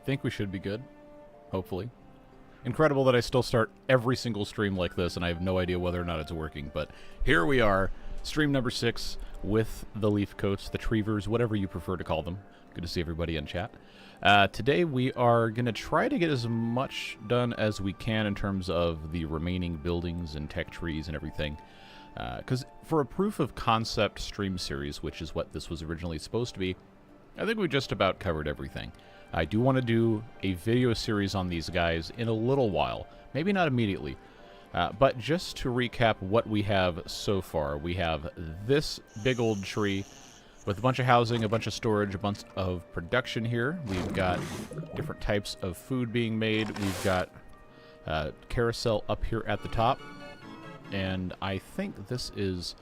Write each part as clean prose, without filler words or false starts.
think we should be good. Hopefully. Incredible that I still start every single stream like this, and I have no idea whether or not it's working. But here we are, stream number 6 with the Leafcoats, the Treevers, whatever you prefer to call them. Good to see everybody in chat. Today we are going to try to get as much done as we can in terms of the remaining buildings and tech trees and everything. Because for a proof of concept stream series, which is what this was originally supposed to be, I think we just about covered everything. I do want to do a video series on these guys in a little while. Maybe not immediately. But just to recap what we have so far, we have this big old tree with a bunch of housing, a bunch of storage, a bunch of production here. We've got different types of food being made. We've got carousel up here at the top. And I think this is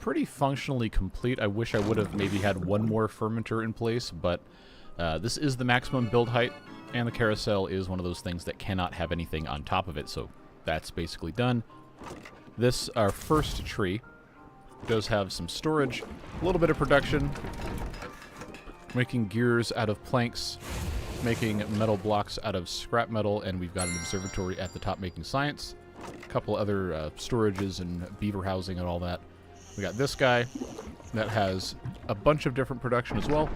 pretty functionally complete. I wish I would have maybe had one more fermenter in place, but this is the maximum build height, and the carousel is one of those things that cannot have anything on top of it, so that's basically done. This, our first tree, does have some storage, a little bit of production, making gears out of planks, making metal blocks out of scrap metal, and we've got an observatory at the top making science. A couple other storages and beaver housing and all that. We got this guy that has a bunch of different production as well,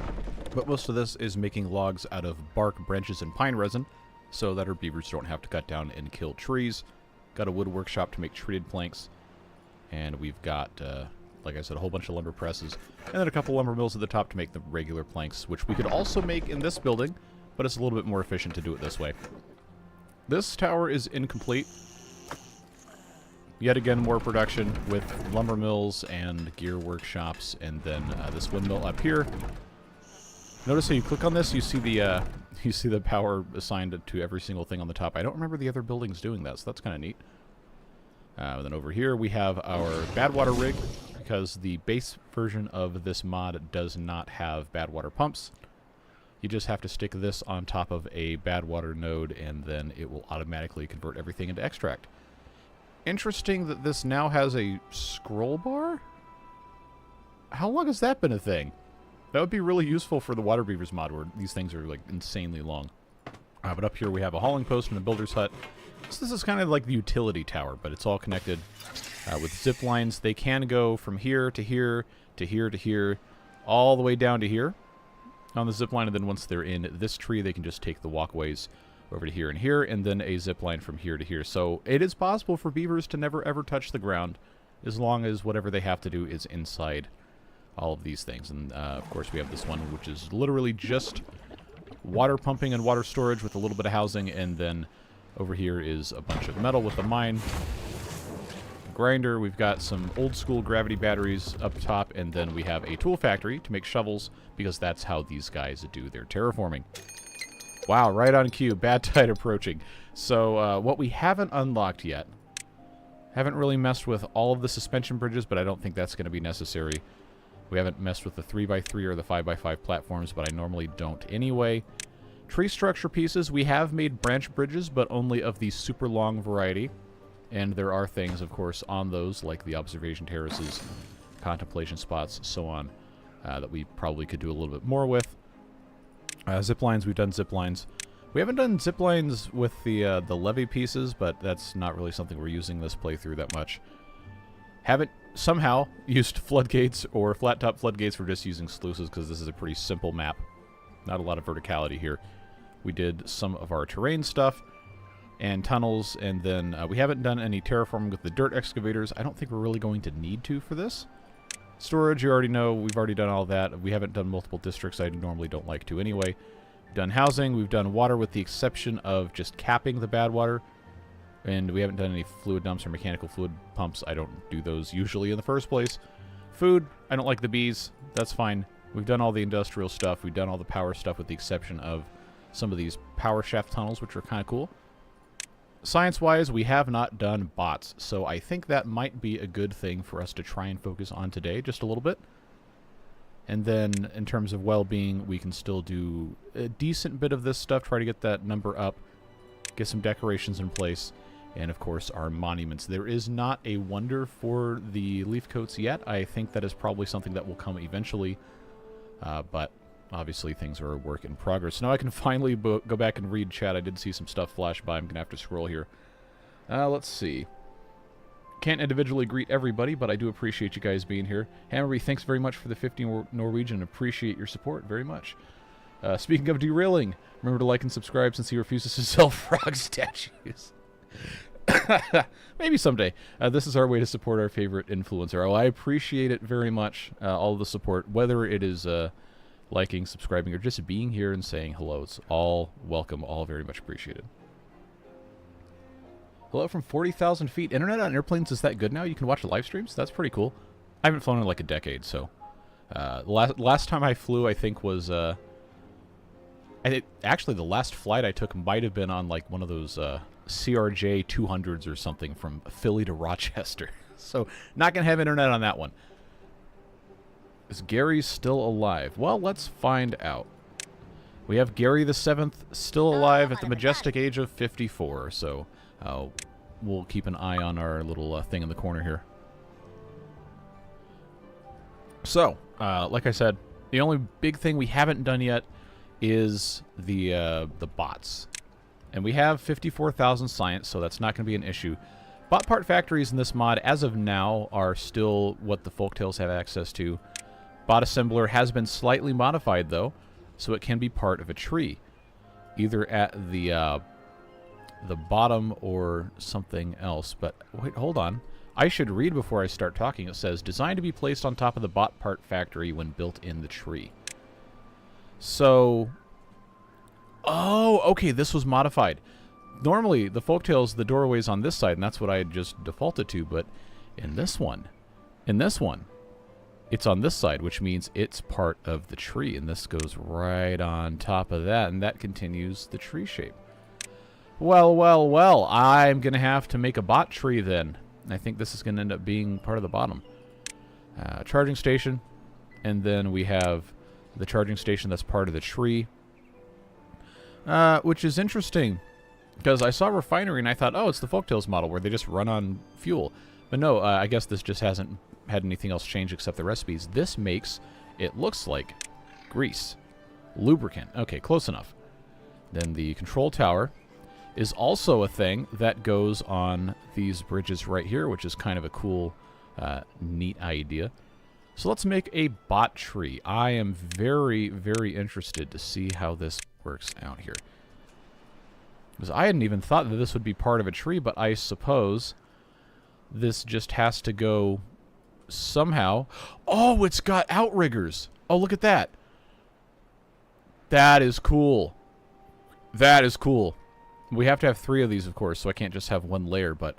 but most of this is making logs out of bark, branches, and pine resin so that our beavers don't have to cut down and kill trees. Got a wood workshop to make treated planks, and we've got, like I said, a whole bunch of lumber presses, and then a couple lumber mills at the top to make the regular planks, which we could also make in this building, but it's a little bit more efficient to do it this way. This tower is incomplete. Yet again, more production with lumber mills and gear workshops, and then this windmill up here. Notice how you click on this, you see the power assigned to every single thing on the top. I don't remember the other buildings doing that, so that's kind of neat. Then over here we have our bad water rig, because the base version of this mod does not have bad water pumps. You just have to stick this on top of a bad water node, and then it will automatically convert everything into extract. Interesting that this now has a scroll bar? How long has that been a thing? That would be really useful for the Water Beavers mod, where these things are, like, insanely long. But up here we have a hauling post and a builder's hut. So this is kind of like the utility tower, but it's all connected with zip lines. They can go from here to here to here to here, all the way down to here on the zip line, and then once they're in this tree, they can just take the walkways over to here, and then a zip line from here to here. So it is possible for beavers to never ever touch the ground, as long as whatever they have to do is inside all of these things. And of course we have this one, which is literally just water pumping and water storage with a little bit of housing, and then over here is a bunch of metal with a mine, grinder. We've got some old school gravity batteries up top, and then we have a tool factory to make shovels, because that's how these guys do their terraforming. Wow, right on cue. Bad tide approaching. So what we haven't unlocked yet, haven't really messed with all of the suspension bridges, but I don't think that's going to be necessary. We haven't messed with the 3x3 or the 5x5 platforms, but I normally don't anyway. Tree structure pieces, we have made branch bridges, but only of the super long variety. And there are things, of course, on those, like the observation terraces, contemplation spots, so on, that we probably could do a little bit more with. Zip lines, we've done zip lines. We haven't done zip lines with the levee pieces, but that's not really something we're using this playthrough that much. Haven't somehow used floodgates or flat top floodgates. We're just using sluices because this is a pretty simple map. Not a lot of verticality here. We did some of our terrain stuff and tunnels, and then we haven't done any terraforming with the dirt excavators. I don't think we're really going to need to for this. Storage, you already know, we've already done all that. We haven't done multiple districts. I normally don't like to anyway. Done housing, we've done water with the exception of just capping the bad water. And we haven't done any fluid dumps or mechanical fluid pumps. I don't do those usually in the first place. Food, I don't like the bees. That's fine. We've done all the industrial stuff. We've done all the power stuff with the exception of some of these power shaft tunnels, which are kind of cool. Science-wise, we have not done bots, so I think that might be a good thing for us to try and focus on today, just a little bit. And then, in terms of well-being, we can still do a decent bit of this stuff, try to get that number up, get some decorations in place, and of course our monuments. There is not a wonder for the Leafcoats yet. I think that is probably something that will come eventually, but obviously things are a work in progress. Now I can finally go back and read chat. I did see some stuff flash by. I'm going to have to scroll here. Let's see. Can't individually greet everybody, but I do appreciate you guys being here. Hammerby, thanks very much for the 50 Norwegian. Appreciate your support very much. Speaking of derailing, remember to like and subscribe since he refuses to sell frog statues. Maybe someday. This is our way to support our favorite influencer. Oh, I appreciate it very much, all of the support, whether it is liking, subscribing, or just being here and saying hello. It's all welcome, all very much appreciated. Hello from 40,000 feet. Internet on airplanes is that good now? You can watch live streams? That's pretty cool. I haven't flown in like a decade, so... last time I flew, I think, was... actually, the last flight I took might have been on like one of those CRJ 200s or something from Philly to Rochester. So, not going to have internet on that one. Is Gary still alive? Well, let's find out. We have Gary the 7th still alive at the majestic age of 54, so we'll keep an eye on our little thing in the corner here. So, like I said, the only big thing we haven't done yet is the bots. And we have 54,000 science, so that's not going to be an issue. Bot part factories in this mod, as of now, are still what the Folktales have access to. Bot assembler has been slightly modified, though, so it can be part of a tree, either at the bottom or something else. But wait, hold on. I should read before I start talking. It says, designed to be placed on top of the bot part factory when built in the tree. So... oh, okay, this was modified. Normally, the Folktales, the doorway's on this side, and that's what I had just defaulted to, but in this one, it's on this side, which means it's part of the tree, and this goes right on top of that, and that continues the tree shape. Well, well, well, I'm going to have to make a bot tree then. I think this is going to end up being part of the bottom. Charging station, and then we have the charging station that's part of the tree. Which is interesting, because I saw refinery and I thought, oh, it's the Folktales model where they just run on fuel. But no, I guess this just hasn't had anything else change except the recipes. This makes, it looks like, grease. Lubricant. Okay, close enough. Then the control tower is also a thing that goes on these bridges right here, which is kind of a cool, neat idea. So let's make a bot tree. I am very, very interested to see how this works out here. Because I hadn't even thought that this would be part of a tree, but I suppose this just has to go somehow. Oh, it's got outriggers. Oh, look at that. That is cool. That is cool. We have to have 3 of these, of course, so I can't just have one layer, but...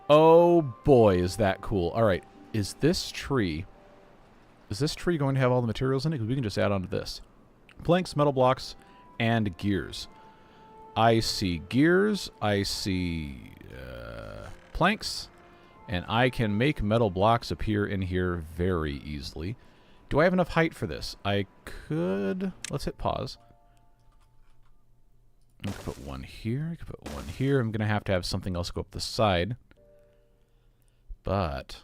oh, boy, is that cool. All right, is this tree going to have all the materials in it? Because we can just add on to this. Planks, metal blocks, and gears. I see gears, I see planks, and I can make metal blocks appear in here very easily. Do I have enough height for this? I could... let's hit pause. I could put one here, I could put one here. I'm going to have something else go up the side. But...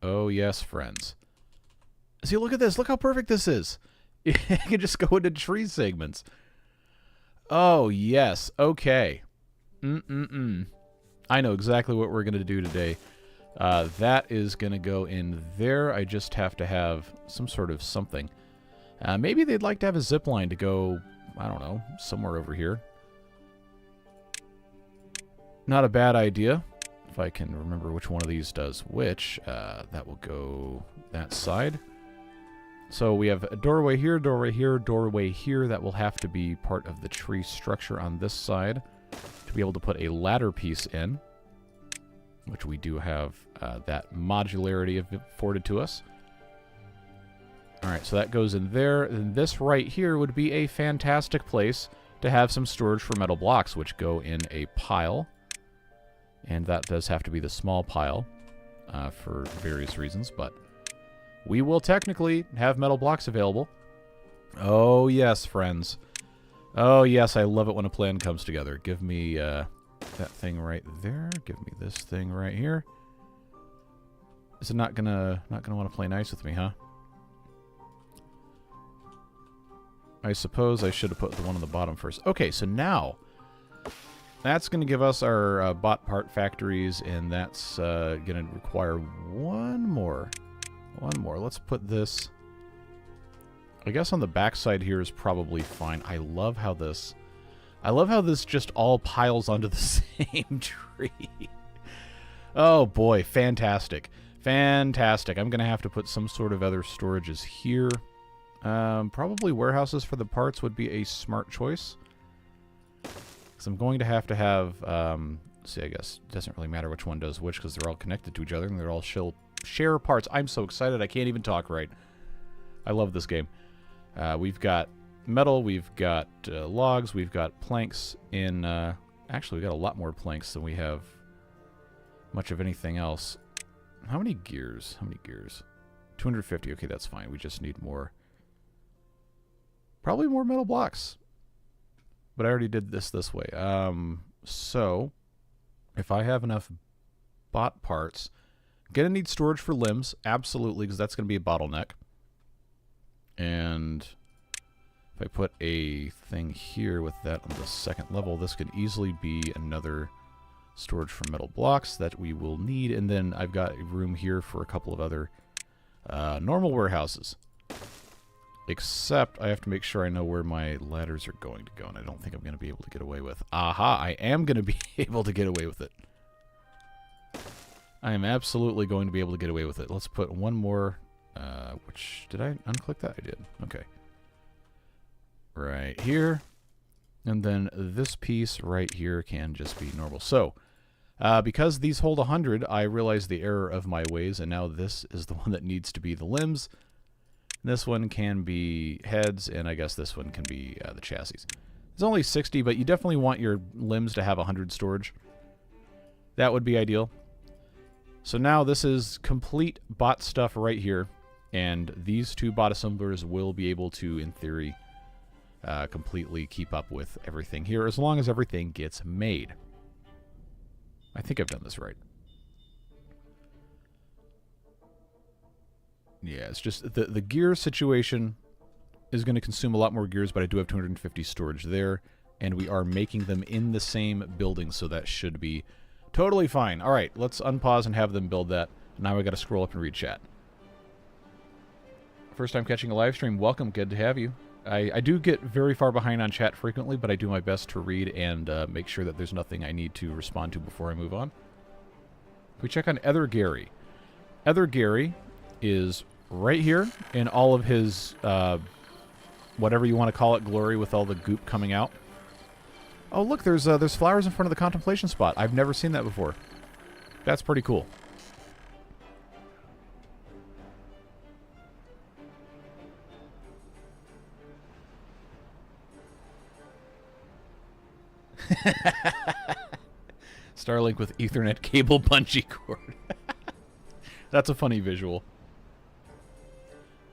oh yes, friends. See, look at this. Look how perfect this is. You can just go into tree segments. Oh, yes. Okay. I know exactly what we're going to do today. That is going to go in there. I just have to have some sort of something. Maybe they'd like to have a zip line to go, I don't know, somewhere over here. Not a bad idea. If I can remember which one of these does which, that will go that side. So we have a doorway here, doorway here, doorway here. That will have to be part of the tree structure on this side to be able to put a ladder piece in, which we do have that modularity afforded to us. All right, so that goes in there. And this right here would be a fantastic place to have some storage for metal blocks, which go in a pile. And that does have to be the small pile for various reasons, but... we will technically have metal blocks available. Oh, yes, friends. Oh, yes, I love it when a plan comes together. Give me that thing right there. Give me this thing right here. Is it not gonna want to play nice with me, huh? I suppose I should have put the one on the bottom first. Okay, so now that's going to give us our bot part factories, and that's going to require one more. One more. Let's put this, I guess, on the back side here is probably fine. I love how this just all piles onto the same tree. Oh boy, fantastic. Fantastic. I'm going to have to put some sort of other storages here. Probably warehouses for the parts would be a smart choice. Because I'm going to have, see, I guess it doesn't really matter which one does which because they're all connected to each other and they're all share parts. I'm so excited I can't even talk right. I love this game. We've got metal, we've got logs, we've got planks in... actually, we've got a lot more planks than we have much of anything else. How many gears? How many gears? 250. Okay, that's fine. We just need more. Probably more metal blocks. But I already did this way. So, if I have enough bot parts, gonna need storage for limbs, absolutely, because that's gonna be a bottleneck. And if I put a thing here with that on the second level, this could easily be another storage for metal blocks that we will need. And then I've got room here for a couple of other normal warehouses. Except I have to make sure I know where my ladders are going to go, and I don't think I'm going to be able to get away with. Aha, I am going to be able to get away with it. I am absolutely going to be able to get away with it. Let's put one more, which, did I unclick that? I did. Okay. Right here. And then this piece right here can just be normal. So, because these hold 100, I realized the error of my ways, and now this is the one that needs to be the limbs. This one can be heads, and I guess this one can be the chassis. It's only 60, but you definitely want your limbs to have 100 storage. That would be ideal. So now this is complete bot stuff right here, and these two bot assemblers will be able to, in theory, completely keep up with everything here, as long as everything gets made. I think I've done this right. Yeah, it's just the gear situation is going to consume a lot more gears, but I do have 250 storage there, and we are making them in the same building, so that should be totally fine. All right, let's unpause and have them build that. Now I got to scroll up and read chat. First time catching a live stream, welcome, good to have you. I do get very far behind on chat frequently, but I do my best to read and make sure that there's nothing I need to respond to before I move on. If we check on Ether Gary. Ether Gary is right here in all of his, whatever you want to call it, glory with all the goop coming out. Oh, look, there's flowers in front of the contemplation spot. I've never seen that before. That's pretty cool. Starlink with Ethernet cable bungee cord. That's a funny visual.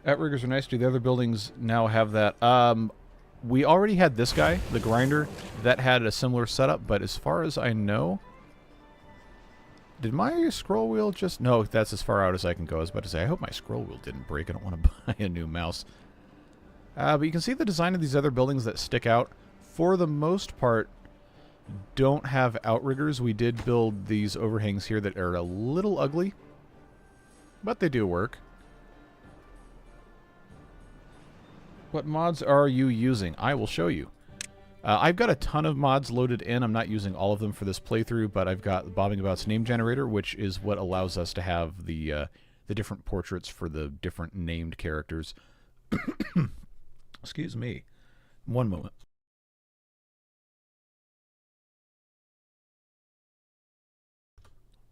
Outriggers are nice. Do the other buildings now have that? We already had this guy, the grinder, that had a similar setup, but as far as I know... Did my scroll wheel just... No, that's as far out as I can go. I was about to say, I hope my scroll wheel didn't break. I don't want to buy a new mouse. But you can see the design of these other buildings that stick out. For the most part, don't have outriggers. We did build these overhangs here that are a little ugly, but they do work. What mods are you using? I will show you. I've got a ton of mods loaded in. I'm not using all of them for this playthrough, but I've got Bobbing About's name generator, which is what allows us to have the different portraits for the different named characters. Excuse me. One moment.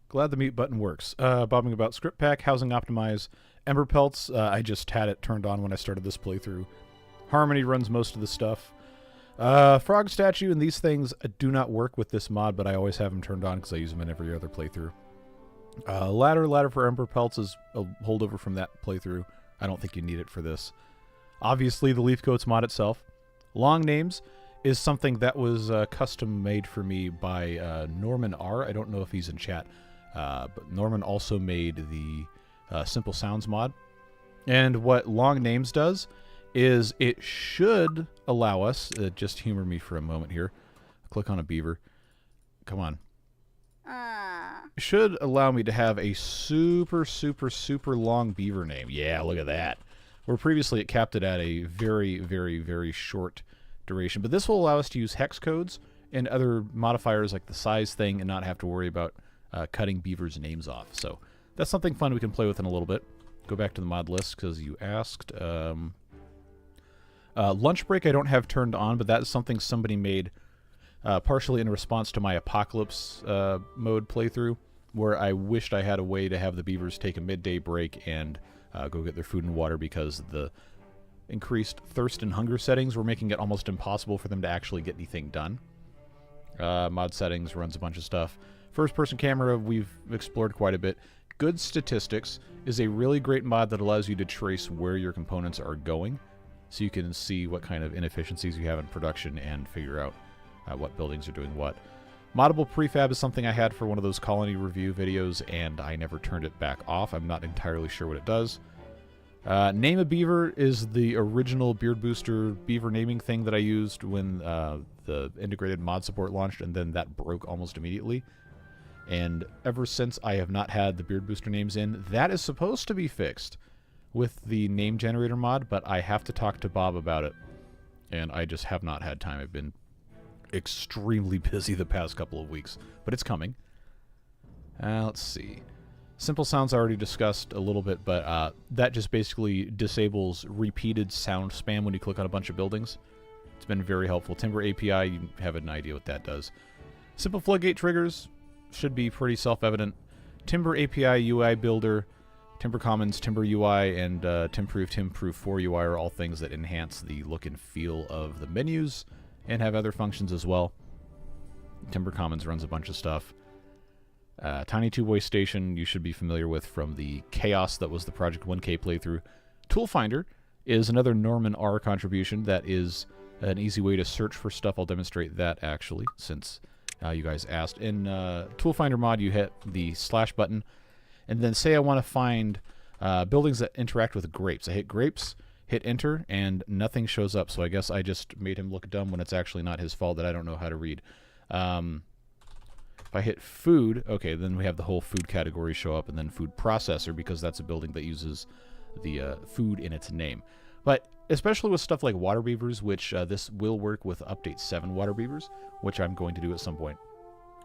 Glad the mute button works. Bobbing About Script Pack, Housing Optimize, Ember Pelts. I just had it turned on when I started this playthrough. Harmony runs most of the stuff. Frog Statue and these things do not work with this mod, but I always have them turned on because I use them in every other playthrough. Ladder for Ember Pelts is a holdover from that playthrough. I don't think you need it for this. Obviously, the Leafcoats mod itself. Long Names is something that was custom made for me by Norman R. I don't know if he's in chat. But Norman also made the Simple Sounds mod. And what Long Names does is it should allow us, just humor me for a moment here. Click on a beaver. Come on. Should allow me to have a super, super, super long beaver name. Yeah, look at that. Where previously it capped it at a very, very, very short duration. But this will allow us to use hex codes and other modifiers like the size thing and not have to worry about cutting beavers' names off. So that's something fun we can play with in a little bit. Go back to the mod list because you asked. Lunch break I don't have turned on, but that is something somebody made partially in response to my Apocalypse mode playthrough, where I wished I had a way to have the beavers take a midday break and go get their food and water because the increased thirst and hunger settings were making it almost impossible for them to actually get anything done. Mod settings runs a bunch of stuff. First-person camera we've explored quite a bit. Good Statistics is a really great mod that allows you to trace where your components are going, so you can see what kind of inefficiencies you have in production and figure out what buildings are doing what. Moddable prefab is something I had for one of those colony review videos, and I never turned it back off. I'm not entirely sure what it does. Name a Beaver is the original Beard Booster beaver naming thing that I used when the integrated mod support launched, and then that broke almost immediately. And ever since, I have not had the Beard Booster names in. That is supposed to be fixed with the name generator mod, but I have to talk to Bob about it, and I just have not had time. I've been extremely busy the past couple of weeks, but it's coming. Let's see. Simple sounds I already discussed a little bit, but that just basically disables repeated sound spam when you click on a bunch of buildings. It's been very helpful. Timber API, you have an idea what that does. Simple floodgate triggers should be pretty self-evident. Timber API UI Builder, Timber Commons, Timber UI, and Timproof 4 UI are all things that enhance the look and feel of the menus and have other functions as well. Timber Commons runs a bunch of stuff. Tiny Two-Way Station you should be familiar with from the Chaos that was the Project 1K playthrough. Tool Finder is another Norman R contribution that is an easy way to search for stuff. I'll demonstrate that actually, since you guys asked. In Tool Finder mod, you hit the slash button, and then say I want to find buildings that interact with grapes. I hit grapes, hit enter, and nothing shows up. So I guess I just made him look dumb when it's actually not his fault that I don't know how to read. If I hit food, okay, then we have the whole food category show up, and then food processor, because that's a building that uses the food in its name. But especially with stuff like water beavers, which this will work with Update 7 water beavers, which I'm going to do at some point.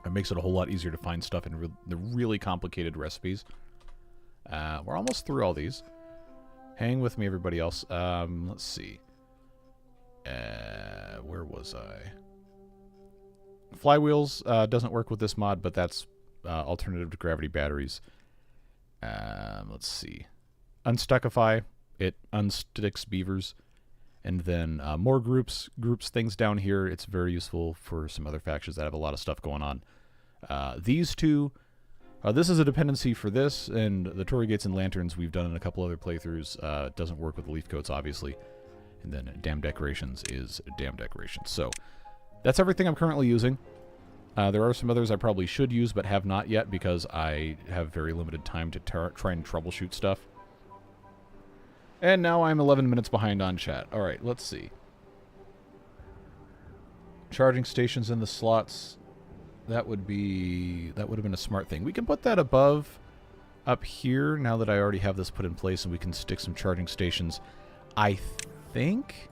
It makes it a whole lot easier to find stuff in the really complicated recipes. We're almost through all these. Hang with me, everybody else. Let's see. Where was I? Flywheels doesn't work with this mod, but that's alternative to gravity batteries. Let's see. Unstuckify. It unsticks beavers. And then more groups things down here. It's very useful for some other factions that have a lot of stuff going on. These two, this is a dependency for this, and the Torii Gates and Lanterns we've done in a couple other playthroughs. It doesn't work with the Leafcoats, obviously. And then Dam Decorations is Dam Decorations. So that's everything I'm currently using. There are some others I probably should use, but have not yet because I have very limited time to try and troubleshoot stuff. And now I'm 11 minutes behind on chat. All right, let's see. Charging stations in the slots. That would have been a smart thing. We can put that above up here now that I already have this put in place, and we can stick some charging stations. I think.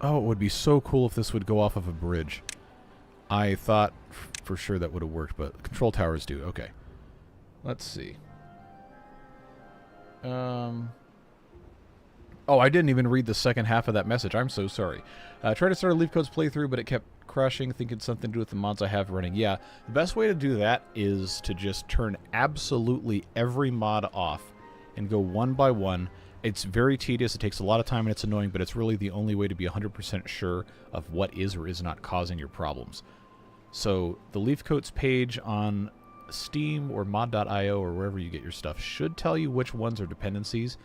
Oh, it would be so cool if this would go off of a bridge. I thought for sure that would have worked, but control towers do. Okay. Let's see. Oh, I didn't even read the second half of that message. I'm so sorry. Tried to start a Leafcoats playthrough, but it kept crashing, thinking something to do with the mods I have running. Yeah, the best way to do that is to just turn absolutely every mod off and go one by one. It's very tedious, it takes a lot of time, and it's annoying, but it's really the only way to be 100% sure of what is or is not causing your problems. So the Leafcoats page on Steam or mod.io or wherever you get your stuff should tell you which ones are dependencies.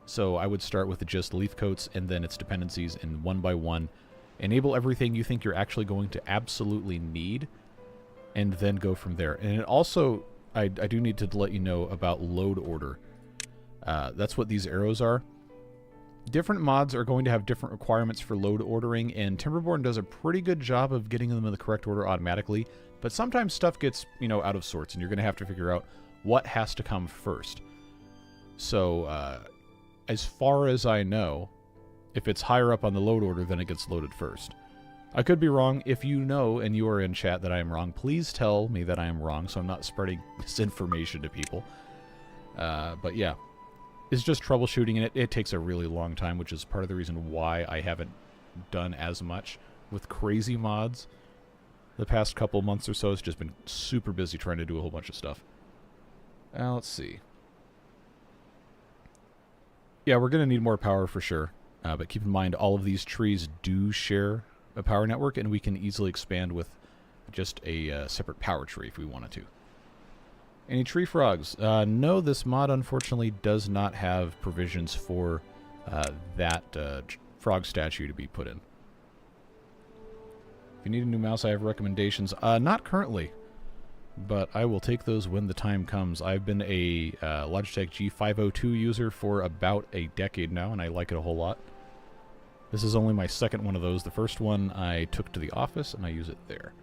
So I would start with just Leafcoats and then its dependencies, and one by one enable everything you think you're actually going to absolutely need, and then go from there. And it also, I do need to let you know about load order. That's what these arrows are. different mods are going to have different requirements for load ordering, and Timberborn does a pretty good job of getting them in the correct order automatically, but sometimes stuff gets, you know, out of sorts, and you're going to have to figure out what has to come first. So, as far as I know, if it's higher up on the load order, then it gets loaded first. I could be wrong. If you know and you are in chat that I am wrong, please tell me that I am wrong so I'm not spreading misinformation to people. But yeah, it's just troubleshooting, and it takes a really long time, which is part of the reason why I haven't done as much with crazy mods. The past couple months or so, it's just been super busy trying to do a whole bunch of stuff. Let's see. Yeah, we're going to need more power for sure. But keep in mind, all of these trees do share a power network, and we can easily expand with just a separate power tree if we wanted to. Any tree frogs? No, this mod unfortunately does not have provisions for that frog statue to be put in. If you need a new mouse, I have recommendations. Not currently, but I will take those when the time comes. I've been a Logitech G502 user for about a decade now, and I like it a whole lot. This is only my second one of those. The first one I took to the office, and I use it there.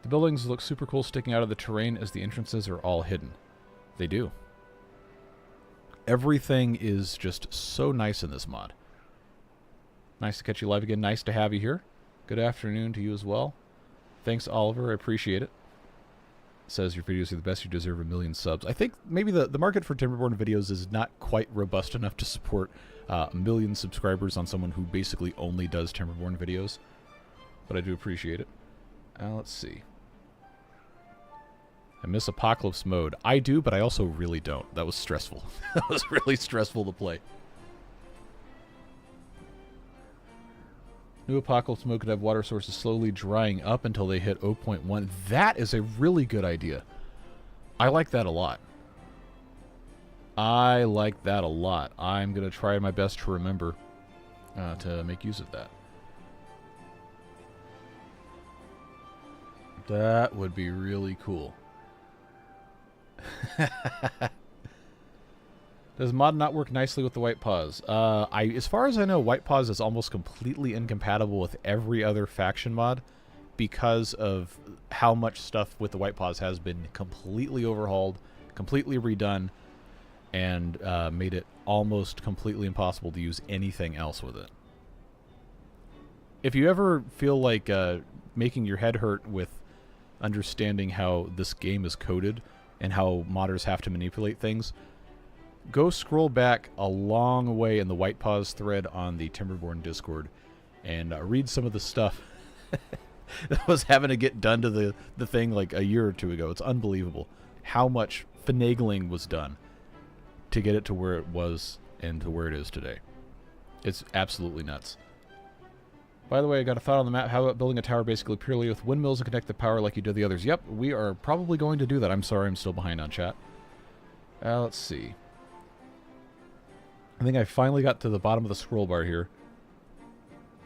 The buildings look super cool sticking out of the terrain as the entrances are all hidden. They do. Everything is just so nice in this mod. Nice to catch you live again. Nice to have you here. Good afternoon to you as well. Thanks, Oliver. I appreciate it. Says your videos are the best. You deserve 1 million subs. I think maybe the market for Timberborn videos is not quite robust enough to support 1 million subscribers on someone who basically only does Timberborn videos. But I do appreciate it. Let's see. I miss Apocalypse mode. I do, but I also really don't. That was stressful. That was really stressful to play. New Apocalypse mode could have water sources slowly drying up until they hit 0.1. That is a really good idea. I like that a lot. I like that a lot. I'm going to try my best to remember to make use of that. That would be really cool. Does mod not work nicely with the white paws? As far as I know, white paws is almost completely incompatible with every other faction mod because of how much stuff with the white paws has been completely overhauled, completely redone, and made it almost completely impossible to use anything else with it. If you ever feel like making your head hurt with understanding how this game is coded and how modders have to manipulate things, go scroll back a long way in the White Paws thread on the Timberborn Discord and read some of the stuff that was having to get done to the thing like a year or two ago. It's unbelievable how much finagling was done to get it to where it was and to where it is today. It's absolutely nuts. By the way, I got a thought on the map. How about building a tower basically purely with windmills and connect the power like you did the others? Yep, we are probably going to do that. I'm sorry, I'm still behind on chat. Let's see. I think I finally got to the bottom of the scroll bar here.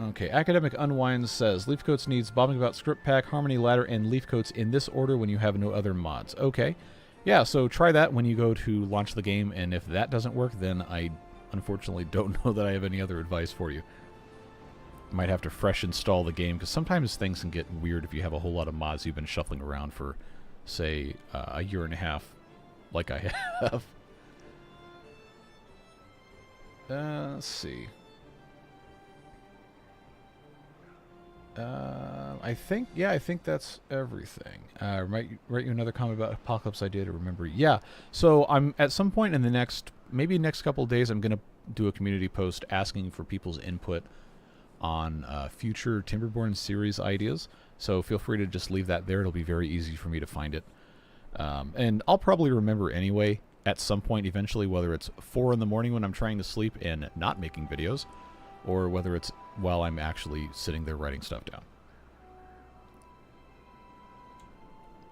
Okay, Academic Unwinds says, Leafcoats needs Bombing About Script Pack, Harmony Ladder, and Leafcoats in this order when you have no other mods. Okay. Yeah, so try that when you go to launch the game, and if that doesn't work, then I unfortunately don't know that I have any other advice for you. Might have to fresh install the game, because sometimes things can get weird if you have a whole lot of mods you've been shuffling around for, say, a year and a half, like I have. Let's see. I think that's everything. Write you another comment about Apocalypse idea to remember. Yeah, so I'm at some point in the maybe next couple of days, I'm going to do a community post asking for people's input on future Timberborn series ideas. So feel free to just leave that there. It'll be very easy for me to find it. And I'll probably remember anyway at some point eventually, whether it's 4 in the morning when I'm trying to sleep and not making videos, or whether it's while I'm actually sitting there writing stuff down.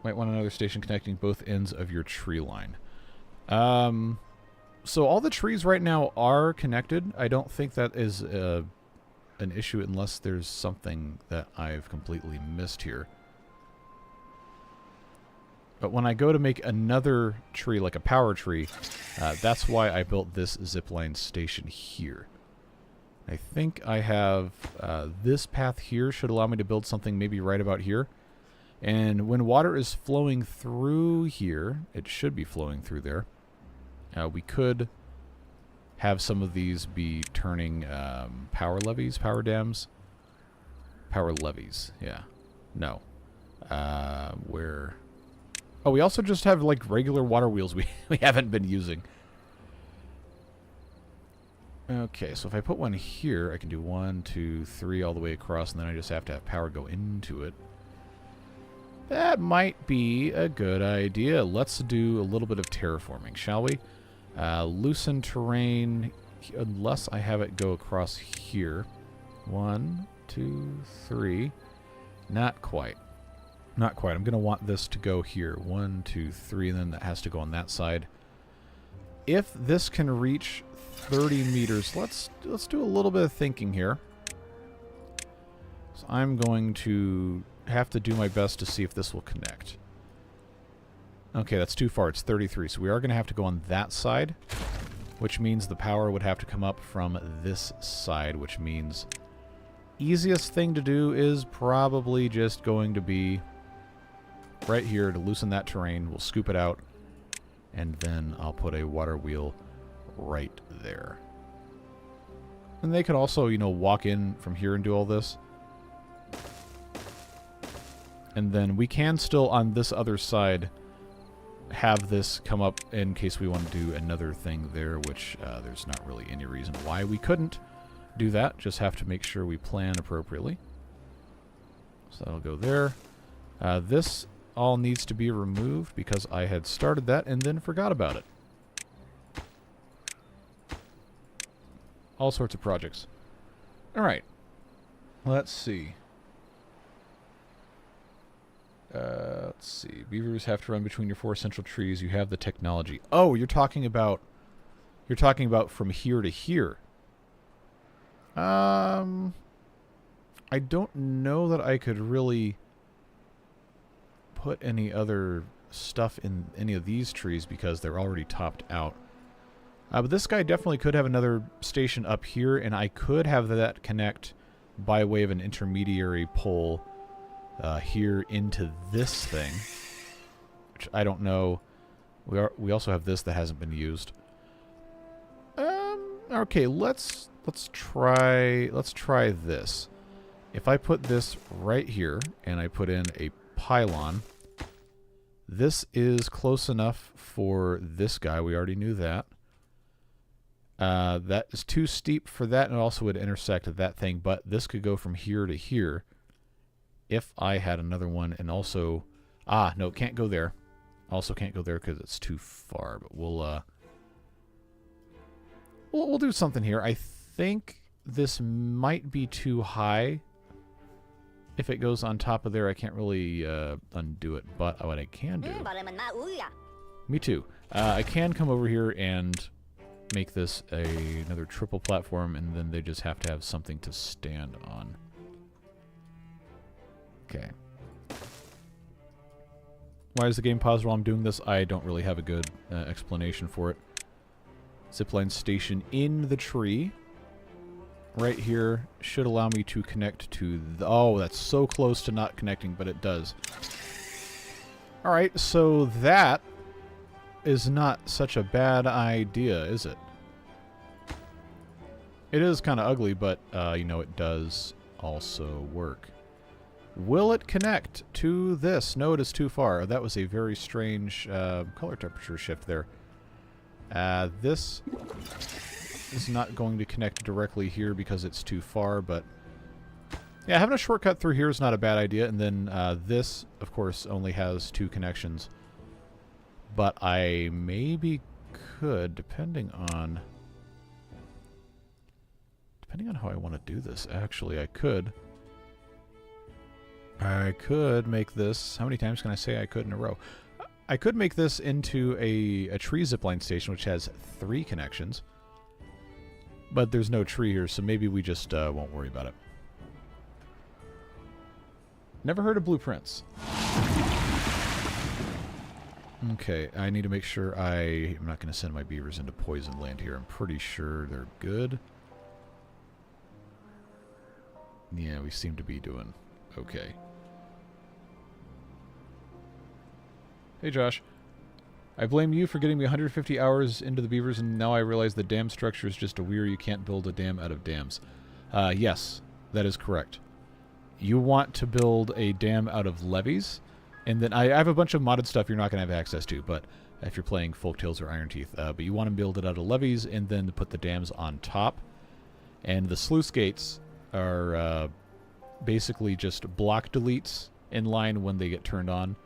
Might want another station connecting both ends of your tree line. So all the trees right now are connected. I don't think that is an issue unless there's something that I've completely missed here. But when I go to make another tree, like a power tree, that's why I built this zipline station here. I think I have this path here should allow me to build something maybe right about here. And when water is flowing through here, it should be flowing through there. We could have some of these be turning power levees, power dams. Power levees, yeah. No. Where... Oh, we also just have, like, regular water wheels we haven't been using. Okay, so if I put one here, I can do 1, 2, 3 all the way across, and then I just have to have power go into it. That might be a good idea. Let's do a little bit of terraforming, shall we? Loosen terrain, unless I have it go across here. 1, 2, 3. Not quite. Not quite. I'm going to want this to go here. 1, 2, 3, and then that has to go on that side. If this can reach 30 meters, let's do a little bit of thinking here. So I'm going to have to do my best to see if this will connect. Okay, that's too far. It's 33, so we are going to have to go on that side, which means the power would have to come up from this side, which means easiest thing to do is probably just going to be right here to loosen that terrain. We'll scoop it out, and then I'll put a water wheel right there. And they could also, you know, walk in from here and do all this. And then we can still, on this other side, have this come up in case we want to do another thing there, which there's not really any reason why we couldn't do that. Just have to make sure we plan appropriately. So that'll go there. This all needs to be removed because I had started that and then forgot about it. All sorts of projects. Alright. Let's see. Let's see. Beavers have to run between your 4 central trees. You have the technology. Oh, you're talking about from here to here. I don't know that I could really put any other stuff in any of these trees because they're already topped out. But this guy definitely could have another station up here, and I could have that connect by way of an intermediary pole here into this thing, which I don't know. We also have this that hasn't been used. Okay, let's try this. If I put this right here and I put in a pylon, this is close enough for this guy. We already knew that. That is too steep for that, and it also would intersect that thing, but this could go from here to here if I had another one. And also, no, it can't go there. Also can't go there because it's too far, but we'll do something here. I think this might be too high. If it goes on top of there, I can't really undo it, but what I can do... Me too. I can come over here and make this another triple platform, and then they just have to have something to stand on. Okay. Why is the game paused while I'm doing this? I don't really have a good explanation for it. Zipline station in the tree. Right here should allow me to connect to the... Oh, that's so close to not connecting, but it does. Alright, so that is not such a bad idea, is it? It is kind of ugly, but, you know, it does also work. Will it connect to this? No, it is too far. That was a very strange color temperature shift there. This is not going to connect directly here because it's too far, but yeah, having a shortcut through here is not a bad idea. And then this, of course, only has 2 connections. But I maybe could, depending on how I want to do this, actually, I could make this... How many times can I say I could in a row? I could make this into a tree zipline station, which has 3 connections. But there's no tree here, so maybe we just won't worry about it. Never heard of blueprints. Okay, I need to make sure I'm not going to send my beavers into poison land here. I'm pretty sure they're good. Yeah, we seem to be doing okay. Hey, Josh. I blame you for getting me 150 hours into the beavers, and now I realize the dam structure is just a weir. You can't build a dam out of dams. Yes, that is correct. You want to build a dam out of levees, and then I have a bunch of modded stuff you're not going to have access to, but if you're playing Folktales or Iron Teeth. But you want to build it out of levees, and then put the dams on top. And the sluice gates are basically just block deletes in line when they get turned on,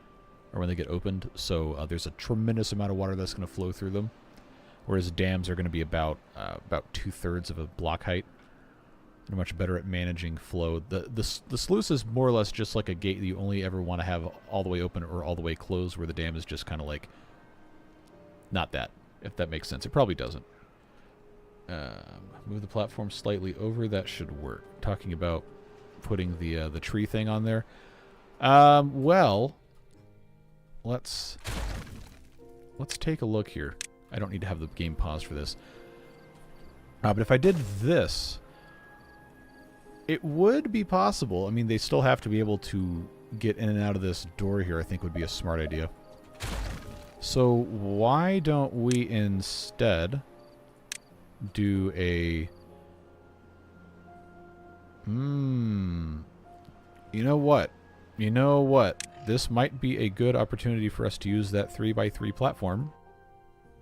or when they get opened, so there's a tremendous amount of water that's going to flow through them, whereas dams are going to be about 2/3 of a block height. They're much better at managing flow. The sluice is more or less just like a gate that you only ever want to have all the way open or all the way closed, where the dam is just kind of like not that, if that makes sense. It probably doesn't. Move the platform slightly over. That should work. Talking about putting the tree thing on there. Well, let's take a look here. I don't need to have the game paused for this. But if I did this, it would be possible. I mean, they still have to be able to get in and out of this door here, I think would be a smart idea. So why don't we instead do a... You know what? You know what? This might be a good opportunity for us to use that 3x3 platform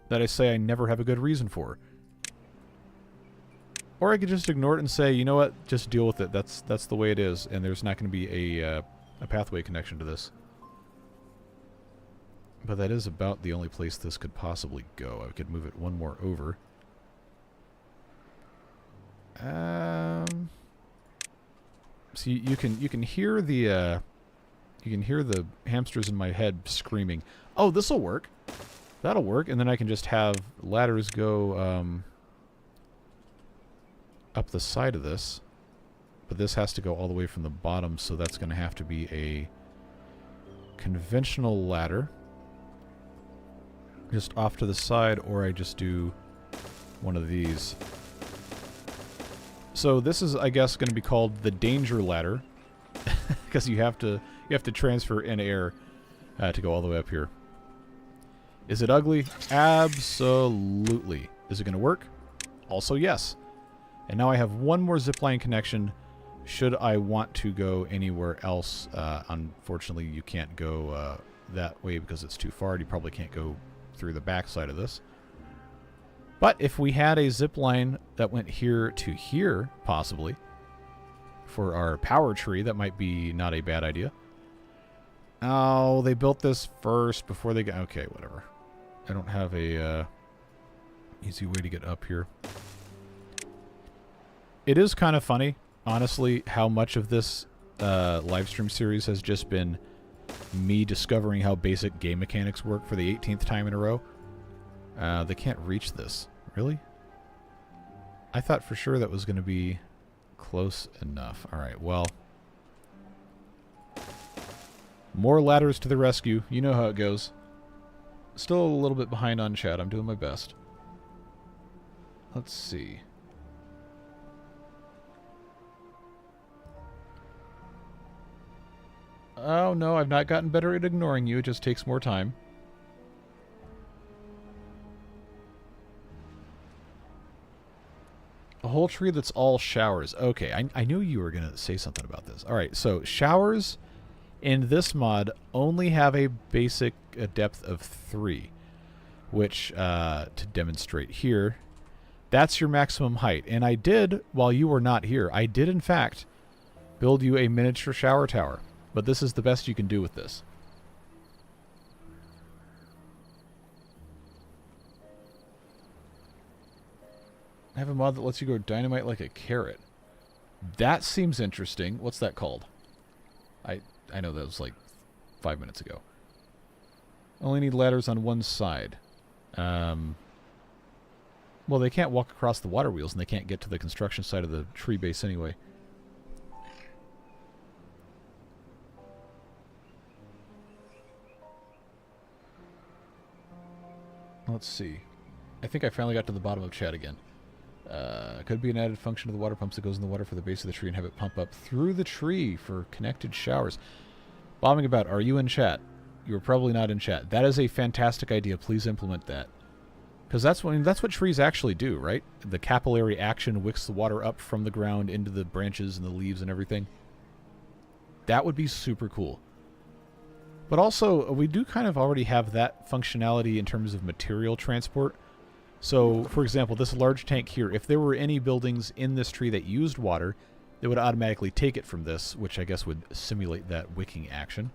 that I say I never have a good reason for. Or I could just ignore it and say, you know what, just deal with it. That's the way it is, and there's not going to be a pathway connection to this. But that is about the only place this could possibly go. I could move it one more over. So you can hear the hamsters in my head screaming, "Oh, this'll work. That'll work." And then I can just have ladders go up the side of this. But this has to go all the way from the bottom, so that's going to have to be a conventional ladder just off to the side, or I just do one of these. So this is, I guess, going to be called the danger ladder, because you have to transfer in air to go all the way up here. Is it ugly? Absolutely. Is it going to work? Also, yes. And now I have one more zipline connection should I want to go anywhere else. Unfortunately, you can't go that way because it's too far. You probably can't go through the back side of this. But if we had a zip line that went here to here, possibly, for our power tree, that might be not a bad idea. Oh, they built this first before they got... Okay, whatever. I don't have a easy way to get up here. It is kind of funny, honestly, how much of this live stream series has just been me discovering how basic game mechanics work for the 18th time in a row. They can't reach this. Really? I thought for sure that was going to be close enough. Alright, well. More ladders to the rescue. You know how it goes. Still a little bit behind on chat. I'm doing my best. Let's see. Oh, no, I've not gotten better at ignoring you. It just takes more time. A whole tree that's all showers. Okay, I knew you were going to say something about this. Alright, so showers in this mod only have a basic depth of 3. Which, to demonstrate here, that's your maximum height. And I did, while you were not here, I did in fact build you a miniature shower tower. But this is the best you can do with this. I have a mod that lets you go dynamite like a carrot. That seems interesting. What's that called? I know that was like 5 minutes ago. Only need ladders on one side. Well, they can't walk across the water wheels, and they can't get to the construction side of the tree base anyway. Let's see. I think I finally got to the bottom of chat again. Could be an added function of the water pumps that goes in the water for the base of the tree and have it pump up through the tree for connected showers. Bombing about, are you in chat? You were probably not in chat. That is a fantastic idea. Please implement that. Because that's what trees actually do, right? The capillary action wicks the water up from the ground into the branches and the leaves and everything. That would be super cool. But also, we do kind of already have that functionality in terms of material transport. So, for example, this large tank here, if there were any buildings in this tree that used water, it would automatically take it from this, which I guess would simulate that wicking action.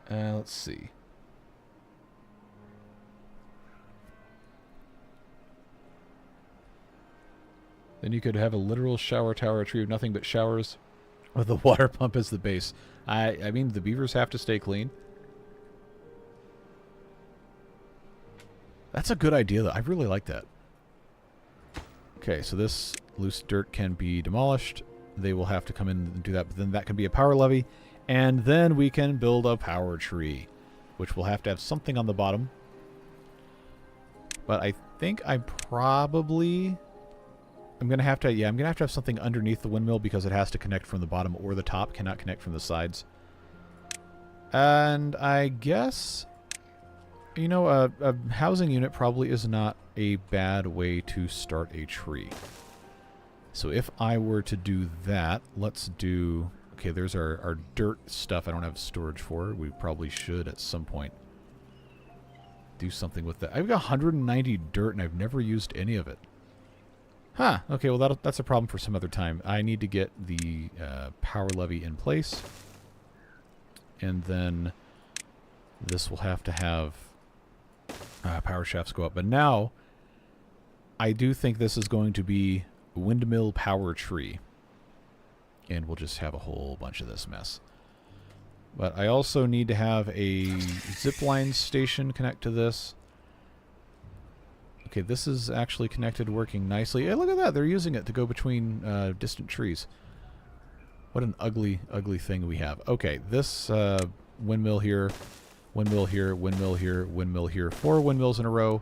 Let's see. Then you could have a literal shower tower, a tree of nothing but showers, with a water pump as the base. I mean, the beavers have to stay clean. That's a good idea, though. I really like that. Okay, so this loose dirt can be demolished. They will have to come in and do that, but then that can be a power levee. And then we can build a power tree, which will have to have something on the bottom. But I think I'm going to have to, I'm going to have something underneath the windmill because it has to connect from the bottom or the top, cannot connect from the sides. And I guess, you know, a housing unit probably is not a bad way to start a tree. So if I were to do that, let's do, okay, there's our dirt stuff I don't have storage for. We probably should at some point do something with that. I've got 190 dirt and I've never used any of it. Huh, okay, well that's a problem for some other time. I need to get the power levee in place. And then this will have to have power shafts go up. But now, I do think this is going to be windmill power tree. And we'll just have a whole bunch of this mess. But I also need to have a zipline station connect to this. Okay, this is actually connected, working nicely. Hey, look at that. They're using it to go between distant trees. What an ugly, ugly thing we have. Okay, this windmill here, windmill here, windmill here, windmill here. 4 windmills in a row.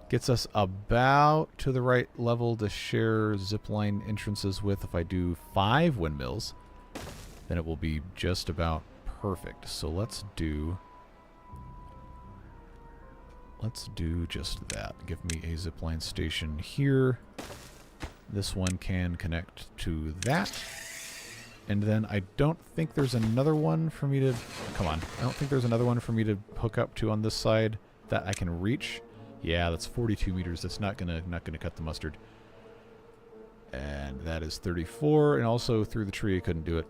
Gets us about to the right level to share zipline entrances with. If I do 5 windmills, then it will be just about perfect. So let's do just that. Give me a zipline station here. This one can connect to that. And then I don't think there's another one for me to... Come on. I don't think there's another one for me to hook up to on this side that I can reach. Yeah, that's 42 meters. That's not gonna cut the mustard. And that is 34. And also through the tree, I couldn't do it.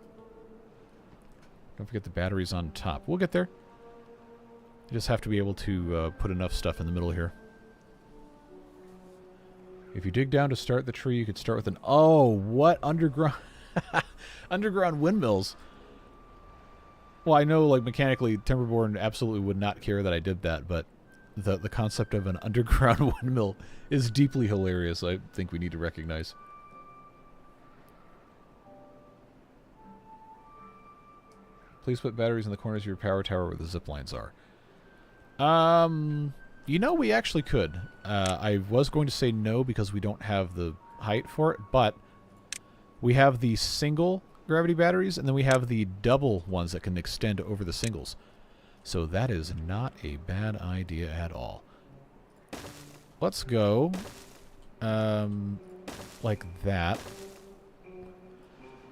Don't forget the batteries on top. We'll get there. You just have to be able to put enough stuff in the middle here. If you dig down to start the tree, you could start with an... Oh, what? Underground... Underground windmills. Well, I know, like, mechanically, Timberborn absolutely would not care that I did that, but the concept of an underground windmill is deeply hilarious. I think we need to recognize. Please put batteries in the corners of your power tower where the zip lines are. You know, we actually could. I was going to say no because we don't have the height for it, but we have the single gravity batteries, and then we have the double ones that can extend over the singles. So that is not a bad idea at all. Let's go like that.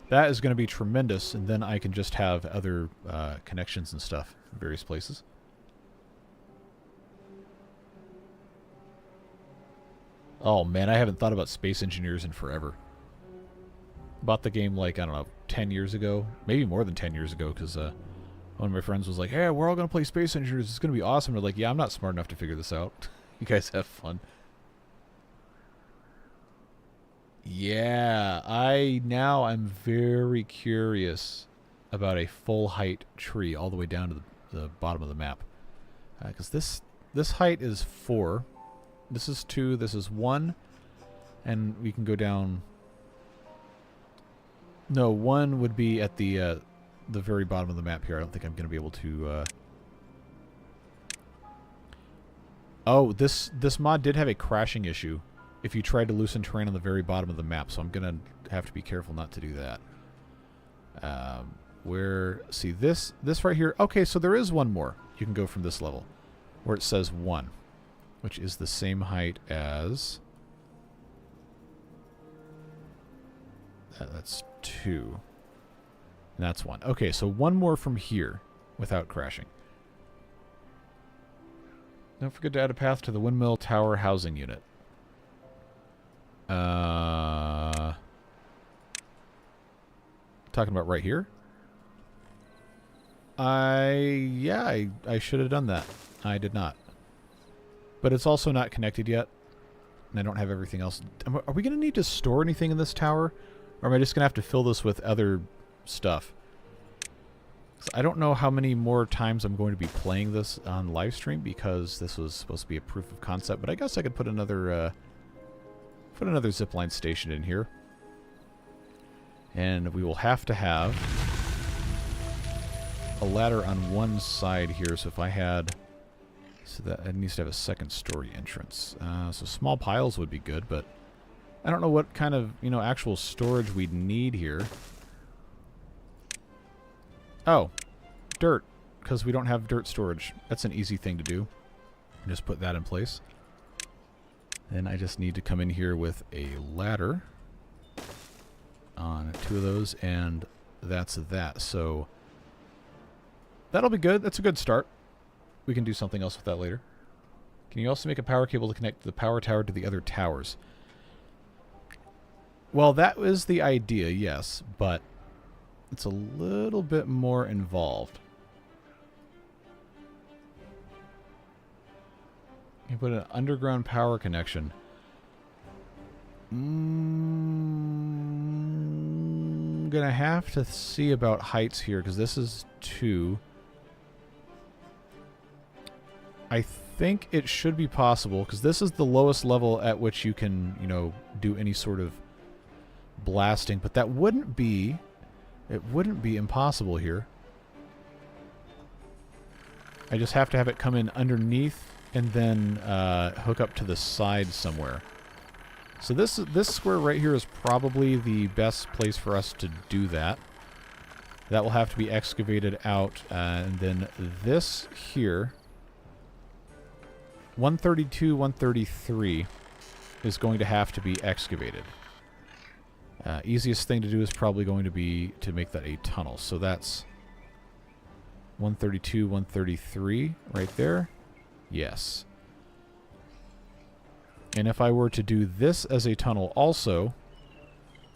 That is going to be tremendous, and then I can just have other connections and stuff in various places. Oh man, I haven't thought about Space Engineers in forever. Bought the game like, I don't know, 10 years ago. Maybe more than 10 years ago, because one of my friends was like, hey, we're all going to play Space Engineers. It's going to be awesome. They're like, yeah, I'm not smart enough to figure this out. You guys have fun. Yeah, I'm very curious about a full height tree all the way down to the bottom of the map. Because this height is 4. This is 2. This is 1. And we can go down... No, 1 would be at the very bottom of the map here. I don't think I'm going to be able to Oh, this mod did have a crashing issue if you tried to loosen terrain on the very bottom of the map, so I'm going to have to be careful not to do that. See, this right here. Okay, so there is one more. You can go from this level where it says 1, which is the same height as... That's 2. And that's 1. Okay, so one more from here without crashing. Don't forget to add a path to the windmill tower housing unit. Talking about right here? I should have done that. I did not. But it's also not connected yet. And I don't have everything else. Are we going to need to store anything in this tower? Or am I just going to have to fill this with other stuff? I don't know how many more times I'm going to be playing this on live stream because this was supposed to be a proof of concept, but I guess I could put another zipline station in here. And we will have to have a ladder on one side here, so if I had... So that it needs to have a second story entrance. So small piles would be good, but I don't know what kind of, actual storage we'd need here. Oh, dirt, because we don't have dirt storage. That's an easy thing to do. Just put that in place. Then I just need to come in here with a ladder on 2 of those, and that's that. So that'll be good. That's a good start. We can do something else with that later. Can you also make a power cable to connect the power tower to the other towers? Well, that was the idea, yes, but it's a little bit more involved. You put an underground power connection. Gonna have to see about heights here, because this is 2. I think it should be possible, because this is the lowest level at which you can, do any sort of blasting, but that wouldn't be... It wouldn't be impossible here. I just have to have it come in underneath and then hook up to the side somewhere. So this square right here is probably the best place for us to do that. That will have to be excavated out, and then this here, 132, 133, is going to have to be excavated. Easiest thing to do is probably going to be to make that a tunnel. So that's 132, 133 right there. Yes. And if I were to do this as a tunnel also,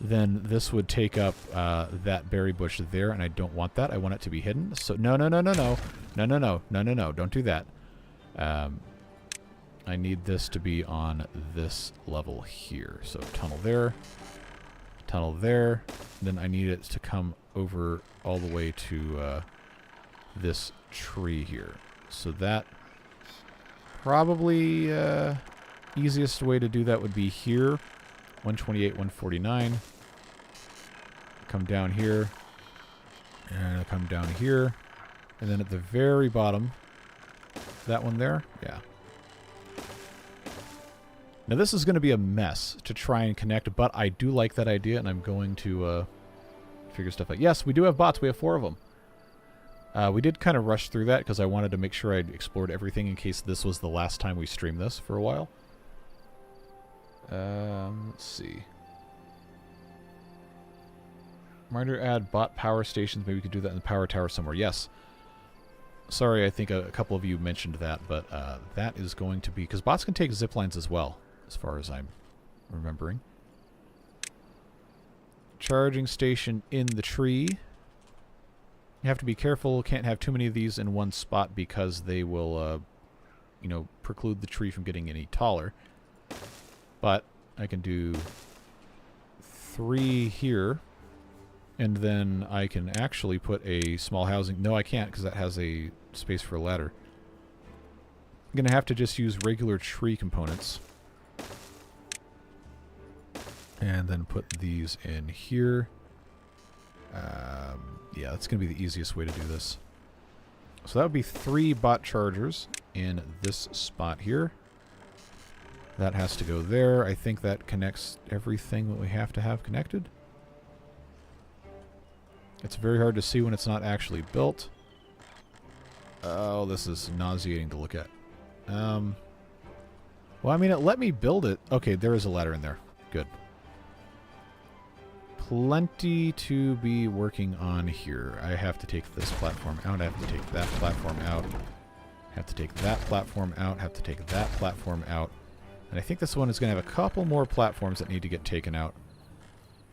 then this would take up that berry bush there, and I don't want that. I want it to be hidden. So no, don't do that. I need this to be on this level here. So tunnel there. Tunnel there. Then I need it to come over all the way to this tree here. So that probably easiest way to do that would be here. 128, 149. Come down here. And come down here. And then at the very bottom, that one there. Yeah. Now this is going to be a mess to try and connect, but I do like that idea, and I'm going to figure stuff out. Yes, we do have bots. We have 4 of them. We did kind of rush through that because I wanted to make sure I'd explored everything in case this was the last time we streamed this for a while. Let's see. Reminder, add bot power stations. Maybe we could do that in the power tower somewhere. Yes. Sorry, I think a couple of you mentioned that, but that is going to be... Because bots can take zip lines as well, as far as I'm remembering. Charging station in the tree. You have to be careful. Can't have too many of these in one spot because they will, preclude the tree from getting any taller. But I can do 3 here. And then I can actually put a small housing... No, I can't because that has a space for a ladder. I'm going to have to just use regular tree components. And then put these in here. Yeah, that's going to be the easiest way to do this. So that would be 3 bot chargers in this spot here. That has to go there. I think that connects everything that we have to have connected. It's very hard to see when it's not actually built. Oh, this is nauseating to look at. Well, I mean, it let me build it. Okay, there is a ladder in there. Good. Plenty to be working on here. I have to take this platform out. I have to take that platform out. Have to take that platform out. Have to take that platform out. And I think this one is going to have a couple more platforms that need to get taken out.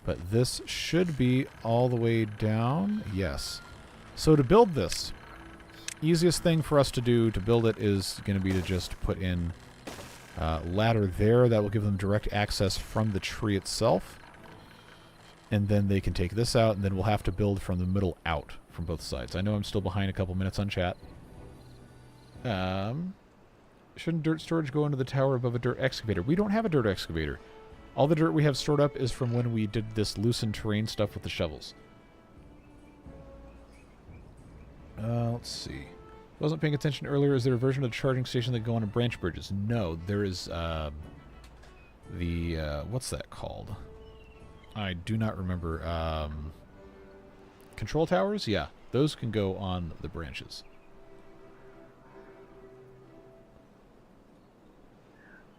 But this should be all the way down. Yes. So to build this, easiest thing for us to do to build it is going to be to just put in ladder there. That will give them direct access from the tree itself. And then they can take this out, and then we'll have to build from the middle out from both sides. I know I'm still behind a couple minutes on chat. Shouldn't dirt storage go into the tower above a dirt excavator? We don't have a dirt excavator. All the dirt we have stored up is from when we did this loosened terrain stuff with the shovels. Let's see. Wasn't paying attention earlier. Is there a version of the charging station that go on branch bridges? No, there is what's that called? I do not remember. Control towers? Yeah, those can go on the branches.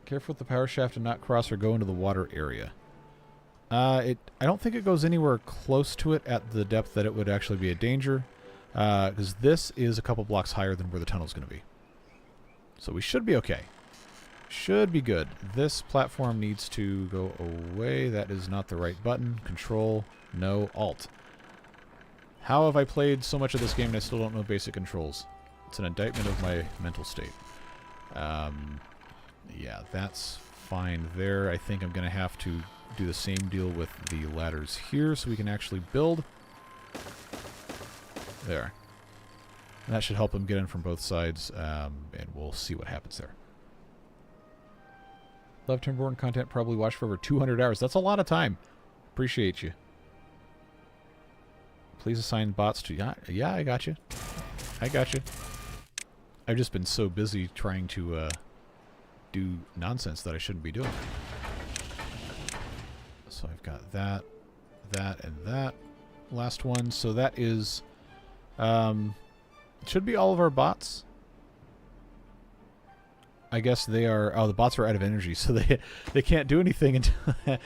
Careful with the power shaft and not cross or go into the water area. I don't think it goes anywhere close to it at the depth that it would actually be a danger. Because this is a couple blocks higher than where the tunnel's going to be. So we should be okay. Should be good. This platform needs to go away. That is not the right button. Control. No. Alt. How have I played so much of this game and I still don't know basic controls? It's an indictment of my mental state. Yeah, that's fine there. I think I'm going to have to do the same deal with the ladders here so we can actually build. There. And that should help them get in from both sides, and we'll see what happens there. Love Timberborn content, probably watched for over 200 hours. That's a lot of time. Appreciate you. Please assign bots to... Yeah, I got you. I got you. I've just been so busy trying to do nonsense that I shouldn't be doing. So I've got that, that, and that. Last one. So that is... it should be all of our bots. I guess they are... Oh, the bots are out of energy, so they can't do anything until...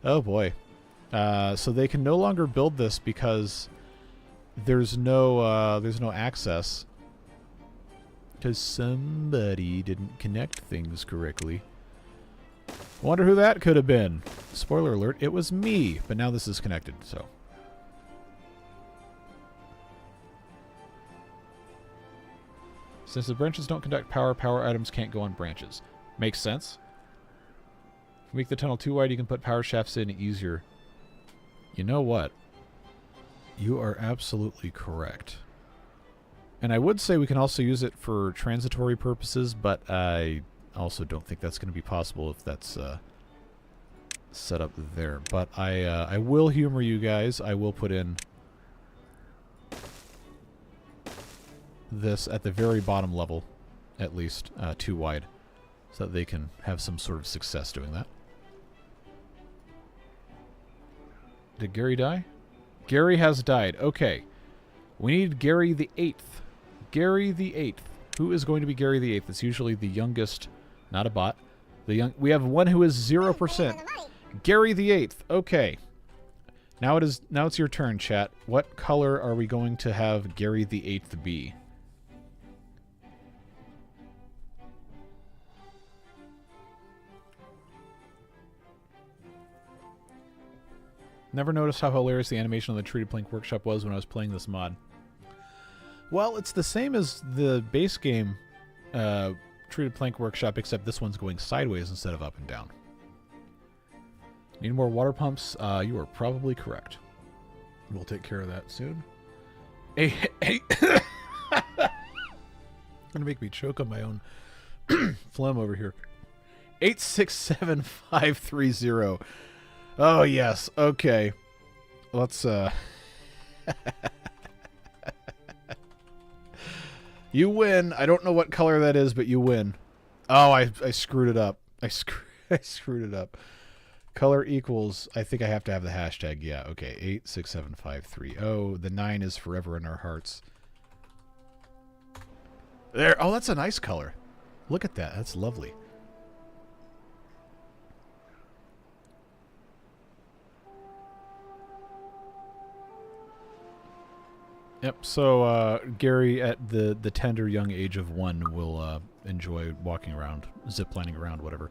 Oh, boy. So they can no longer build this because there's no access. Because somebody didn't connect things correctly. Wonder who that could have been. Spoiler alert, it was me. But now this is connected, so... Since the branches don't conduct power, power items can't go on branches. Makes sense. If you make the tunnel too wide, you can put power shafts in easier. You know what? You are absolutely correct. And I would say we can also use it for transitory purposes, but I also don't think that's going to be possible if that's set up there. But I will humor you guys. I will put in this at the very bottom level, at least, too wide, so that they can have some sort of success doing that. Did Gary die? Gary has died. Okay. We need Gary the 8th. Gary the 8th. Who is going to be Gary the 8th? It's usually the youngest, not a bot. We have one who is 0%. Gary the 8th. Okay. Now it's your turn, chat. What color are we going to have Gary the 8th be? Never noticed how hilarious the animation on the Treated Plank Workshop was when I was playing this mod. Well, it's the same as the base game Treated Plank Workshop, except this one's going sideways instead of up and down. Need more water pumps? You are probably correct. We'll take care of that soon. Hey. Gonna make me choke on my own phlegm over here. 867530. Oh, yes. Okay. Let's, You win. I don't know what color that is, but you win. Oh, I screwed it up. I screwed it up. Color equals, I think I have to have the hashtag. Yeah, okay. 867530. The 9 is forever in our hearts. There. Oh, that's a nice color. Look at that. That's lovely. Yep, so Gary at the tender young age of 1 will enjoy walking around, ziplining around, whatever.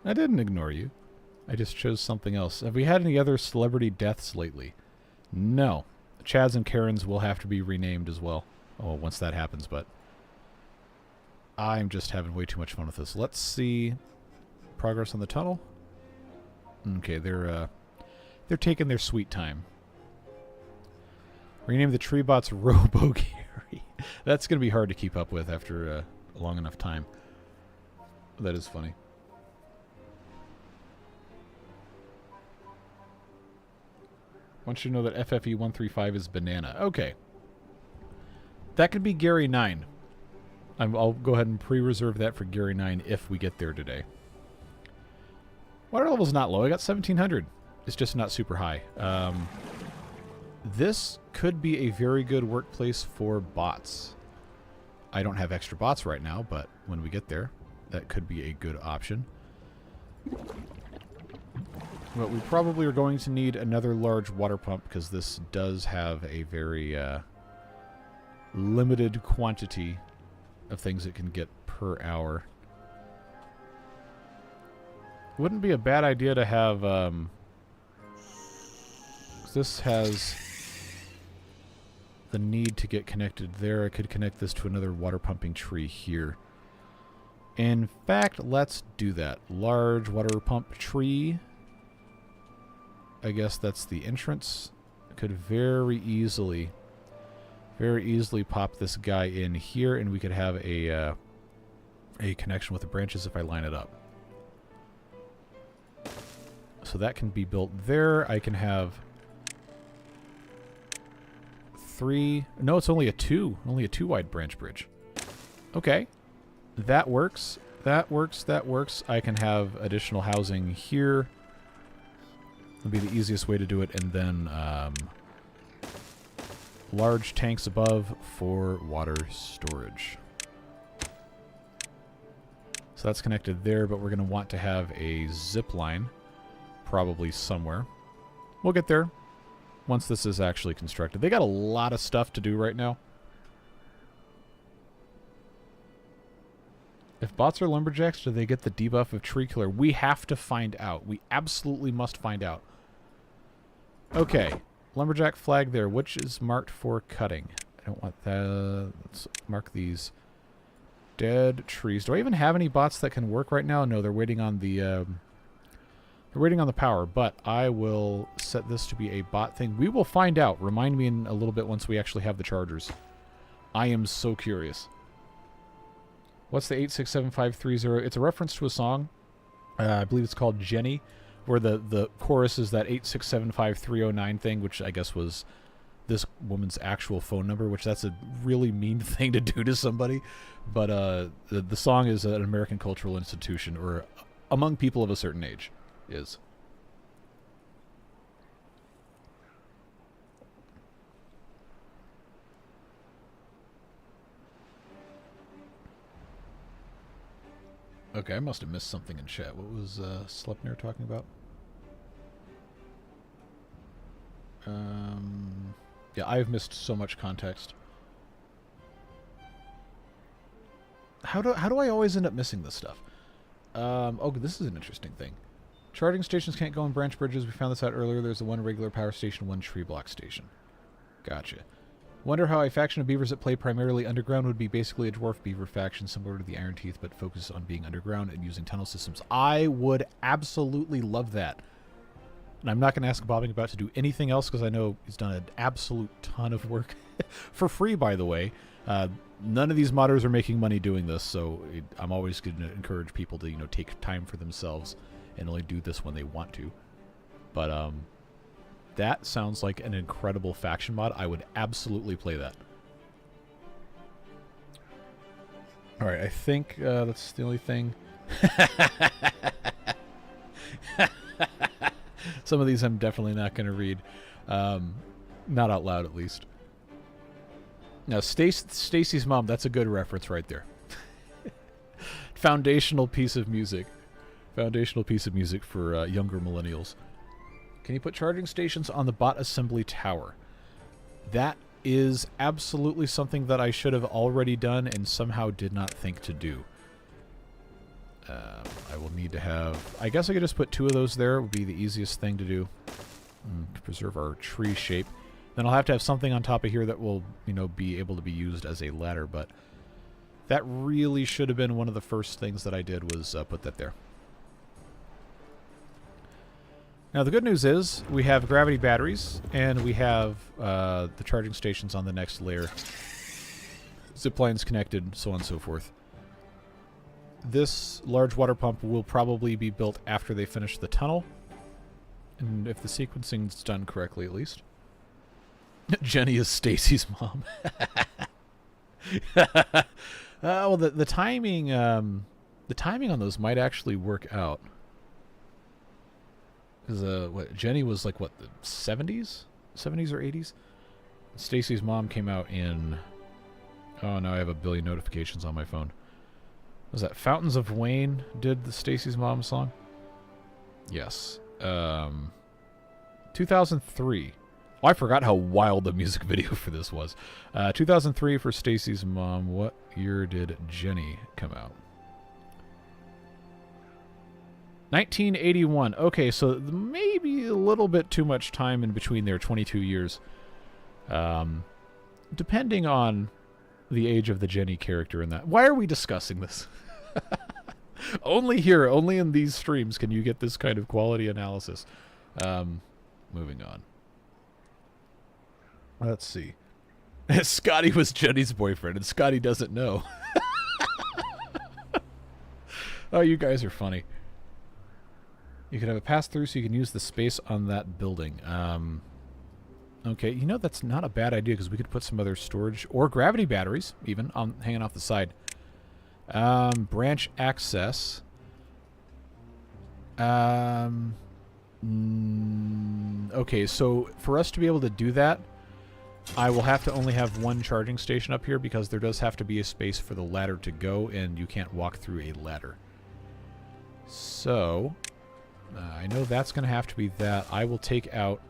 I didn't ignore you. I just chose something else. Have we had any other celebrity deaths lately? No. Chads and Karens will have to be renamed as well. Oh, once that happens, but I'm just having way too much fun with this. Let's see progress on the tunnel. Okay, they're taking their sweet time. Rename the tree bots Robo Gary. That's going to be hard to keep up with after a long enough time. That is funny. I want you to know that FFE135 is banana. Okay. That could be Gary 9. I'll go ahead and pre-reserve that for Gary 9 if we get there today. Water level's not low. I got 1700. It's just not super high. This could be a very good workplace for bots. I don't have extra bots right now, but when we get there, that could be a good option. But we probably are going to need another large water pump because this does have a very limited quantity of things it can get per hour. Wouldn't be a bad idea to have... this has the need to get connected there. I could connect this to another water pumping tree here. In fact, let's do that. Large water pump tree. I guess that's the entrance. Could very easily pop this guy in here, and we could have a connection with the branches if I line it up. So that can be built there. I can have 3. No, it's only a 2. Only a 2 wide branch bridge. Okay. That works. That works. That works. I can have additional housing here. That'll be the easiest way to do it. And then large tanks above for water storage. So that's connected there, but we're going to want to have a zip line probably somewhere. We'll get there once this is actually constructed. They got a lot of stuff to do right now. If bots are lumberjacks, do they get the debuff of tree killer? We have to find out. We absolutely must find out. Okay. Lumberjack flag there, which is marked for cutting. I don't want that. Let's mark these dead trees. Do I even have any bots that can work right now? No, they're waiting on the power, but I will set this to be a bot thing. We will find out. Remind me in a little bit once we actually have the chargers. I am so curious. What's the 867530? It's a reference to a song. I believe it's called Jenny, where the chorus is that 8675309 thing, which I guess was this woman's actual phone number, which that's a really mean thing to do to somebody. But the song is an American cultural institution, or among people of a certain age, is. Okay, I must have missed something in chat. What was Slepner talking about? Yeah, I've missed so much context. How do I always end up missing this stuff? Oh, this is an interesting thing. Charging stations can't go on branch bridges. We found this out earlier. There's the one regular power station, one tree block station. Gotcha. Wonder how a faction of beavers that play primarily underground would be basically a dwarf beaver faction similar to the Iron Teeth, but focus on being underground and using tunnel systems. I would absolutely love that. And I'm not going to ask Bobbing about to do anything else because I know he's done an absolute ton of work. For free, by the way. None of these modders are making money doing this, so I'm always going to encourage people to, take time for themselves and only do this when they want to. But, that sounds like an incredible faction mod. I would absolutely play that. All right, I think that's the only thing. Some of these I'm definitely not going to read. Not out loud, at least. Now, Stacy's mom, that's a good reference right there. Foundational piece of music. Foundational piece of music for younger millennials. Can you put charging stations on the bot assembly tower? That is absolutely something that I should have already done and somehow did not think to do. I will need to have... I guess I could just put 2 of those there. It would be the easiest thing to do. To preserve our tree shape. Then I'll have to have something on top of here that will, you know, be able to be used as a ladder, but that really should have been one of the first things that I did was put that there. Now the good news is we have gravity batteries and we have the charging stations on the next layer. Zip lines connected, so on and so forth. This large water pump will probably be built after they finish the tunnel. And if the sequencing's done correctly, at least. Jenny is Stacy's mom. Well, the timing on those might actually work out. Because what Jenny was like, what, the 70s or 80s? Stacy's mom came out in... Oh, now I have a billion notifications on my phone. Was that Fountains of Wayne did the Stacy's mom song? Yes. 2003. Oh, I forgot how wild the music video for this was. 2003 for Stacy's mom. What year did Jenny come out? 1981. Okay, so maybe a little bit too much time in between there. 22 years. Depending on the age of the Jenny character in that. Why are we discussing this? Only here, only in these streams can you get this kind of quality analysis. Moving on. Let's see. Scotty was Jenny's boyfriend, and Scotty doesn't know. Oh, you guys are funny. You could have a pass-through so you can use the space on that building. Okay, you know, that's not a bad idea because we could put some other storage or gravity batteries, even, hanging off the side. Branch access. Okay, so for us to be able to do that, I will have to only have one charging station up here because there does have to be a space for the ladder to go, and you can't walk through a ladder. So, I know that's going to have to be that. I will take out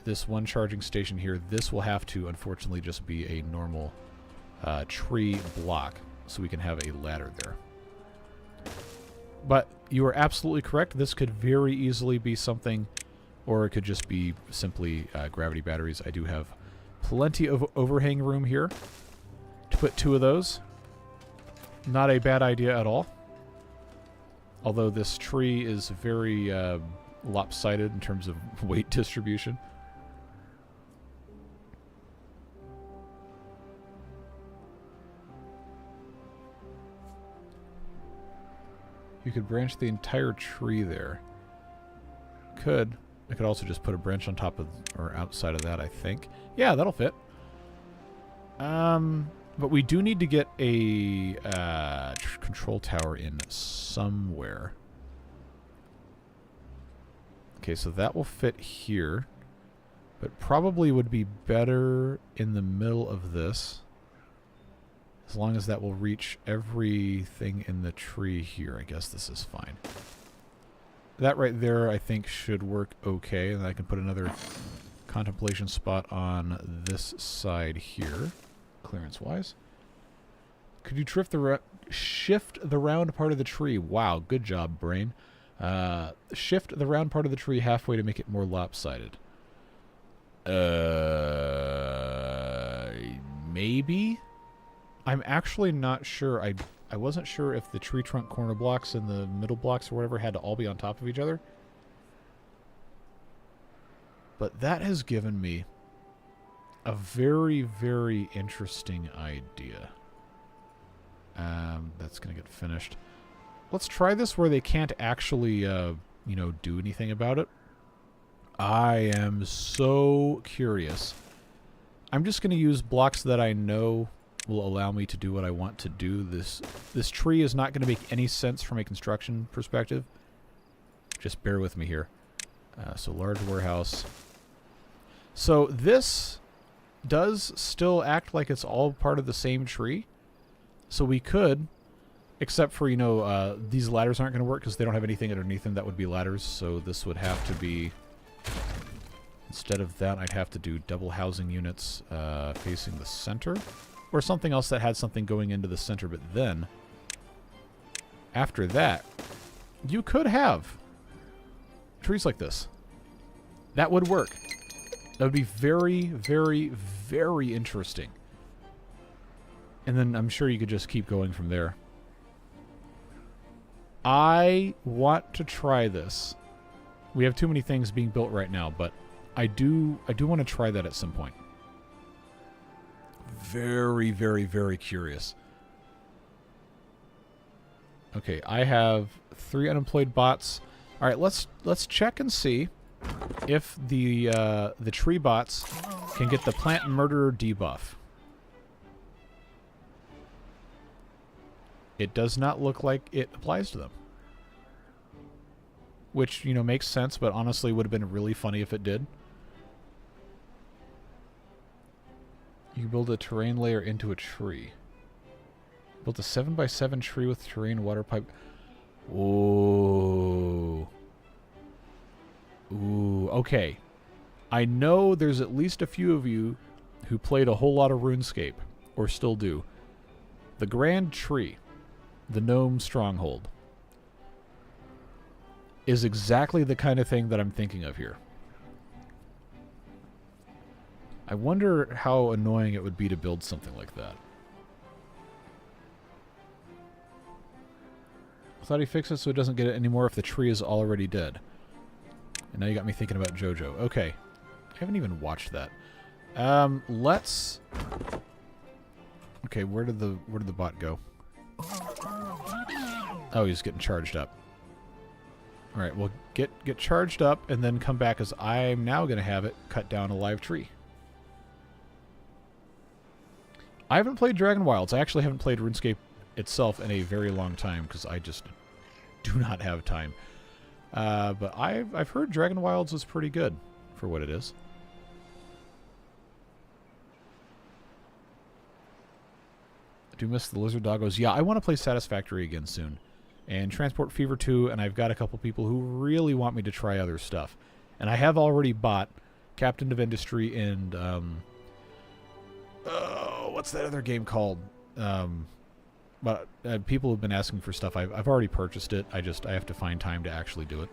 this one charging station here. This will have to, unfortunately, just be a normal tree block so we can have a ladder there. But you are absolutely correct. This could very easily be something, or it could just be simply gravity batteries. I do have plenty of overhang room here to put 2 of those. Not a bad idea at all. Although this tree is very lopsided in terms of weight distribution. You could branch the entire tree there. Could. I could also just put a branch on top of, or outside of that, I think. Yeah, that'll fit. But we do need to get a control tower in somewhere. Okay, so that will fit here. But probably would be better in the middle of this. As long as that will reach everything in the tree here, I guess this is fine. That right there, I think, should work okay. And I can put another contemplation spot on this side here, clearance-wise. Could you shift the round part of the tree? Wow, good job, brain. Shift the round part of the tree halfway to make it more lopsided. Maybe? I'm actually not sure. I wasn't sure if the tree trunk corner blocks and the middle blocks or whatever had to all be on top of each other. But that has given me a very, very interesting idea. That's going to get finished. Let's try this where they can't actually, you know, do anything about it. I am so curious. I'm just going to use blocks that I know will allow me to do what I want to do. This tree is not going to make any sense from a construction perspective. Just bear with me here. So large warehouse. So this does still act like it's all part of the same tree. So we could, except for, you know, these ladders aren't going to work because they don't have anything underneath them that would be ladders. So this would have to be, instead of that, I'd have to do double housing units facing the center. Or something else that had something going into the center. But then, after that, you could have trees like this. That would work. That would be very, very, very interesting. And then I'm sure you could just keep going from there. I want to try this. We have too many things being built right now, but I do want to try that at some point. Very, very, very curious. Okay, I have 3 unemployed bots. All right, let's check and see if the tree bots can get the plant murderer debuff. It does not look like it applies to them. Which, you know, makes sense, but honestly would have been really funny if it did. You build a terrain layer into a tree. Built a 7x7 tree with terrain water pipe. Ooh. Ooh, okay. I know there's at least a few of you who played a whole lot of RuneScape, or still do. The Grand Tree, the Gnome Stronghold, is exactly the kind of thing that I'm thinking of here. I wonder how annoying it would be to build something like that. I thought he fixed it so it doesn't get it anymore if the tree is already dead. And now you got me thinking about JoJo. Okay. I haven't even watched that. Let's... Okay, where did the bot go? Oh, he's getting charged up. Alright, well, get charged up and then come back, as I'm now going to have it cut down a live tree. I haven't played Dragon Wilds. I actually haven't played RuneScape itself in a very long time because I just do not have time. But I've heard Dragon Wilds is pretty good for what it is. I do miss the lizard doggos. Yeah, I want to play Satisfactory again soon. And Transport Fever 2, and I've got a couple people who really want me to try other stuff. And I have already bought Captain of Industry and... what's that other game called? But people have been asking for stuff. I've already purchased it. I have to find time to actually do it.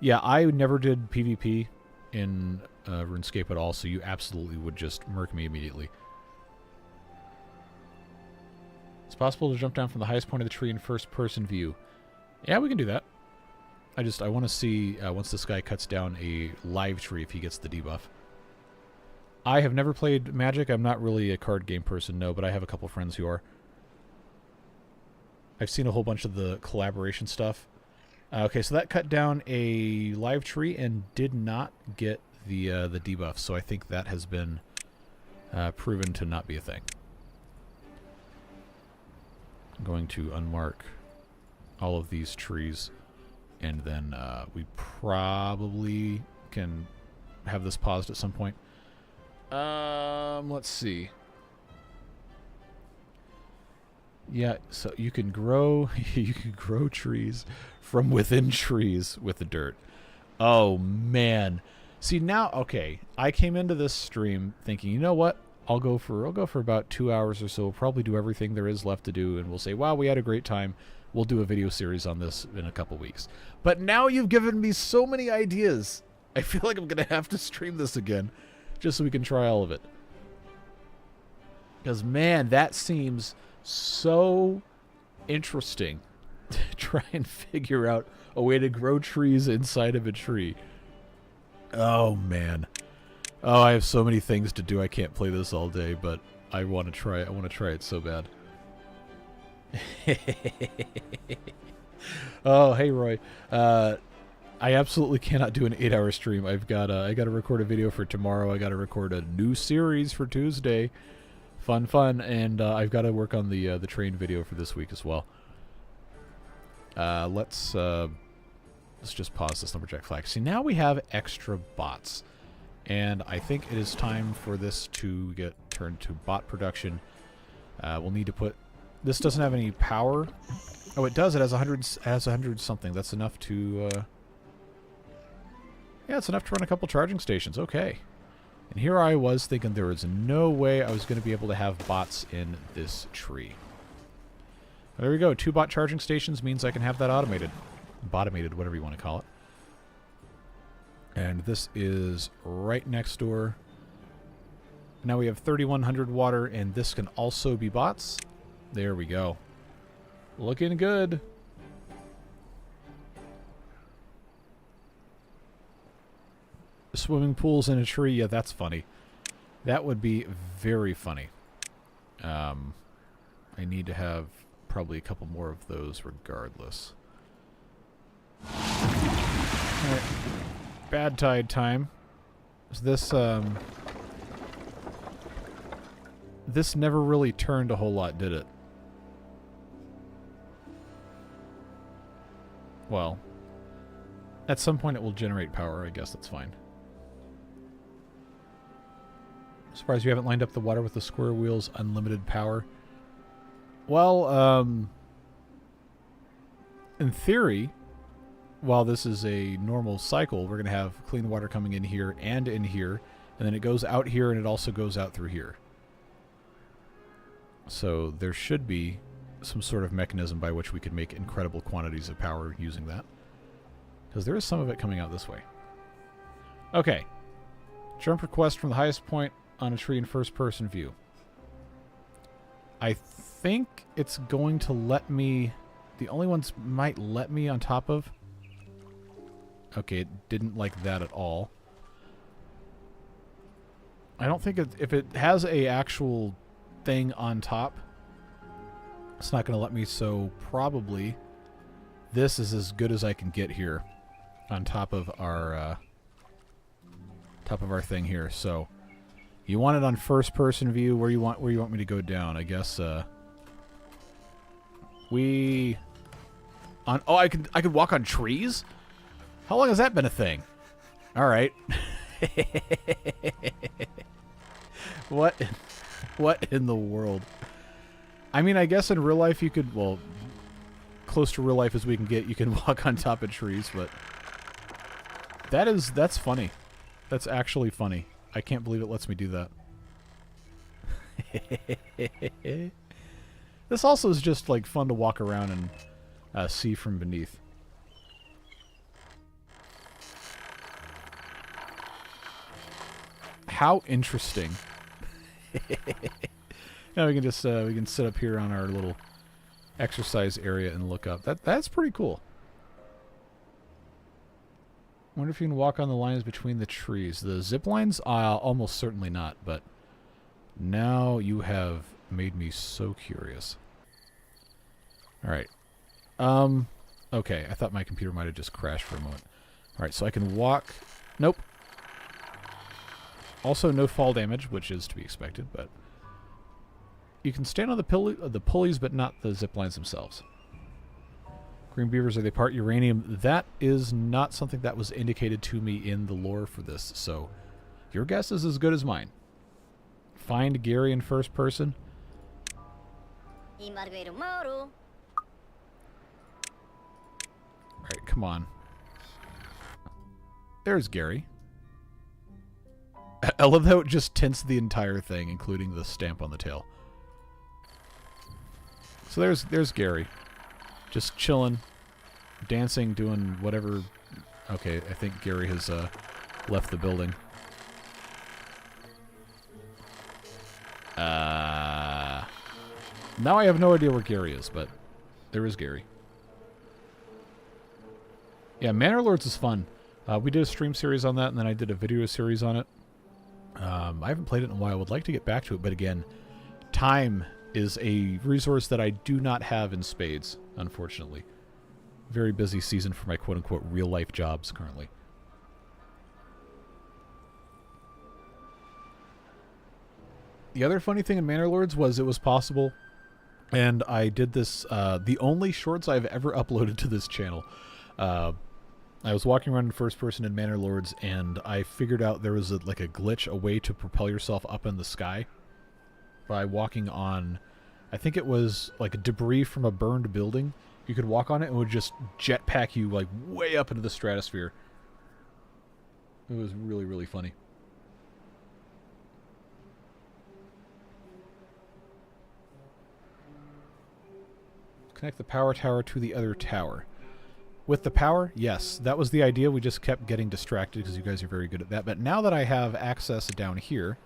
Yeah, I never did PvP in RuneScape at all, so you absolutely would just murk me immediately. It's possible to jump down from the highest point of the tree in first-person view. Yeah, we can do that. I want to see, once this guy cuts down a live tree, if he gets the debuff. I have never played Magic. I'm not really a card game person, no, but I have a couple friends who are. I've seen a whole bunch of the collaboration stuff. Okay, so that cut down a live tree and did not get the debuff, so I think that has been proven to not be a thing. I'm going to unmark all of these trees, and then we probably can have this paused at some point. Let's see. Yeah, so you can grow trees from within trees with the dirt. Oh man. See now, okay, I came into this stream thinking, you know what? I'll go for about 2 hours or so. We'll probably do everything there is left to do, and we'll say, wow, we had a great time. We'll do a video series on this in a couple weeks. But now you've given me so many ideas. I feel like I'm gonna have to stream this again, just so we can try all of it. Because man, that seems so interesting to try and figure out a way to grow trees inside of a tree. Oh man. Oh, I have so many things to do. I can't play this all day, but I want to try it. I want to try it so bad. Oh, hey Roy. I absolutely cannot do an 8-hour stream. I got to record a video for tomorrow. I got to record a new series for Tuesday. Fun, and I've got to work on the train video for this week as well. Let's just pause this lumberjack flag. See, now we have extra bots, and I think it is time for this to get turned to bot production. We'll need to put. This doesn't have any power. Oh, it does. It has 100 something. That's enough to. Yeah, it's enough to run a couple charging stations. Okay. And here I was thinking there was no way I was going to be able to have bots in this tree. There we go. 2 bot charging stations means I can have that automated. Botomated, whatever you want to call it. And this is right next door. Now we have 3,100 water, and this can also be bots. There we go. Looking good. Swimming pools in a tree. Yeah, that's funny. That would be very funny. I need to have probably a couple more of those regardless. Alright. Bad tide time. So this never really turned a whole lot, did it? Well, at some point it will generate power. I guess that's fine. Surprised you haven't lined up the water with the square wheels unlimited power. Well, in theory, while this is a normal cycle, we're going to have clean water coming in here, and then it goes out here, and it also goes out through here. So there should be some sort of mechanism by which we could make incredible quantities of power using that. Because there is some of it coming out this way. Okay. Jump request from the highest point on a tree in first-person view. I think it's going to let me... The only ones might let me on top of... Okay, it didn't like that at all. I don't think if it has a actual thing on top, it's not going to let me, so probably this is as good as I can get here on top of our thing here. So you want it on first person view. Where you want me to go down? I guess we on I could walk on trees? How long has that been a thing? All right. What in the world? I mean, I guess in real life you could, well, close to real life as we can get, you can walk on top of trees, but that's funny. That's actually funny. I can't believe it lets me do that. This also is just like fun to walk around and see from beneath. How interesting. Now we can just we can sit up here on our little exercise area and look up. That's pretty cool. Wonder if you can walk on the lines between the trees. The zip lines? Almost certainly not, but now you have made me so curious. Alright. Okay, I thought my computer might have just crashed for a moment. Alright, so I can walk... Nope. Also no fall damage, which is to be expected, but... You can stand on the pulleys, but not the zip lines themselves. Green beavers, are they part uranium? That is not something that was indicated to me in the lore for this, so your guess is as good as mine. Find Gary in first person. Alright, come on. There's Gary. I love how it just tints the entire thing, including the stamp on the tail. So there's Gary. Just chilling, dancing, doing whatever. Okay, I think Gary has left the building. Now I have no idea where Gary is, but there is Gary. Yeah, Manor Lords is fun. We did a stream series on that, and then I did a video series on it. I haven't played it in a while. I would like to get back to it, but again, time is a resource that I do not have in spades, unfortunately. very busy season for my quote-unquote real-life jobs currently. The other funny thing in Manor Lords was it was possible, and I did this, the only shorts I've ever uploaded to this channel. I was walking around in first person in Manor Lords, and I figured out there was like a glitch, a way to propel yourself up in the sky by walking on, I think it was like debris from a burned building. You could walk on it and it would just jetpack you like way up into the stratosphere. It was really, really funny. Connect the power tower to the other tower. With the power, yes, that was the idea. We just kept getting distracted because you guys are very good at that. But now that I have access down here,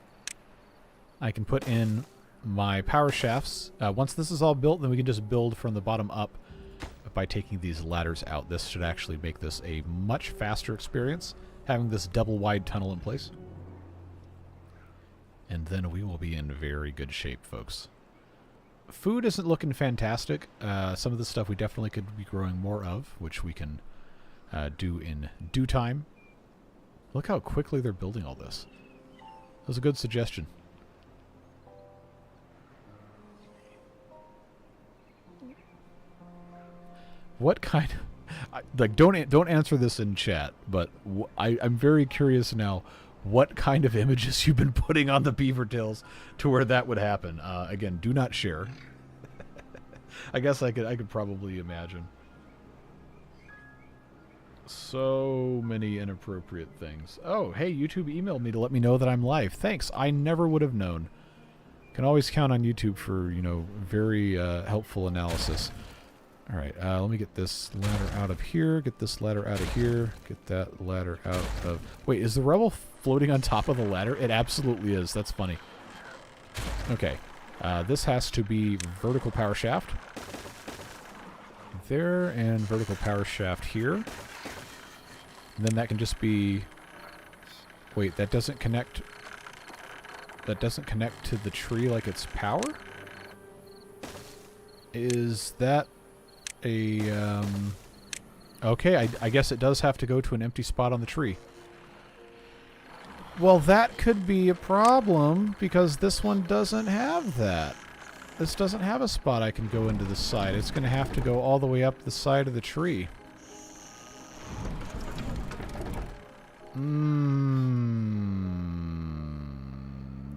I can put in my power shafts. Once this is all built, then we can just build from the bottom up by taking these ladders out. This should actually make this a much faster experience, having this double wide tunnel in place. And then we will be in very good shape, folks. Food isn't looking fantastic. Some of the stuff we definitely could be growing more of, which we can do in due time. Look how quickly they're building all this. That was a good suggestion. What kind of... like, don't answer this in chat, but I'm very curious now what kind of images you've been putting on the beaver tails to where that would happen. Again, do not share. I guess I could probably imagine. So many inappropriate things. Oh, hey, YouTube emailed me to let me know that I'm live. Thanks. I never would have known. Can always count on YouTube for, you know, very helpful analysis. All right, let me get this ladder out of here, get this ladder out of here, get that ladder out of... Wait, is the rebel floating on top of the ladder? It absolutely is. That's funny. Okay, this has to be vertical power shaft. There, and vertical power shaft here. And then that can just be... Wait, that doesn't connect... That doesn't connect to the tree like it's power? Is that... Okay, I guess it does have to go to an empty spot on the tree. Well, that could be a problem, because this one doesn't have that. This doesn't have a spot I can go into the side. It's going to have to go all the way up the side of the tree.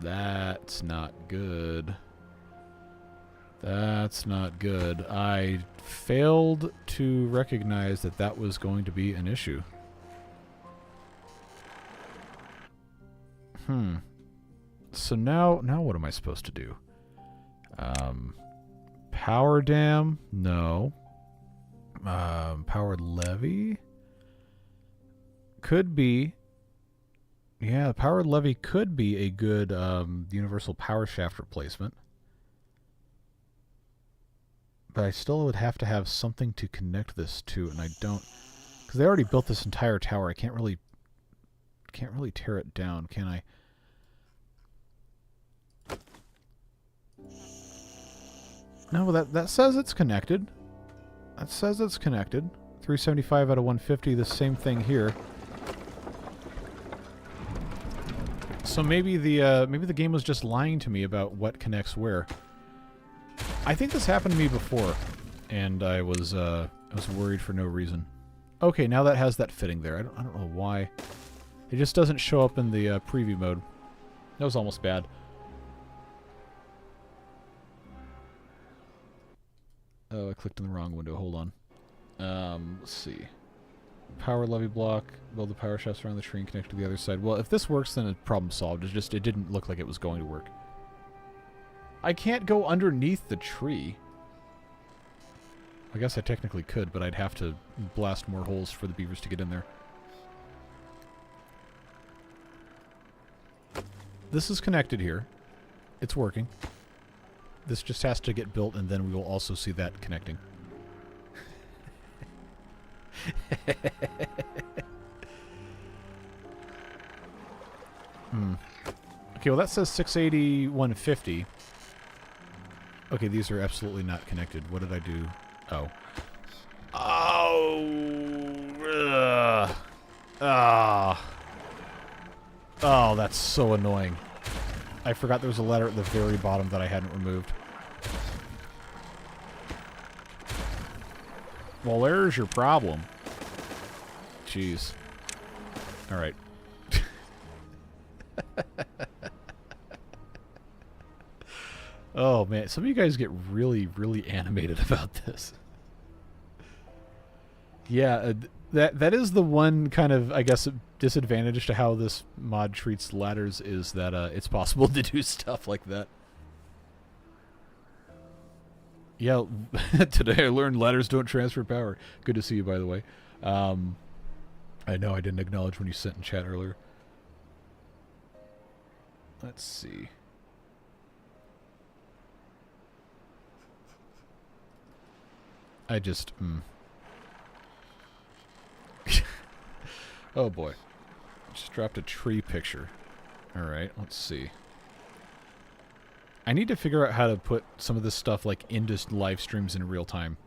That's not good. That's not good. I failed to recognize that that was going to be an issue. So now what am I supposed to do? Power dam? No. Powered levee? Could be. Yeah, the powered levee could be a good universal power shaft replacement. But I still would have to have something to connect this to, and I don't, because they already built this entire tower. I can't really tear it down, can I? No, that says it's connected. That says it's connected. 375 out of 150. The same thing here. So maybe the game was just lying to me about what connects where. I think this happened to me before, and I was worried for no reason. Okay, now that has that fitting there. I don't know why. It just doesn't show up in the preview mode. That was almost bad. Oh, I clicked in the wrong window. Hold on. Let's see. Power levee block. Build the power shafts around the tree and connect to the other side. Well, if this works, then it's problem solved. It's just, it didn't look like it was going to work. I can't go underneath the tree. I guess I technically could, but I'd have to blast more holes for the beavers to get in there. This is connected here. It's working. This just has to get built, and then we will also see that connecting. Okay, well that says 680, 150. Okay, these are absolutely not connected. What did I do? Oh. Oh. Ah. Oh, that's so annoying. I forgot there was a letter at the very bottom that I hadn't removed. Well, there's your problem. Jeez. Alright. Oh, man. Some of you guys get really, really animated about this. Yeah, that is the one kind of, I guess, disadvantage to how this mod treats ladders is that it's possible to do stuff like that. Yeah, today I learned ladders don't transfer power. Good to see you, by the way. I know I didn't acknowledge when you sent in chat earlier. Let's see. I just... Oh boy. Just dropped a tree picture. Alright, let's see. I need to figure out how to put some of this stuff like into live streams in real time.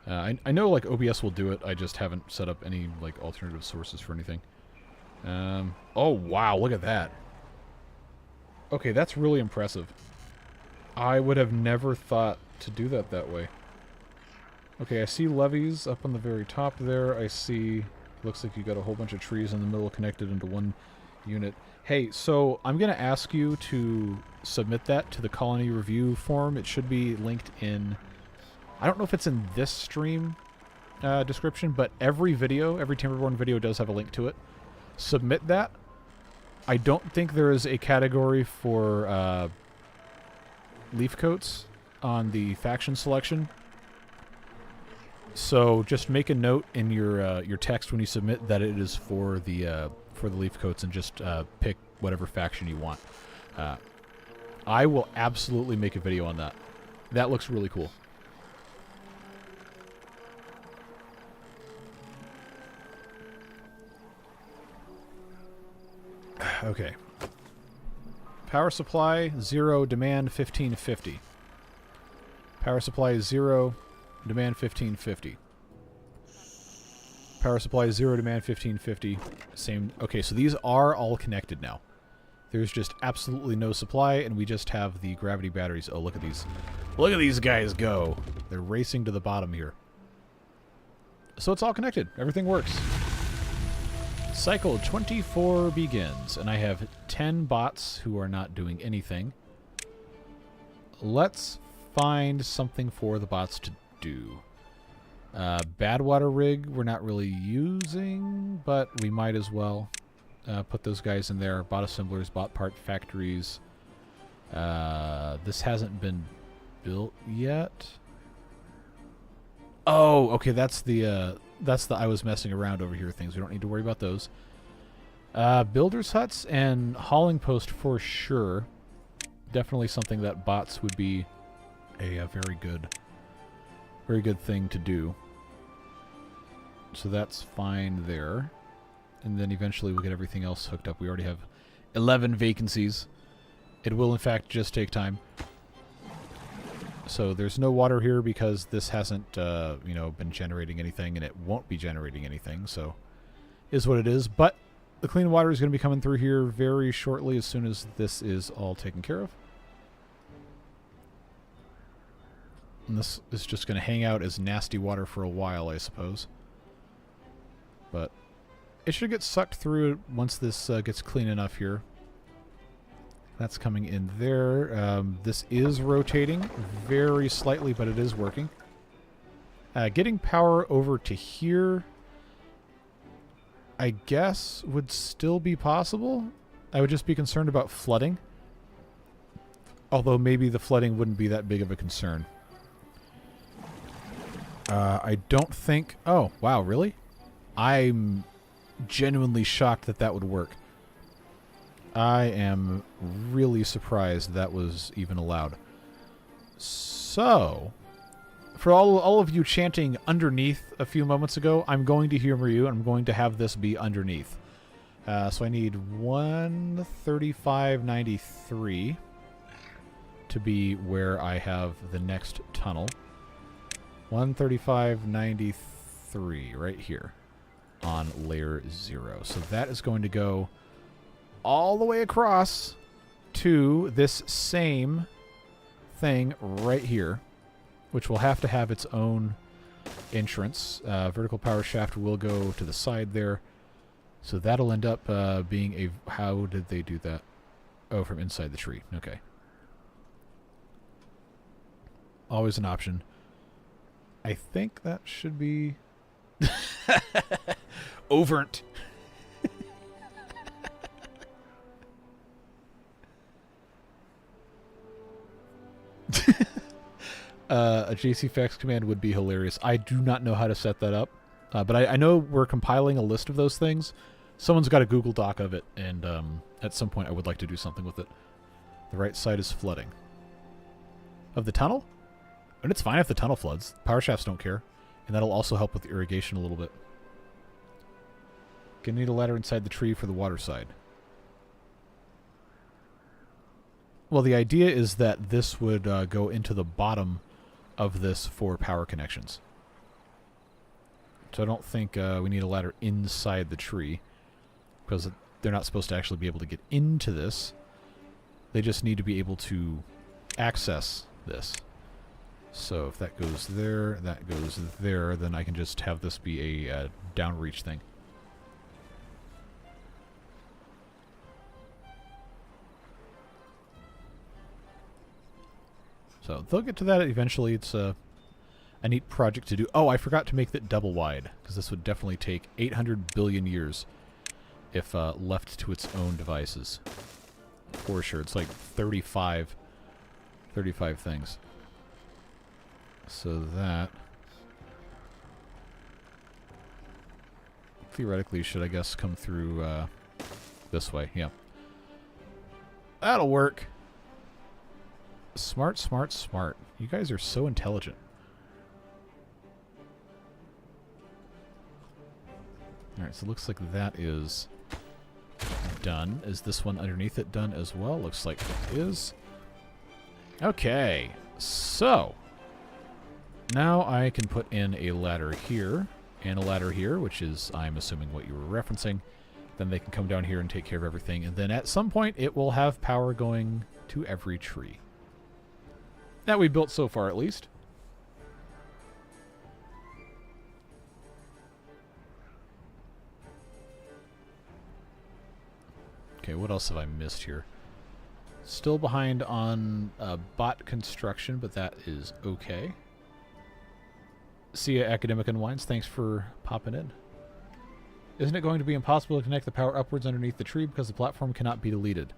I know like OBS will do it, I just haven't set up any like alternative sources for anything. Oh wow, look at that. Okay, that's really impressive. I would have never thought to do that way. Okay, I see levees up on the very top there. I see... Looks like you got a whole bunch of trees in the middle connected into one unit. Hey, so I'm going to ask you to submit that to the colony review form. It should be linked in... I don't know if it's in this stream description, but every video, every Timberborn video does have a link to it. Submit that. I don't think there is a category for Leafcoats on the faction selection. So just make a note in your text when you submit that it is for the Leafcoats, and just pick whatever faction you want. I will absolutely make a video on that. That looks really cool. Okay. Power supply 0, demand 1550. Power supply 0. Demand 1550. Power supply 0, demand 1550. Same. Okay, so these are all connected now. There's just absolutely no supply, and we just have the gravity batteries. Oh, look at these. Look at these guys go. They're racing to the bottom here. So it's all connected. Everything works. Cycle 24 begins, and I have 10 bots who are not doing anything. Let's find something for the bots to do. Bad water rig we're not really using, but we might as well put those guys in there. Bot assemblers, bot part factories. This hasn't been built yet. Oh, okay, that's the I was messing around over here things. We don't need to worry about those. Builders huts and hauling post for sure. Definitely something that bots would be a very good thing to do. So that's fine there. And then eventually we'll get everything else hooked up. We already have 11 vacancies. It will in fact just take time. So there's no water here because this hasn't you know, been generating anything, and it won't be generating anything, so is what it is. But the clean water is going to be coming through here very shortly as soon as this is all taken care of. And this is just going to hang out as nasty water for a while, I suppose. But it should get sucked through once this gets clean enough here. That's coming in there. This is rotating very slightly, but it is working. Getting power over to here, I guess, would still be possible. I would just be concerned about flooding. Although maybe the flooding wouldn't be that big of a concern. I don't think... Oh, wow, really? I'm genuinely shocked that that would work. I am really surprised that was even allowed. So, for all of you chanting underneath a few moments ago, I'm going to humor you, and I'm going to have this be underneath. So I need 135.93 to be where I have the next tunnel. 135.93 right here on layer 0. So that is going to go all the way across to this same thing right here, which will have to have its own entrance. Vertical power shaft will go to the side there. So that'll end up being a... How did they do that? Oh, from inside the tree. Okay. Always an option. I think that should be... Overnt. A JCFax command would be hilarious. I do not know how to set that up. But I know we're compiling a list of those things. Someone's got a Google Doc of it, and at some point I would like to do something with it. The right side is flooding. Of the tunnel? And it's fine if the tunnel floods. Power shafts don't care. And that'll also help with the irrigation a little bit. Gonna need a ladder inside the tree for the water side. Well, the idea is that this would go into the bottom of this for power connections. So I don't think we need a ladder inside the tree, because they're not supposed to actually be able to get into this. They just need to be able to access this. So if that goes there, that goes there, then I can just have this be a downreach thing. So they'll get to that eventually. It's a neat project to do. Oh, I forgot to make that double wide, because this would definitely take 800 billion years if left to its own devices. For sure. It's like 35 things. So that theoretically should, I guess, come through this way. Yeah. That'll work. Smart, smart, smart. You guys are so intelligent. Alright, so it looks like that is done. Is this one underneath it done as well? Looks like it is. Okay, so now I can put in a ladder here and a ladder here, which is, I'm assuming, what you were referencing. Then they can come down here and take care of everything, and then at some point it will have power going to every tree. That we built so far, at least. Okay, what else have I missed here? Still behind on bot construction, but that is okay. See ya, Academic Unwinds. Thanks for popping in. Isn't it going to be impossible to connect the power upwards underneath the tree because the platform cannot be deleted?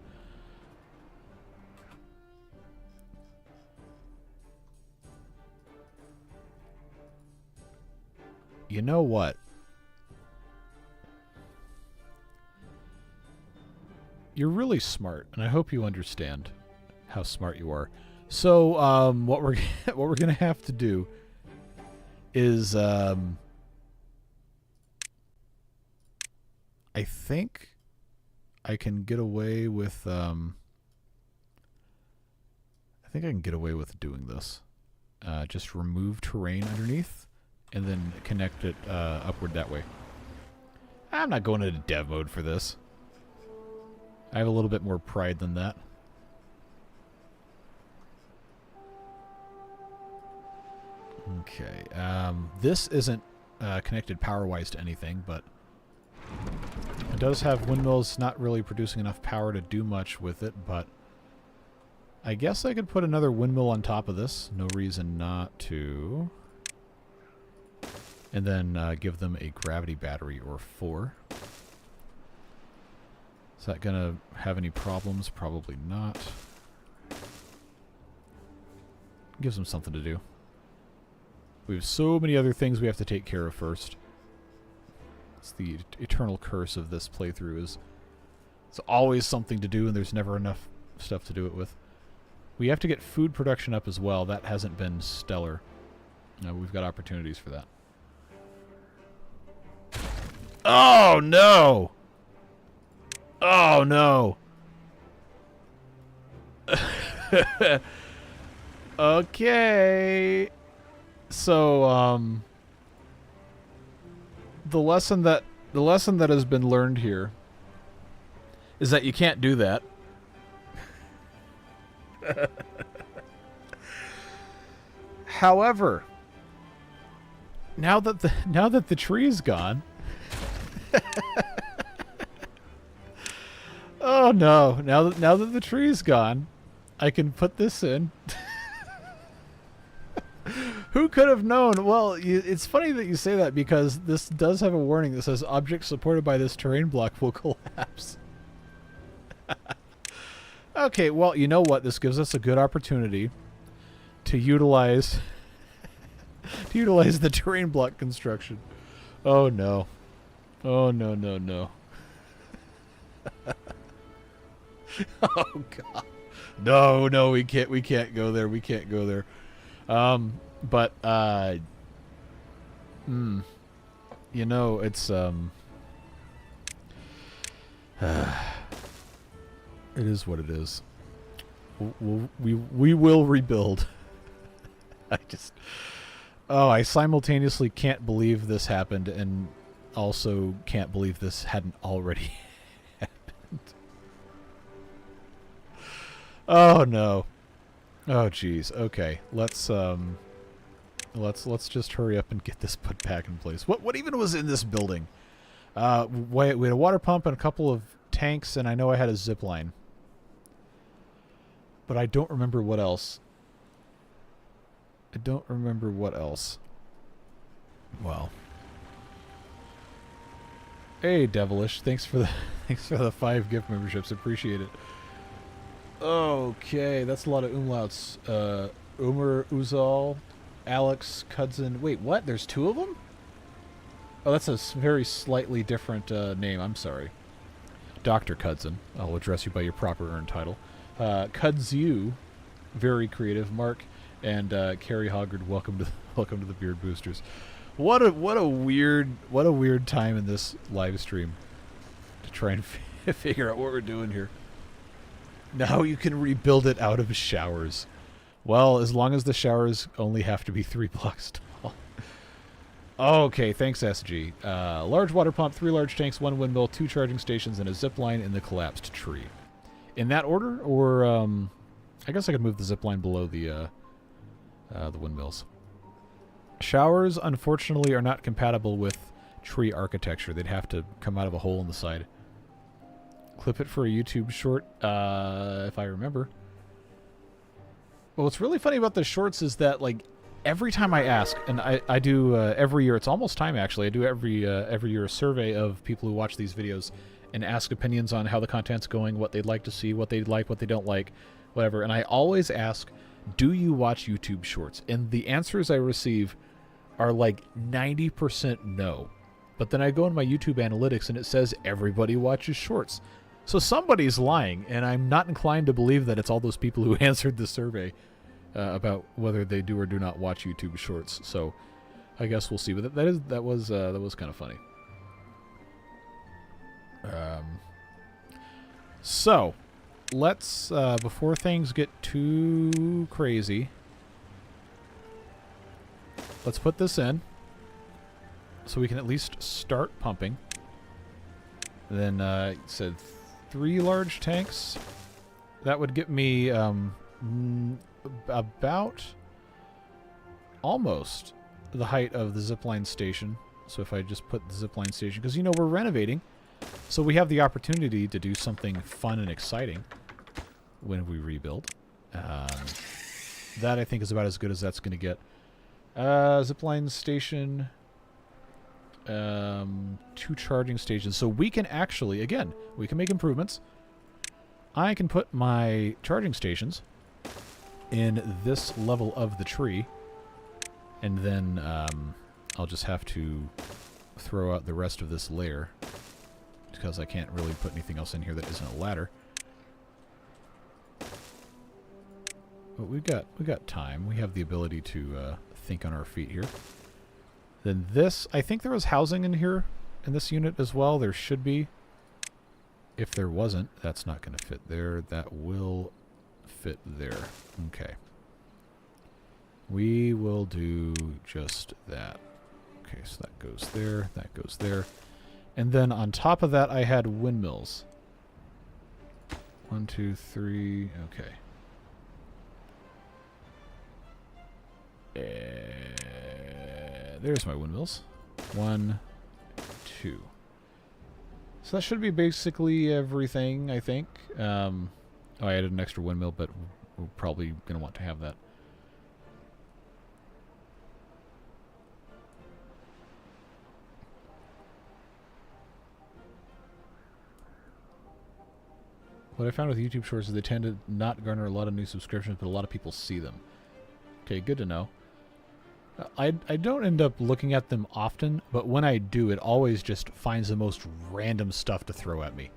You know what? You're really smart, and I hope you understand how smart you are. So, what we're gonna have to do is, I think I can get away with, I think I can get away with doing this. Just remove terrain underneath, and then connect it upward that way. I'm not going into dev mode for this. I have a little bit more pride than that. Okay, this isn't connected power-wise to anything, but it does have windmills not really producing enough power to do much with it, but I guess I could put another windmill on top of this. No reason not to. And then give them a gravity battery or 4. Is that going to have any problems? Probably not. Gives them something to do. We have so many other things we have to take care of first. It's the eternal curse of this playthrough. Is it's always something to do and there's never enough stuff to do it with. We have to get food production up as well. That hasn't been stellar. We've got opportunities for that. Oh, no! Oh, no! Okay. So, the lesson that has been learned here is that you can't do that. However, now that the tree's gone, oh no! Now that the tree's gone, I can put this in. Who could have known? Well, it's funny that you say that because this does have a warning that says objects supported by this terrain block will collapse. Okay, well, you know what? This gives us a good opportunity to utilize the terrain block construction. Oh no. Oh no, no, no. Oh god. No, no, we can't go there. We can't go there. But you know, it's it is what it is. We will rebuild. I simultaneously can't believe this happened and also can't believe this hadn't already happened. Oh no. Oh geez. Okay. Let's just hurry up and get this put back in place. What even was in this building? We had a water pump and a couple of tanks, and I know I had a zip line. But I don't remember what else. I don't remember what else. Well. Hey, Devilish. Thanks for the 5 gift memberships. Appreciate it. Okay, that's a lot of umlauts. Umar, Uzal, Alex, Cudson. Wait, what? There's 2 of them? Oh, that's a very slightly different name. I'm sorry. Dr. Cudson. I'll address you by your proper earned title. Cudzu, very creative. Mark and Carrie Hoggard. Welcome to the Beard Boosters. What a weird time in this live stream to try and figure out what we're doing here. Now you can rebuild it out of showers. Well, as long as the showers only have to be 3 blocks tall. Okay, thanks, SG. Large water pump, 3 large tanks, 1 windmill, 2 charging stations, and a zip line in the collapsed tree. In that order, or I guess I could move the zip line below the windmills. Showers, unfortunately, are not compatible with tree architecture. They'd have to come out of a hole in the side. Clip it for a YouTube short, if I remember. Well, what's really funny about the shorts is that, like, every time I ask, and I do every year, it's almost time actually, I do every year a survey of people who watch these videos and ask opinions on how the content's going, what they'd like to see, what they like, what they don't like, whatever. And I always ask, do you watch YouTube shorts? And the answers I receive are like 90% no. But then I go in my YouTube analytics and it says everybody watches shorts. So somebody's lying, and I'm not inclined to believe that it's all those people who answered the survey about whether they do or do not watch YouTube shorts. So I guess we'll see. But that was kind of funny. So let's before things get too crazy, let's put this in so we can at least start pumping. Then it said 3 large tanks. That would get me about almost the height of the zipline station. So if I just put the zipline station, because, you know, we're renovating, so we have the opportunity to do something fun and exciting when we rebuild. That, I think, is about as good as that's going to get. Zipline station... 2 charging stations. So we can actually, again, we can make improvements. I can put my charging stations in this level of the tree, and then I'll just have to throw out the rest of this layer because I can't really put anything else in here that isn't a ladder. But we got time. We have the ability to think on our feet here. Then this, I think there was housing in here, in this unit as well. There should be. If there wasn't, that's not going to fit there. That will fit there. Okay. We will do just that. Okay, so that goes there, that goes there. And then on top of that, I had windmills. 1, 2, 3, okay. There's my windmills. 1, 2. So that should be basically everything, I think. Oh, I added an extra windmill, but we're probably going to want to have that. What I found with YouTube Shorts is they tend to not garner a lot of new subscriptions, but a lot of people see them. Okay, good to know. I don't end up looking at them often, but when I do, it always just finds the most random stuff to throw at me.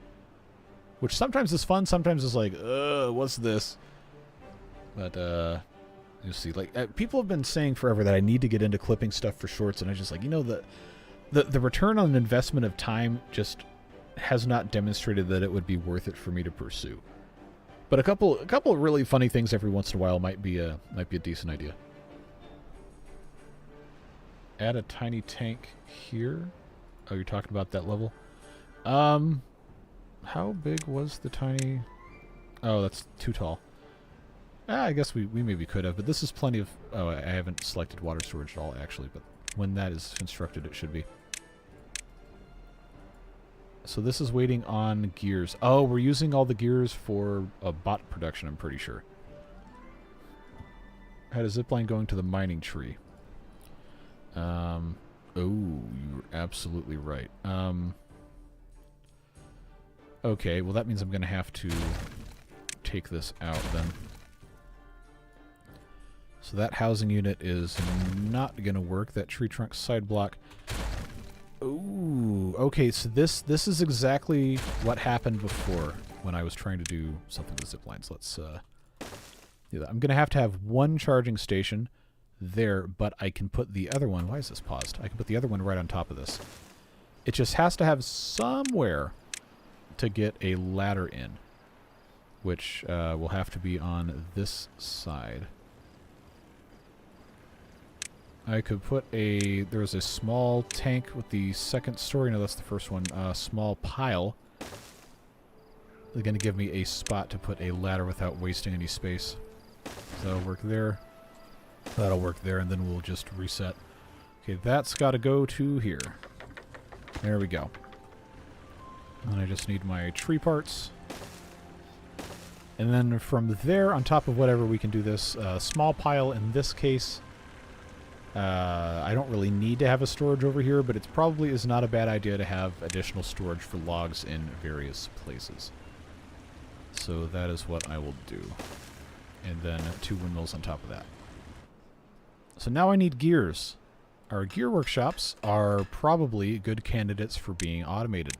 Which sometimes is fun, sometimes is like, what's this? But, you'll see. Like, people have been saying forever that I need to get into clipping stuff for shorts, and I just like, you know, the return on investment of time just has not demonstrated that it would be worth it for me to pursue. But a couple of really funny things every once in a while might be a decent idea. Add a tiny tank here. Oh, you're talking about that level? How big was the tiny... Oh, that's too tall. I guess we maybe could have, but this is plenty of... Oh, I haven't selected water storage at all, actually, but when that is constructed, it should be. So this is waiting on gears. Oh, we're using all the gears for a bot production, I'm pretty sure. I had a zipline going to the mining tree. Oh, you're absolutely right. Okay, well that means I'm going to have to take this out then. So that housing unit is not going to work. That tree trunk side block. Ooh, okay, so this is exactly what happened before when I was trying to do something with zip lines. Let's do that. I'm going to have one charging station there, but I can put the other one... Why is this paused? I can put the other one right on top of this. It just has to have somewhere to get a ladder in, which will have to be on this side. I could put a... There's a small tank with the second story. No, that's the first one. Small pile. They're going to give me a spot to put a ladder without wasting any space. So that'll work there. That'll work there, and then we'll just reset. Okay, that's got to go to here. There we go. And I just need my tree parts. And then from there, on top of whatever, we can do this small pile. In this case, I don't really need to have a storage over here, but it probably is not a bad idea to have additional storage for logs in various places. So that is what I will do. And then 2 windmills on top of that. So now I need gears. Our gear workshops are probably good candidates for being automated.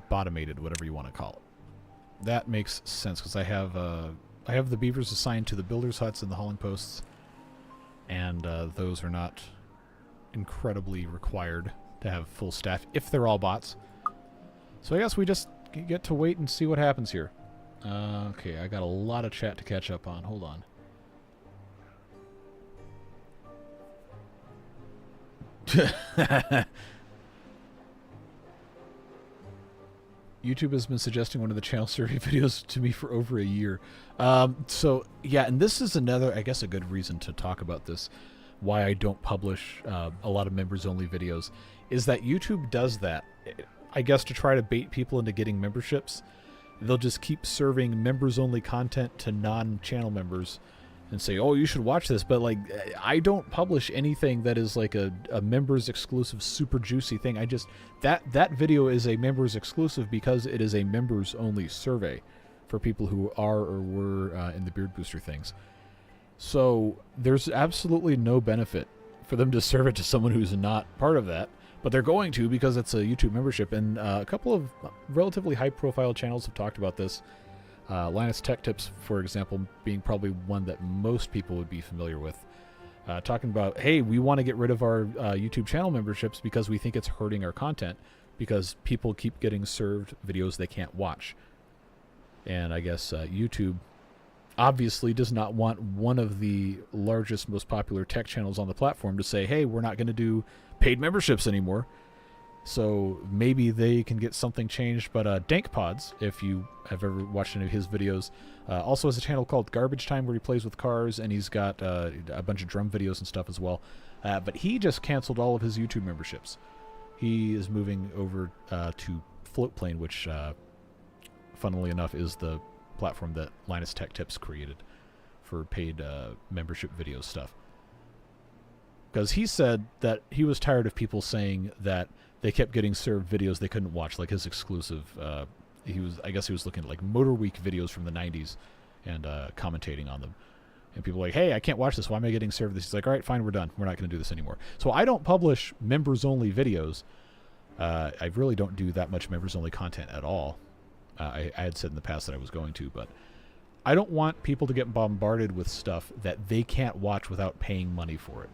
Botomated, whatever you want to call it. That makes sense, because I have the beavers assigned to the builders' huts and the hauling posts. And those are not incredibly required to have full staff, if they're all bots. So I guess we just get to wait and see what happens here. Okay, I got a lot of chat to catch up on. Hold on. YouTube has been suggesting one of the channel survey videos to me for over a year. So, yeah, and this is another, I guess, a good reason to talk about this, why I don't publish a lot of members-only videos, is that YouTube does that, I guess, to try to bait people into getting memberships. They'll just keep serving members-only content to non-channel members and say, oh, you should watch this. But, like, I don't publish anything that is, like, a members-exclusive, super juicy thing. I just... That video is a members-exclusive because it is a members-only survey for people who are or were in the Beard Booster things. So, there's absolutely no benefit for them to serve it to someone who's not part of that. But they're going to because it's a YouTube membership. And a couple of relatively high-profile channels have talked about this. Linus Tech Tips, for example, being probably one that most people would be familiar with. Talking about, hey, we want to get rid of our YouTube channel memberships because we think it's hurting our content because people keep getting served videos they can't watch. And I guess YouTube obviously does not want one of the largest, most popular tech channels on the platform to say, hey, we're not going to do paid memberships anymore. So maybe they can get something changed. But Dank Pods, if you have ever watched any of his videos, also has a channel called Garbage Time where he plays with cars, and he's got a bunch of drum videos and stuff as well. But he just canceled all of his YouTube memberships. He is moving over to Floatplane, which, funnily enough, is the platform that Linus Tech Tips created for paid membership video stuff. Because he said that he was tired of people saying that they kept getting served videos they couldn't watch, like his exclusive. I guess he was looking at like Motor Week videos from the 90s and commentating on them. And people were like, hey, I can't watch this. Why am I getting served this? He's like, all right, fine, we're done. We're not going to do this anymore. So I don't publish members-only videos. I really don't do that much members-only content at all. I had said in the past that I was going to, but I don't want people to get bombarded with stuff that they can't watch without paying money for it.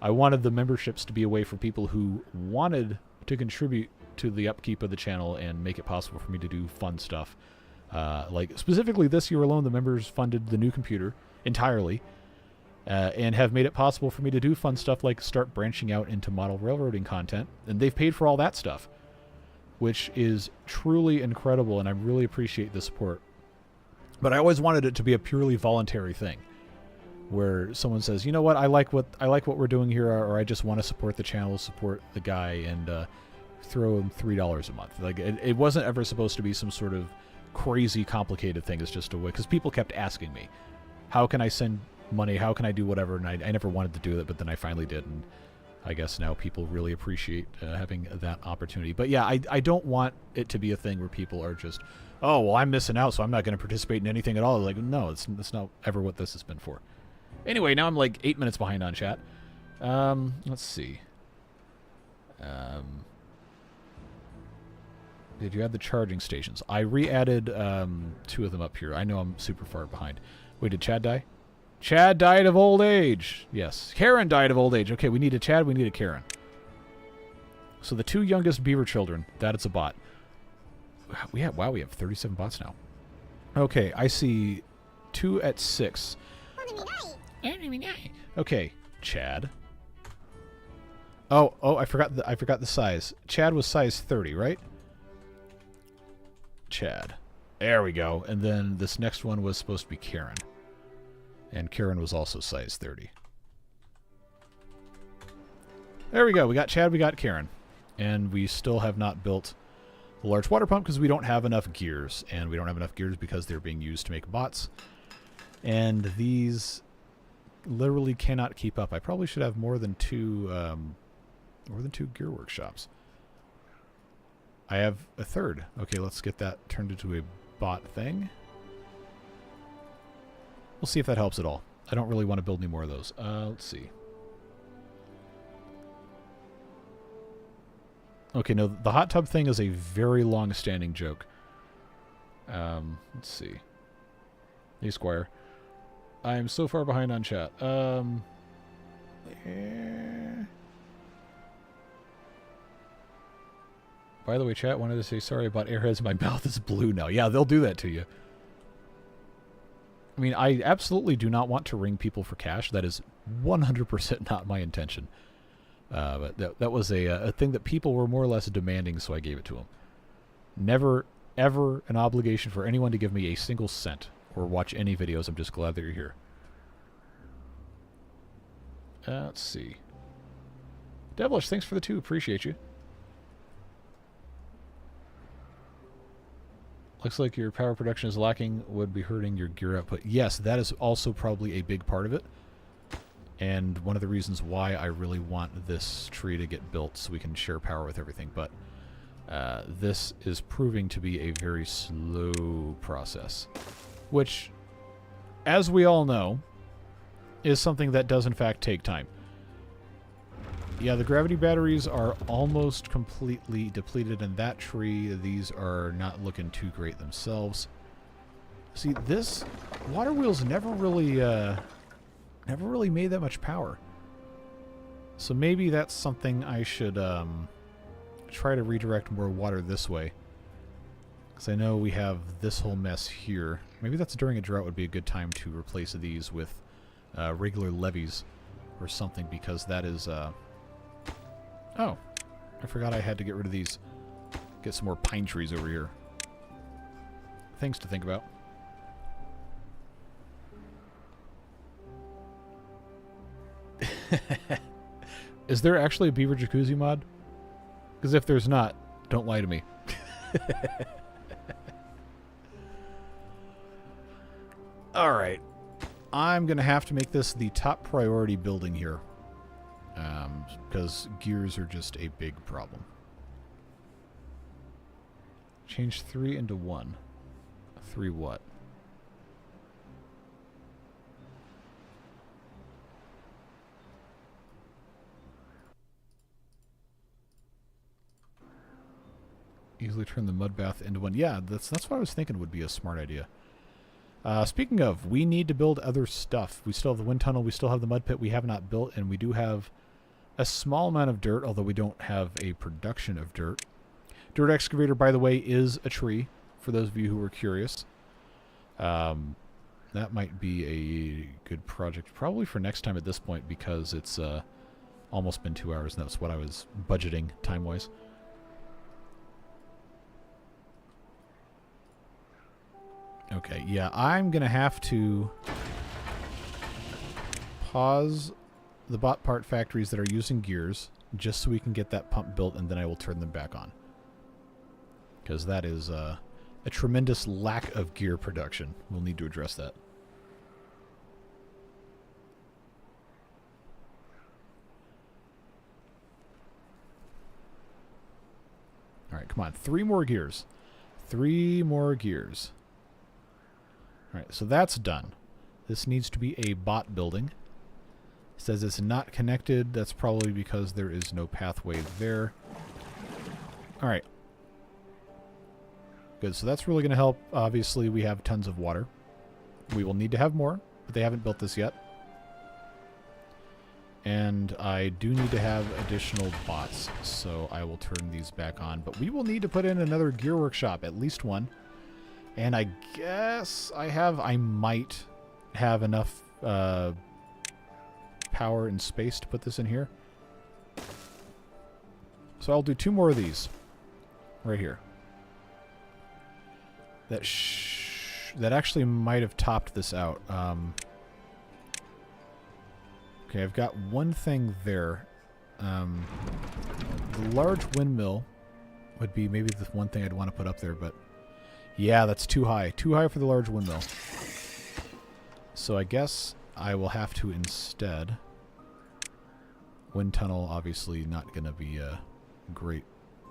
I wanted the memberships to be a way for people who wanted to contribute to the upkeep of the channel and make it possible for me to do fun stuff. Like specifically this year alone, the members funded the new computer entirely and have made it possible for me to do fun stuff like start branching out into model railroading content. And they've paid for all that stuff, which is truly incredible, and I really appreciate the support. But I always wanted it to be a purely voluntary thing, where someone says, you know what, I like what we're doing here, or I just want to support the channel, support the guy, and throw him $3 a month. Like it wasn't ever supposed to be some sort of crazy complicated thing. It's just a way, because people kept asking me, how can I send money? How can I do whatever? And I never wanted to do it, but then I finally did, and I guess now people really appreciate having that opportunity. But yeah, I don't want it to be a thing where people are just, oh, well, I'm missing out, so I'm not going to participate in anything at all. Like, no, it's not ever what this has been for. Anyway, now I'm like 8 minutes behind on chat. Let's see. Did you add the charging stations? I re-added 2 of them up here. I know I'm super far behind. Wait, did Chad die? Chad died of old age. Yes. Karen died of old age. Okay, we need a Chad, we need a Karen. So the 2 youngest beaver children, that is a bot. We have 37 bots now. Okay, I see 2 at 6. Okay, Chad. Oh, I forgot the size. Chad was size 30, right? Chad. There we go. And then this next one was supposed to be Karen. And Karen was also size 30. There we go. We got Chad, we got Karen. And we still have not built a large water pump because we don't have enough gears. And we don't have enough gears because they're being used to make bots. And these literally cannot keep up. I probably should have more than two gear workshops. I have a third. Okay, let's get that turned into a bot thing. We'll see if that helps at all. I don't really want to build any more of those. Let's see. Okay, no, the hot tub thing is a very long-standing joke. Let's see. Hey, Squire. I'm so far behind on chat. By the way, chat, wanted to say sorry about airheads. My mouth is blue now. Yeah, they'll do that to you. I mean, I absolutely do not want to ring people for cash. That is 100% not my intention. But that was a thing that people were more or less demanding, so I gave it to them. Never, ever an obligation for anyone to give me a single cent or watch any videos. I'm just glad that you're here. Let's see. Devilish, thanks for the 2. Appreciate you. Looks like your power production is lacking, would be hurting your gear output. Yes, that is also probably a big part of it. And one of the reasons why I really want this tree to get built so we can share power with everything. But this is proving to be a very slow process. Which, as we all know, is something that does in fact take time. Yeah, the gravity batteries are almost completely depleted in that tree. These are not looking too great themselves. See, this water wheels never really made that much power. So maybe that's something I should try to redirect more water this way. Because I know we have this whole mess here. Maybe that's during a drought would be a good time to replace these with regular levees or something, because that is... Oh, I forgot I had to get rid of these. Get some more pine trees over here. Things to think about. Is there actually a beaver jacuzzi mod? Because if there's not, don't lie to me. Alright. I'm going to have to make this the top priority building here. Because gears are just a big problem. Change 3 into 1. 3 what? Easily turn the mud bath into one. Yeah, that's what I was thinking would be a smart idea. Speaking of, we need to build other stuff. We still have the wind tunnel. We still have the mud pit we have not built, and we do have a small amount of dirt, although we don't have a production of dirt. Dirt excavator, by the way, is a tree, for those of you who were curious. That might be a good project, probably for next time at this point, because it's almost been 2 hours, and that's what I was budgeting time-wise. Okay, yeah, I'm going to have to pause the bot part factories that are using gears just so we can get that pump built, and then I will turn them back on. Because that is a tremendous lack of gear production. We'll need to address that. Alright, come on. 3 more gears. 3 more gears. Alright, so that's done. This needs to be a bot building. It says it's not connected. That's probably because there is no pathway there. Alright. Good, so that's really going to help. Obviously, we have tons of water. We will need to have more, but they haven't built this yet. And I do need to have additional bots, so I will turn these back on. But we will need to put in another gear workshop, at least one. And I guess I might have enough power and space to put this in here. So I'll do 2 more of these right here. That actually might have topped this out. Okay, I've got one thing there. The large windmill would be maybe the one thing I'd want to put up there, but yeah, that's too high. Too high for the large windmill. So I guess I will have to instead... Wind tunnel, obviously not going to be a great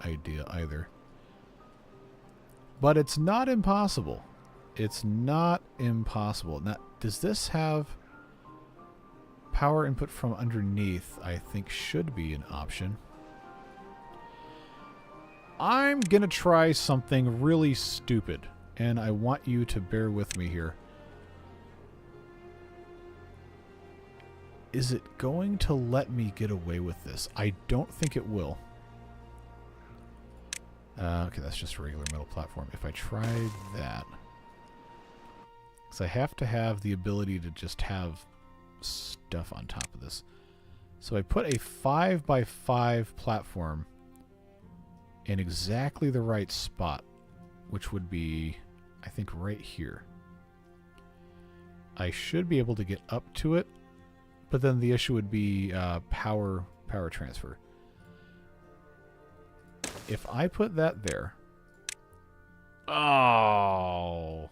idea either. But it's not impossible. It's not impossible. Now, does this have power input from underneath? I think should be an option. I'm going to try something really stupid, and I want you to bear with me here. Is it going to let me get away with this? I don't think it will. Okay, that's just a regular metal platform. If I try that... Because I have to have the ability to just have stuff on top of this. So I put a 5x5 platform in exactly the right spot, which would be, I think, right here. I should be able to get up to it, but then the issue would be power transfer. If I put that there... Oh,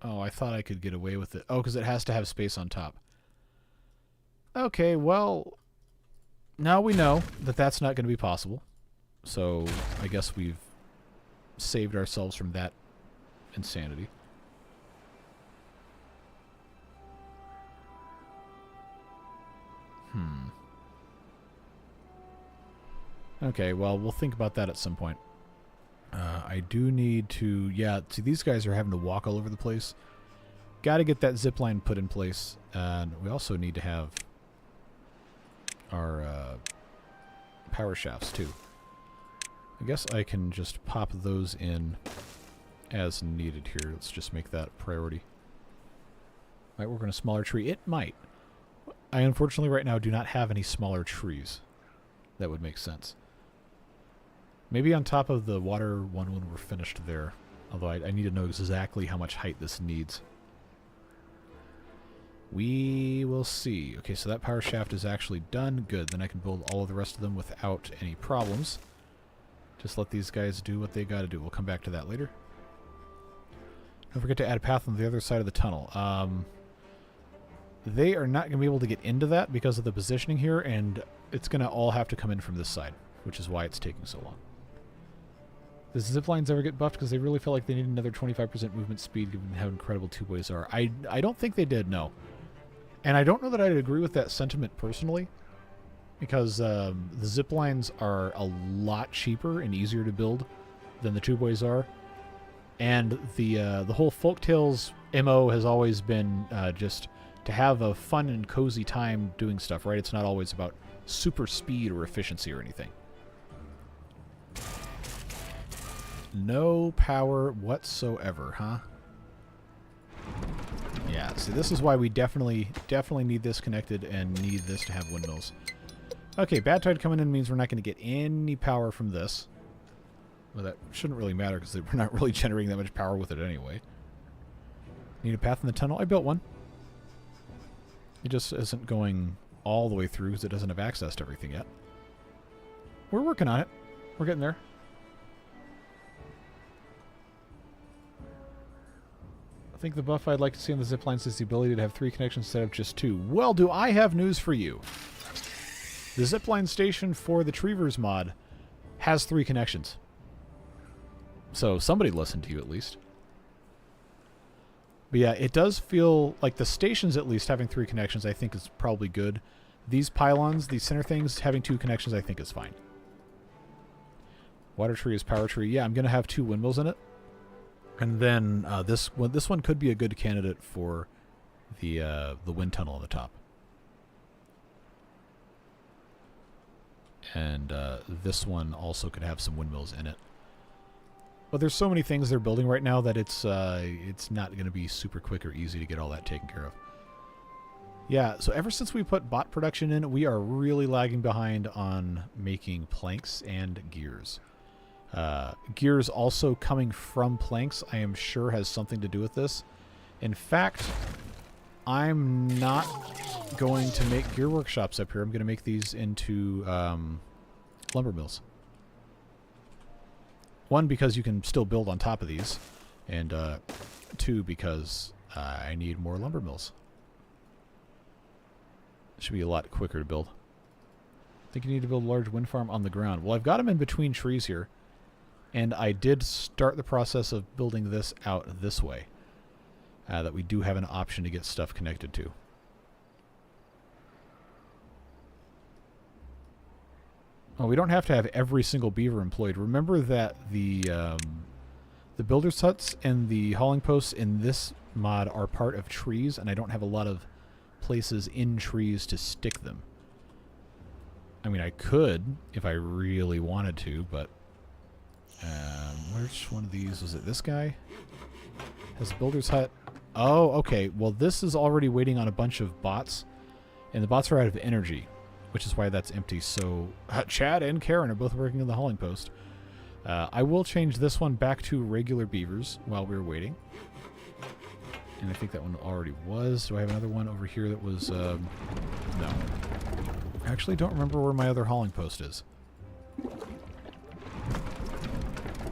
I thought I could get away with it. Oh, because it has to have space on top. Okay, well, now we know that that's not going to be possible. So I guess we've saved ourselves from that insanity. Okay, well, we'll think about that at some point. I do need to... Yeah, see, these guys are having to walk all over the place. Got to get that zip line put in place. And we also need to have our power shafts, too. I guess I can just pop those in as needed here. Let's just make that a priority. Might work on a smaller tree. It might. I unfortunately right now do not have any smaller trees. That would make sense. Maybe on top of the water one when we're finished there. Although I need to know exactly how much height this needs. We will see. Okay, so that power shaft is actually done. Good. Then I can build all of the rest of them without any problems. Just let these guys do what they got to do. We'll come back to that later. Don't forget to add a path on the other side of the tunnel. They are not going to be able to get into that because of the positioning here, and it's going to all have to come in from this side, which is why it's taking so long. Does zip lines ever get buffed because they really felt like they needed another 25% movement speed given how incredible two-boys are? I don't think they did, no. And I don't know that I'd agree with that sentiment personally, because the zip lines are a lot cheaper and easier to build than the two-boys are. And the whole Folktales MO has always been just to have a fun and cozy time doing stuff, right? It's not always about super speed or efficiency or anything. No power whatsoever, huh? Yeah, see, this is why we definitely need this connected and need this to have windmills. Okay, bad tide coming in means we're not going to get any power from this. Well, that shouldn't really matter because we're not really generating that much power with it anyway. Need a path in the tunnel? I built one. It just isn't going all the way through because it doesn't have access to everything yet. We're working on it. We're getting there. I think the buff I'd like to see on the ziplines is the ability to have 3 connections instead of just 2. Well, do I have news for you. The zipline station for the Treevers mod has 3 connections. So somebody listened to you at least. But yeah, it does feel like the stations at least having 3 connections I think is probably good. These pylons, these center things, having 2 connections I think is fine. Water tree is power tree. Yeah, I'm going to have 2 windmills in it. And then this one could be a good candidate for the wind tunnel on the top. And this one also could have some windmills in it. But there's so many things they're building right now that it's not going to be super quick or easy to get all that taken care of. Yeah, so ever since we put bot production in, we are really lagging behind on making planks and gears. Gears also coming from planks, I am sure has something to do with this. In fact, I'm not going to make gear workshops up here. I'm going to make these into lumber mills. 1, because you can still build on top of these, and 2, because I need more lumber mills. It should be a lot quicker to build. I think you need to build a large wind farm on the ground. Well, I've got them in between trees here. And I did start the process of building this out this way. That we do have an option to get stuff connected to. Well, we don't have to have every single beaver employed. Remember that the builder's huts and the hauling posts in this mod are part of trees, and I don't have a lot of places in trees to stick them. I mean, I could if I really wanted to, but... which one of these? Was it this guy? Has a builder's hut. Oh, okay. Well, this is already waiting on a bunch of bots. And the bots are out of energy, which is why that's empty. So Chad and Karen are both working on the hauling post. I will change this one back to regular beavers while we're waiting. And I think that one already was. Do I have another one over here that was... no. I actually don't remember where my other hauling post is.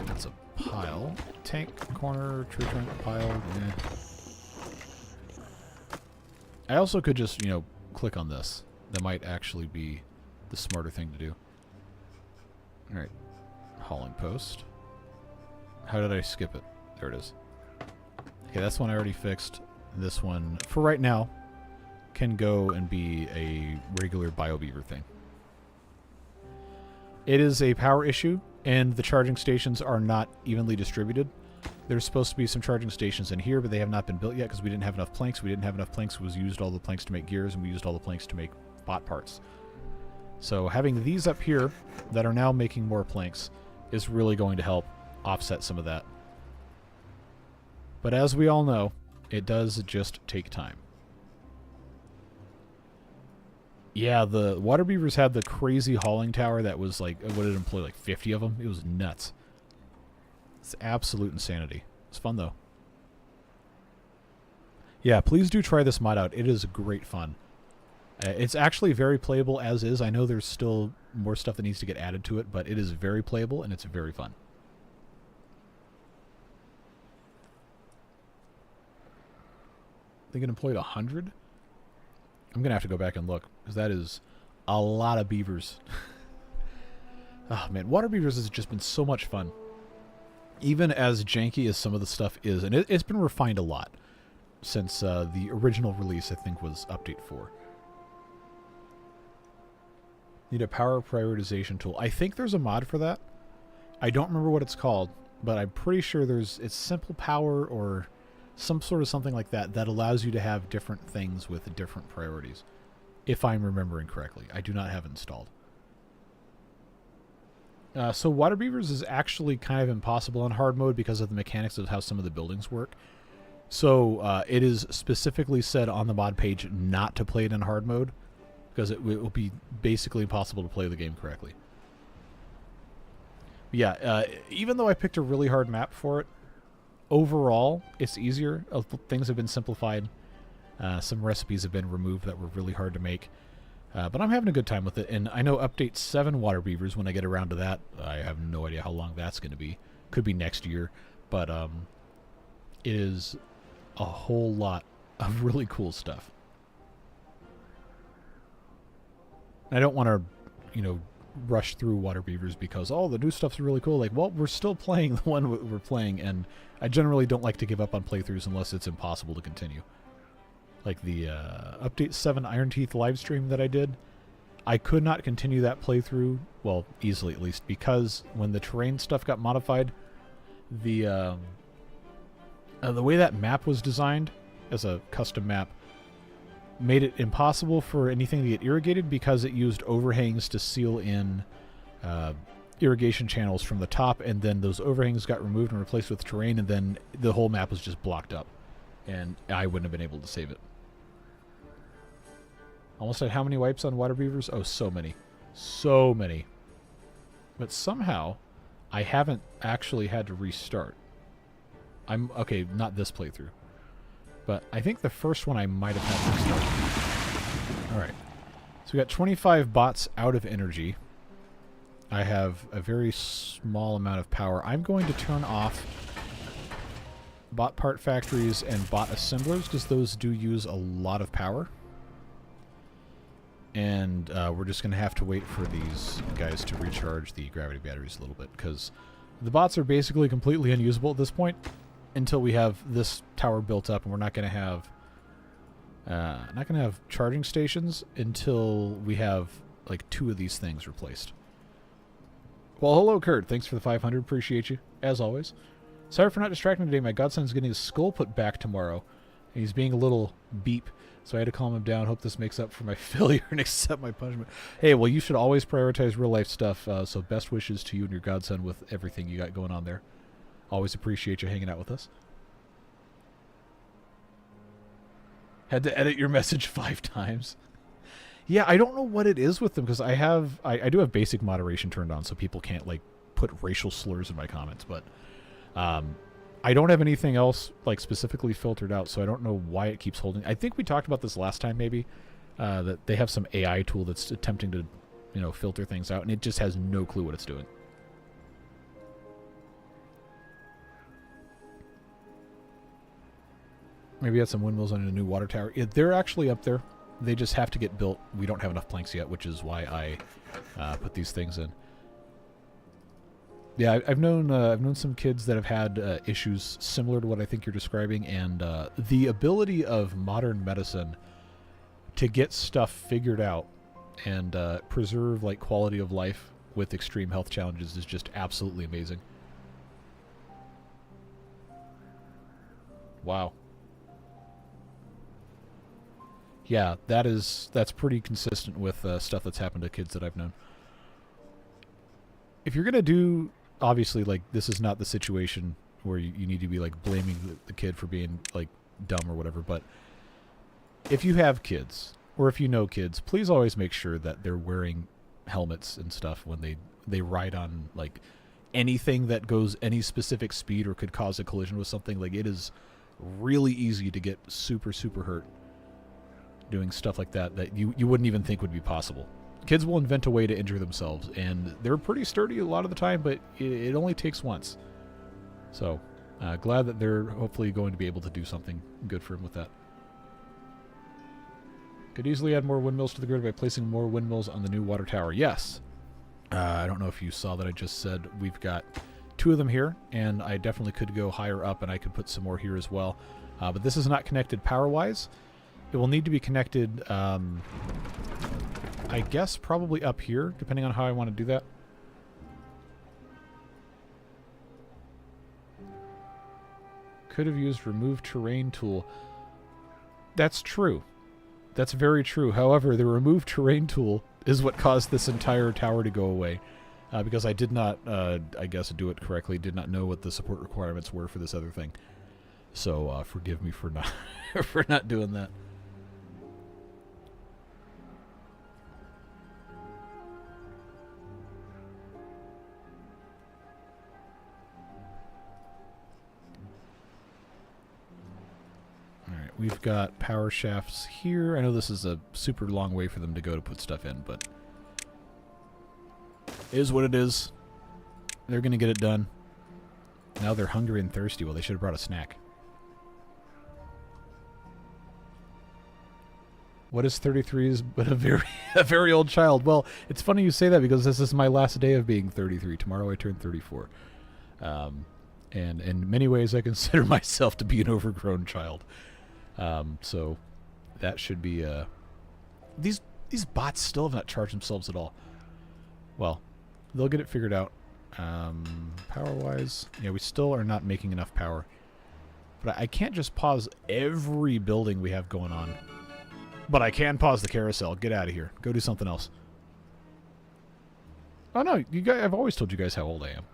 That's a pile. Tank, corner, tree trunk, pile. Eh. I also could just, you know, click on this. That might actually be the smarter thing to do. Alright. Hauling post. How did I skip it? There it is. Okay, that's one I already fixed. This one, for right now, can go and be a regular BioBeaver thing. It is a power issue, and the charging stations are not evenly distributed. There's supposed to be some charging stations in here, but they have not been built yet because we didn't have enough planks. We didn't have enough planks. We used all the planks to make gears, and we used all the planks to make bot parts. So having these up here that are now making more planks is really going to help offset some of that. But as we all know, it does just take time. Yeah, the water beavers had the crazy hauling tower that was like, what did it employ, like 50 of them? It was nuts. It's absolute insanity. It's fun, though. Yeah, please do try this mod out. It is great fun. It's actually very playable as is. I know there's still more stuff that needs to get added to it, but it is very playable and it's very fun. I think it employed 100? I'm going to have to go back and look, because that is a lot of beavers. Oh, man. Water beavers has just been so much fun. Even as janky as some of the stuff is, and it's been refined a lot since the original release, I think, was Update 4. Need a power prioritization tool. I think there's a mod for that. I don't remember what it's called, but I'm pretty sure it's simple power or some sort of something like that that allows you to have different things with different priorities. If I'm remembering correctly. I do not have it installed. So water beavers is actually kind of impossible on hard mode because of the mechanics of how some of the buildings work. So it is specifically said on the mod page not to play it in hard mode, because it will be basically impossible to play the game correctly. But yeah, even though I picked a really hard map for it, overall, it's easier. Things have been simplified. Some recipes have been removed that were really hard to make. But I'm having a good time with it. And I know Update 7 water beavers, when I get around to that, I have no idea how long that's going to be. Could be next year. But it is a whole lot of really cool stuff. I don't want to, rush through water beavers because, oh, the new stuff's really cool. Like, well, we're still playing the one we're playing, and I generally don't like to give up on playthroughs unless it's impossible to continue. Like the Update 7 Iron Teeth live stream that I did, I could not continue that playthrough, well, easily at least, because when the terrain stuff got modified, the way that map was designed as a custom map made it impossible for anything to get irrigated because it used overhangs to seal in irrigation channels from the top, and then those overhangs got removed and replaced with terrain, and then the whole map was just blocked up, and I wouldn't have been able to save it. Almost had how many wipes on water beavers? Oh, so many. So many. But somehow, I haven't actually had to restart. Okay, not this playthrough. But I think the first one I might have had to restart. Alright. So we got 25 bots out of energy. I have a very small amount of power. I'm going to turn off bot part factories and bot assemblers because those do use a lot of power. And we're just going to have to wait for these guys to recharge the gravity batteries a little bit because the bots are basically completely unusable at this point until we have this tower built up, and we're not going to have charging stations until we have like 2 of these things replaced. Well, hello, Kurt. Thanks for the 500. Appreciate you, as always. Sorry for not distracting today. My godson's getting his skull put back tomorrow, and he's being a little beep, so I had to calm him down. Hope this makes up for my failure and accept my punishment. Hey, well, you should always prioritize real-life stuff, so best wishes to you and your godson with everything you got going on there. Always appreciate you hanging out with us. Had to edit your message 5 times. Yeah, I don't know what it is with them because I do have basic moderation turned on so people can't like put racial slurs in my comments, but I don't have anything else like specifically filtered out, so I don't know why it keeps holding. I think we talked about this last time maybe, that they have some AI tool that's attempting to, filter things out, and it just has no clue what it's doing. Maybe add some windmills on a new water tower. Yeah, they're actually up there. They just have to get built. We don't have enough planks yet, which is why I put these things in. Yeah, I've known some kids that have had issues similar to what I think you're describing, and the ability of modern medicine to get stuff figured out and preserve like quality of life with extreme health challenges is just absolutely amazing. Wow. Yeah, that's pretty consistent with stuff that's happened to kids that I've known. If you're gonna do, obviously, like, this is not the situation where you need to be like blaming the kid for being like dumb or whatever. But if you have kids or if you know kids, please always make sure that they're wearing helmets and stuff when they ride on like anything that goes any specific speed or could cause a collision with something. Like, it is really easy to get super hurt doing stuff like that you wouldn't even think would be possible. Kids will invent a way to injure themselves, and they're pretty sturdy a lot of the time, but it only takes once. So, glad that they're hopefully going to be able to do something good for him with that. Could easily add more windmills to the grid by placing more windmills on the new water tower. Yes. I don't know if you saw that I just said we've got 2 of them here, and I definitely could go higher up, and I could put some more here as well. But this is not connected power-wise. It will need to be connected, I guess, probably up here, depending on how I want to do that. Could have used remove terrain tool. That's true. That's very true. However, the remove terrain tool is what caused this entire tower to go away. Because I did not, I guess, do it correctly. Did not know what the support requirements were for this other thing. So, forgive me for not, for not doing that. We've got power shafts here. I know this is a super long way for them to go to put stuff in, but it is what it is. They're going to get it done. Now they're hungry and thirsty. Well, they should have brought a snack. What is 33 but a very old child? Well, it's funny you say that because this is my last day of being 33. Tomorrow I turn 34. And in many ways I consider myself to be an overgrown child. So that should be, these bots still have not charged themselves at all. Well, they'll get it figured out. Power-wise, yeah, we still are not making enough power. But I can't just pause every building we have going on. But I can pause the carousel. Get out of here. Go do something else. Oh, no, you guys, I've always told you guys how old I am.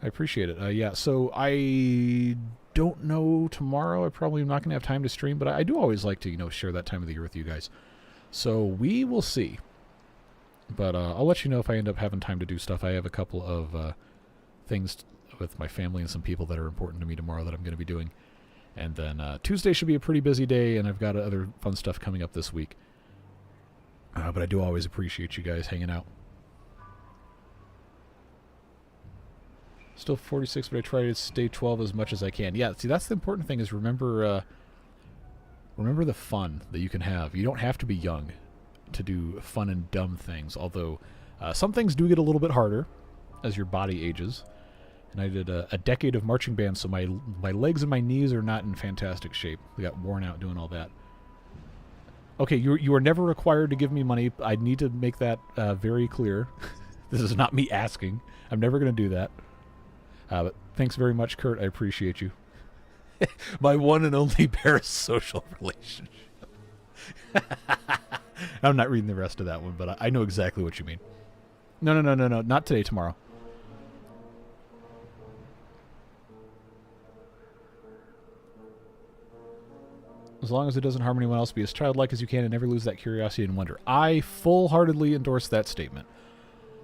I appreciate it. Yeah, so I don't know tomorrow. I probably am not going to have time to stream, but I do always like to, you know, share that time of the year with you guys. So we will see. But I'll let you know if I end up having time to do stuff. I have a couple of things with my family and some people that are important to me tomorrow that I'm going to be doing. And then Tuesday should be a pretty busy day, and I've got other fun stuff coming up this week. But I do always appreciate you guys hanging out. Still 46, but I try to stay 12 as much as I can. Yeah, see, that's the important thing is remember the fun that you can have. You don't have to be young to do fun and dumb things, although some things do get a little bit harder as your body ages. And I did a decade of marching band, so my legs and my knees are not in fantastic shape. They got worn out doing all that. Okay, you are never required to give me money. I need to make that very clear. This is not me asking. I'm never going to do that. But thanks very much, Kurt. I appreciate you. My one and only parasocial relationship. I'm not reading the rest of that one, but I know exactly what you mean. No. Not today, tomorrow. As long as it doesn't harm anyone else, be as childlike as you can and never lose that curiosity and wonder. I full-heartedly endorse that statement.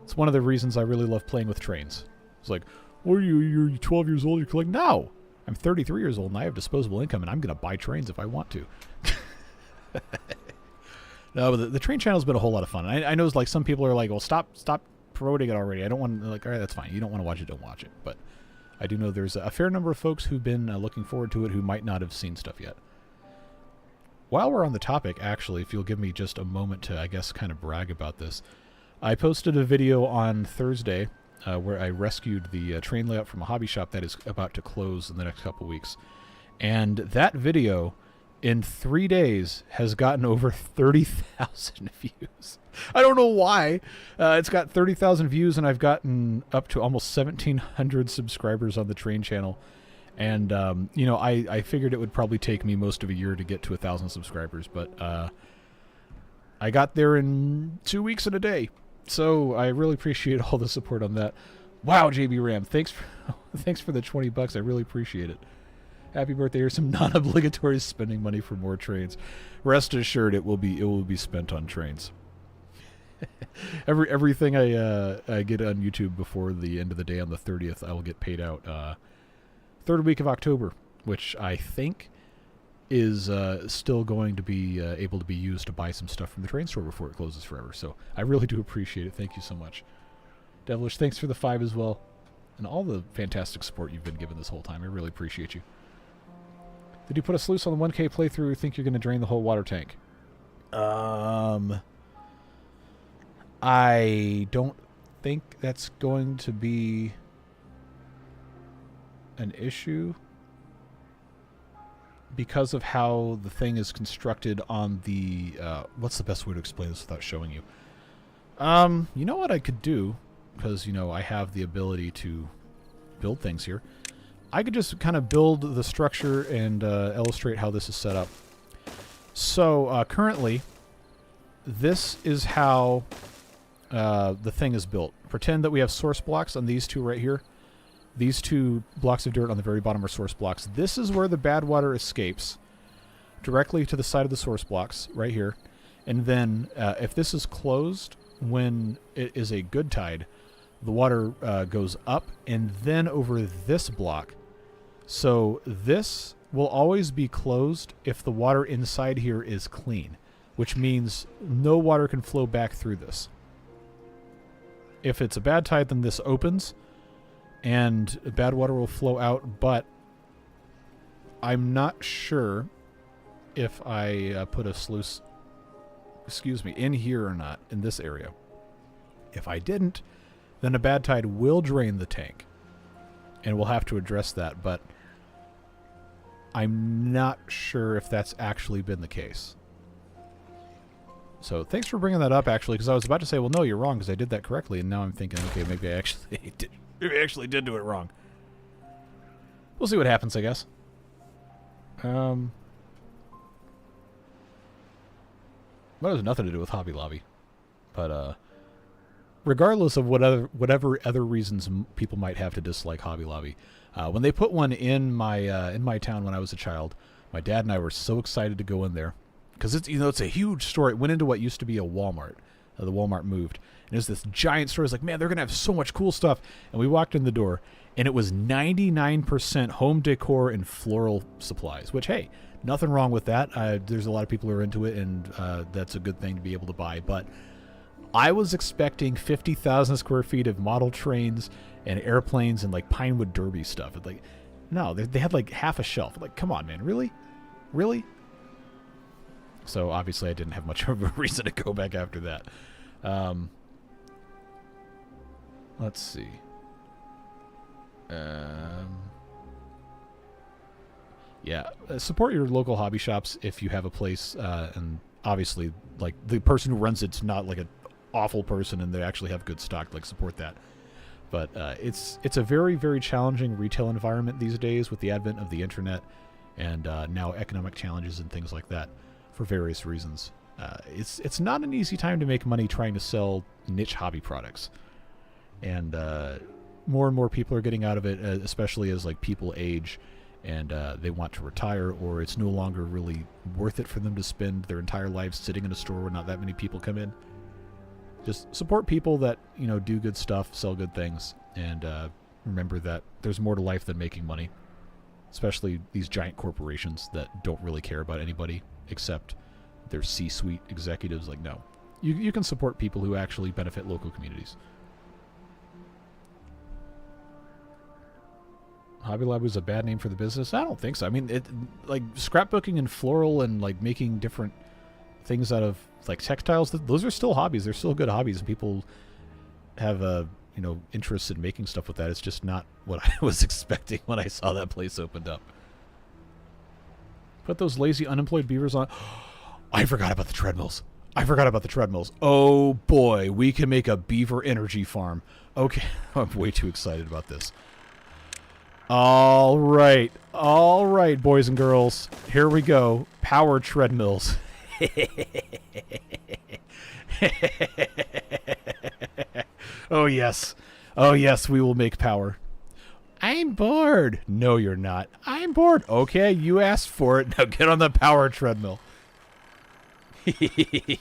It's one of the reasons I really love playing with trains. It's like, what are you? You're 12 years old? You're like, no! I'm 33 years old and I have disposable income and I'm going to buy trains if I want to. No, but the train channel's been a whole lot of fun. I know like some people are like, well, stop promoting it already. I don't want to, like, all right, that's fine. You don't want to watch it, don't watch it. But I do know there's a fair number of folks who've been looking forward to it who might not have seen stuff yet. While we're on the topic, actually, if you'll give me just a moment to, I guess, kind of brag about this, I posted a video on Thursday where I rescued the train layout from a hobby shop that is about to close in the next couple weeks. And that video, in 3 days, has gotten over 30,000 views. I don't know why. It's got 30,000 views, and I've gotten up to almost 1,700 subscribers on the train channel. And, you know, I figured it would probably take me most of a year to get to 1,000 subscribers, but I got there in 2 weeks and a day. So I really appreciate all the support on that. Wow, JB Ram, thanks for the $20. I really appreciate it. Happy birthday. Here's some non-obligatory spending money for more trains. Rest assured, it will be spent on trains. Everything I get on YouTube before the end of the day on the 30th, I will get paid out third week of October, which I think is still going to be able to be used to buy some stuff from the train store before it closes forever. So I really do appreciate it. Thank you so much. Devilish, thanks for the 5 as well. And all the fantastic support you've been given this whole time. I really appreciate you. Did you put a sluice on the 1K playthrough? Think you're going to drain the whole water tank? I don't think that's going to be an issue because of how the thing is constructed on the... what's the best way to explain this without showing you? You know what I could do? Because, you know, I have the ability to build things here. I could just kind of build the structure and illustrate how this is set up. So, currently, this is how the thing is built. Pretend that we have source blocks on these two right here. These 2 blocks of dirt on the very bottom are source blocks. This is where the bad water escapes, directly to the side of the source blocks, right here. And then, if this is closed, when it is a good tide, the water goes up and then over this block. So this will always be closed if the water inside here is clean, which means no water can flow back through this. If it's a bad tide, then this opens and bad water will flow out, but I'm not sure if I put a sluice, in here or not, in this area. If I didn't, then a bad tide will drain the tank, and we'll have to address that, but I'm not sure if that's actually been the case. So thanks for bringing that up, actually, because I was about to say, well, no, you're wrong, because I did that correctly, and now I'm thinking, okay, maybe I actually did do it wrong. We'll see what happens, I guess. That has nothing to do with Hobby Lobby, but regardless of whatever other reasons people might have to dislike Hobby Lobby, when they put one in my town when I was a child, my dad and I were so excited to go in there because it's a huge store. It went into what used to be a Walmart. The Walmart moved, and it was this giant store. It's like, man, they're gonna have so much cool stuff. And we walked in the door, and it was 99% home decor and floral supplies. Which, hey, nothing wrong with that. There's a lot of people who are into it, and that's a good thing to be able to buy. But I was expecting 50,000 square feet of model trains and airplanes and like Pinewood Derby stuff. It's like, no, they had like half a shelf. Like, come on, man, really? So obviously I didn't have much of a reason to go back after that. Let's see. Yeah, support your local hobby shops if you have a place, and obviously, like, the person who runs it's not like an awful person and they actually have good stock. Like, support that. But it's a very, very challenging retail environment these days with the advent of the internet and now economic challenges and things like that for various reasons. It's not an easy time to make money trying to sell niche hobby products, and more people are getting out of it, especially as like people age and they want to retire, or it's no longer really worth it for them to spend their entire lives sitting in a store where not that many people come in. Just support people that, you know, do good stuff, sell good things, and remember that there's more to life than making money, especially these giant corporations that don't really care about anybody except their C-suite executives. Like, no. You can support people who actually benefit local communities. Hobby Lobby was a bad name for the business? I don't think so. I mean, like scrapbooking and floral and like making different things out of like textiles, those are still hobbies. They're still good hobbies, and people have a interest in making stuff with that. It's just not what I was expecting when I saw that place opened up. Put those lazy unemployed beavers on. I forgot about the treadmills. Oh boy, we can make a beaver energy farm. Okay, I'm way too excited about this. All right, boys and girls, here we go. Power treadmills. Oh yes, Oh, yes, we will make power. I'm bored. No, you're not. I'm bored. Okay, you asked for it. Now get on the power treadmill. The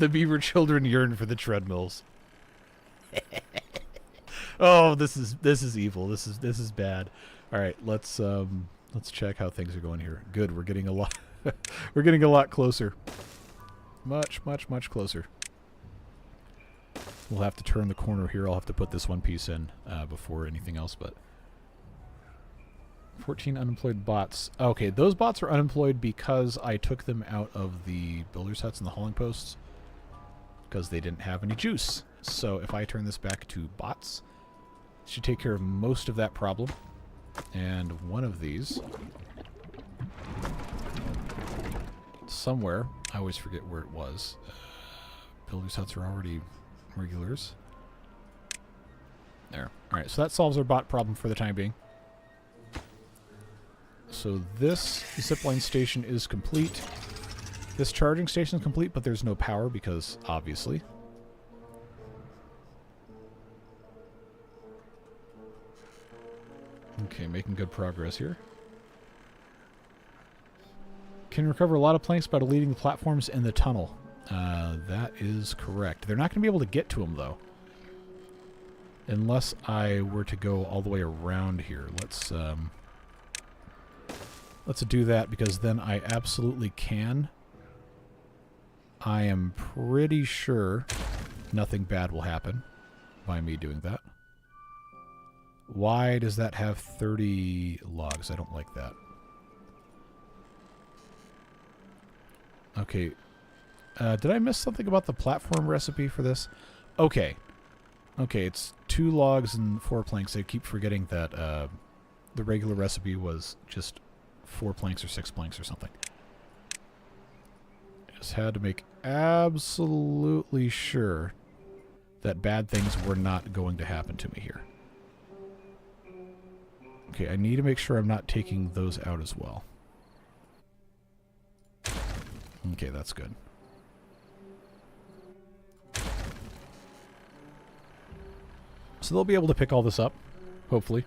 beaver children yearn for the treadmills. Oh, this is evil. This is bad. All right, let's check how things are going here. Good, we're getting a lot we're getting a lot closer. Much closer. We'll have to turn the corner here. I'll have to put this one piece in before anything else, but 14 unemployed bots. Okay, those bots are unemployed because I took them out of the builder's huts and the hauling posts because they didn't have any juice. So if I turn this back to bots, it should take care of most of that problem. And one of these somewhere, I always forget where it was. Builder's huts are already regulars. There. Alright, so that solves our bot problem for the time being. So this zipline station is complete. This charging station is complete, but there's no power because, obviously. Okay, making good progress here. Can recover a lot of planks by deleting the platforms in the tunnel. That is correct. They're not going to be able to get to them, though. Unless I were to go all the way around here. Let's do that, because then I absolutely can. I am pretty sure nothing bad will happen by me doing that. Why does that have 30 logs? I don't like that. Okay. Did I miss something about the platform recipe for this? Okay. Okay, it's 2 logs and 4 planks. I keep forgetting that the regular recipe was just 4 planks or 6 planks or something. I just had to make absolutely sure that bad things were not going to happen to me here. Okay, I need to make sure I'm not taking those out as well. Okay, that's good. So they'll be able to pick all this up, hopefully.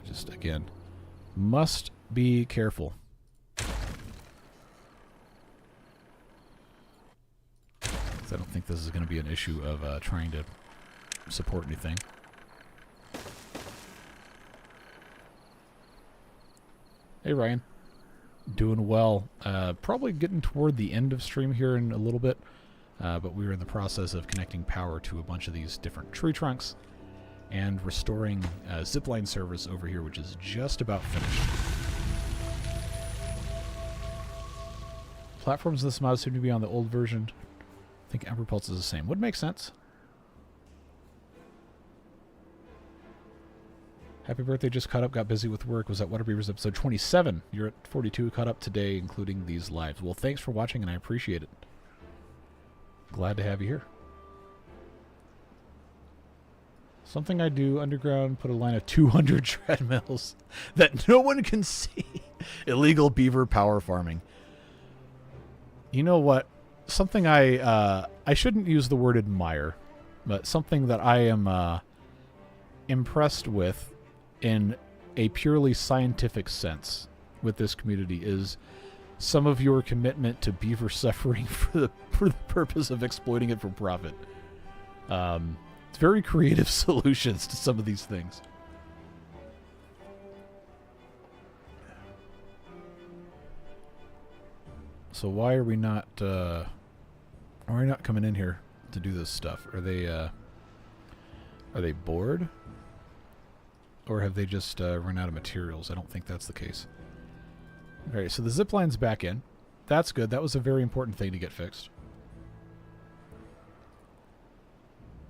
Just, again, must be careful. I don't think this is going to be an issue of trying to support anything. Hey, Ryan. Doing well. Probably getting toward the end of stream here in a little bit. But we were in the process of connecting power to a bunch of these different tree trunks and restoring zipline service over here, which is just about finished. Platforms in this mod seem to be on the old version. I think Emperor Pulse is the same. Would make sense. Happy birthday, just caught up, got busy with work. Was at Waterbeavers episode 27. You're at 42, caught up today, including these lives. Well, thanks for watching, and I appreciate it. Glad to have you here. Something I do underground, put a line of 200 treadmills that no one can see. Illegal beaver power farming. You know what? Something I shouldn't use the word admire, but something that I am impressed with in a purely scientific sense with this community is some of your commitment to beaver suffering for the purpose of exploiting it for profit. It's very creative solutions to some of these things. So why are we not coming in here to do this stuff? Are they bored? Or have they just run out of materials? I don't think that's the case. Alright, so the zip line's back in. That's good. That was a very important thing to get fixed.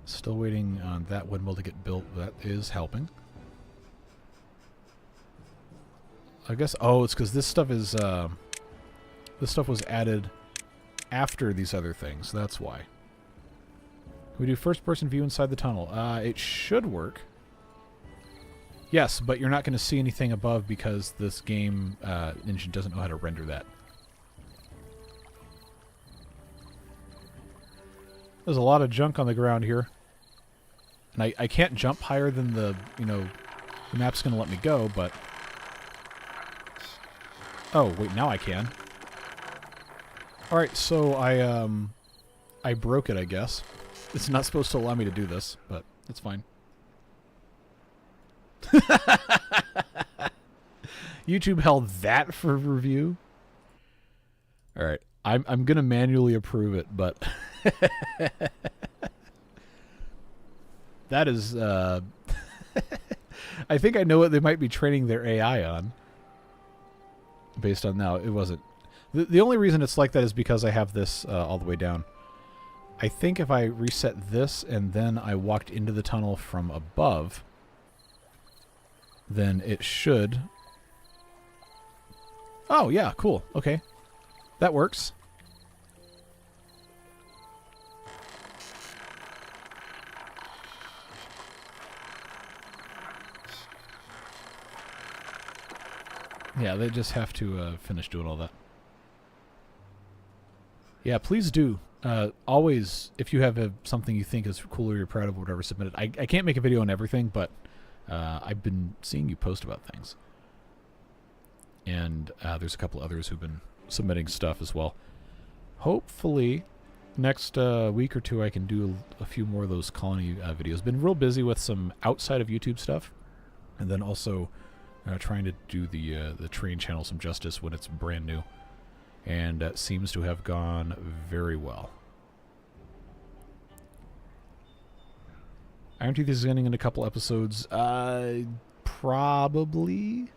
Still waiting on that windmill to get built. That is helping. I guess... Oh, it's because this stuff is... this stuff was added after these other things. That's why. Can we do first-person view inside the tunnel? It should work. Yes, but you're not going to see anything above because this game engine doesn't know how to render that. There's a lot of junk on the ground here. And I can't jump higher than the map's going to let me go, but... Oh, wait, now I can. Alright, so I broke it, I guess. It's not supposed to allow me to do this, but it's fine. YouTube held that for review. Alright, I'm going to manually approve it, but... That is, I think I know what they might be training their AI on. Based on now, it wasn't. The only reason it's like that is because I have this all the way down. I think if I reset this and then I walked into the tunnel from above, then it should... Oh, yeah, cool. Okay. That works. Yeah, they just have to finish doing all that. Yeah, please do. Always, if you have something you think is cool or you're proud of, whatever, submit it. I can't make a video on everything, but I've been seeing you post about things. And there's a couple others who've been submitting stuff as well. Hopefully, next week or two I can do a few more of those colony videos. Been real busy with some outside of YouTube stuff. And then also... trying to do the train channel some justice when it's brand new, and that seems to have gone very well. Iron Teeth is ending in a couple episodes. Probably.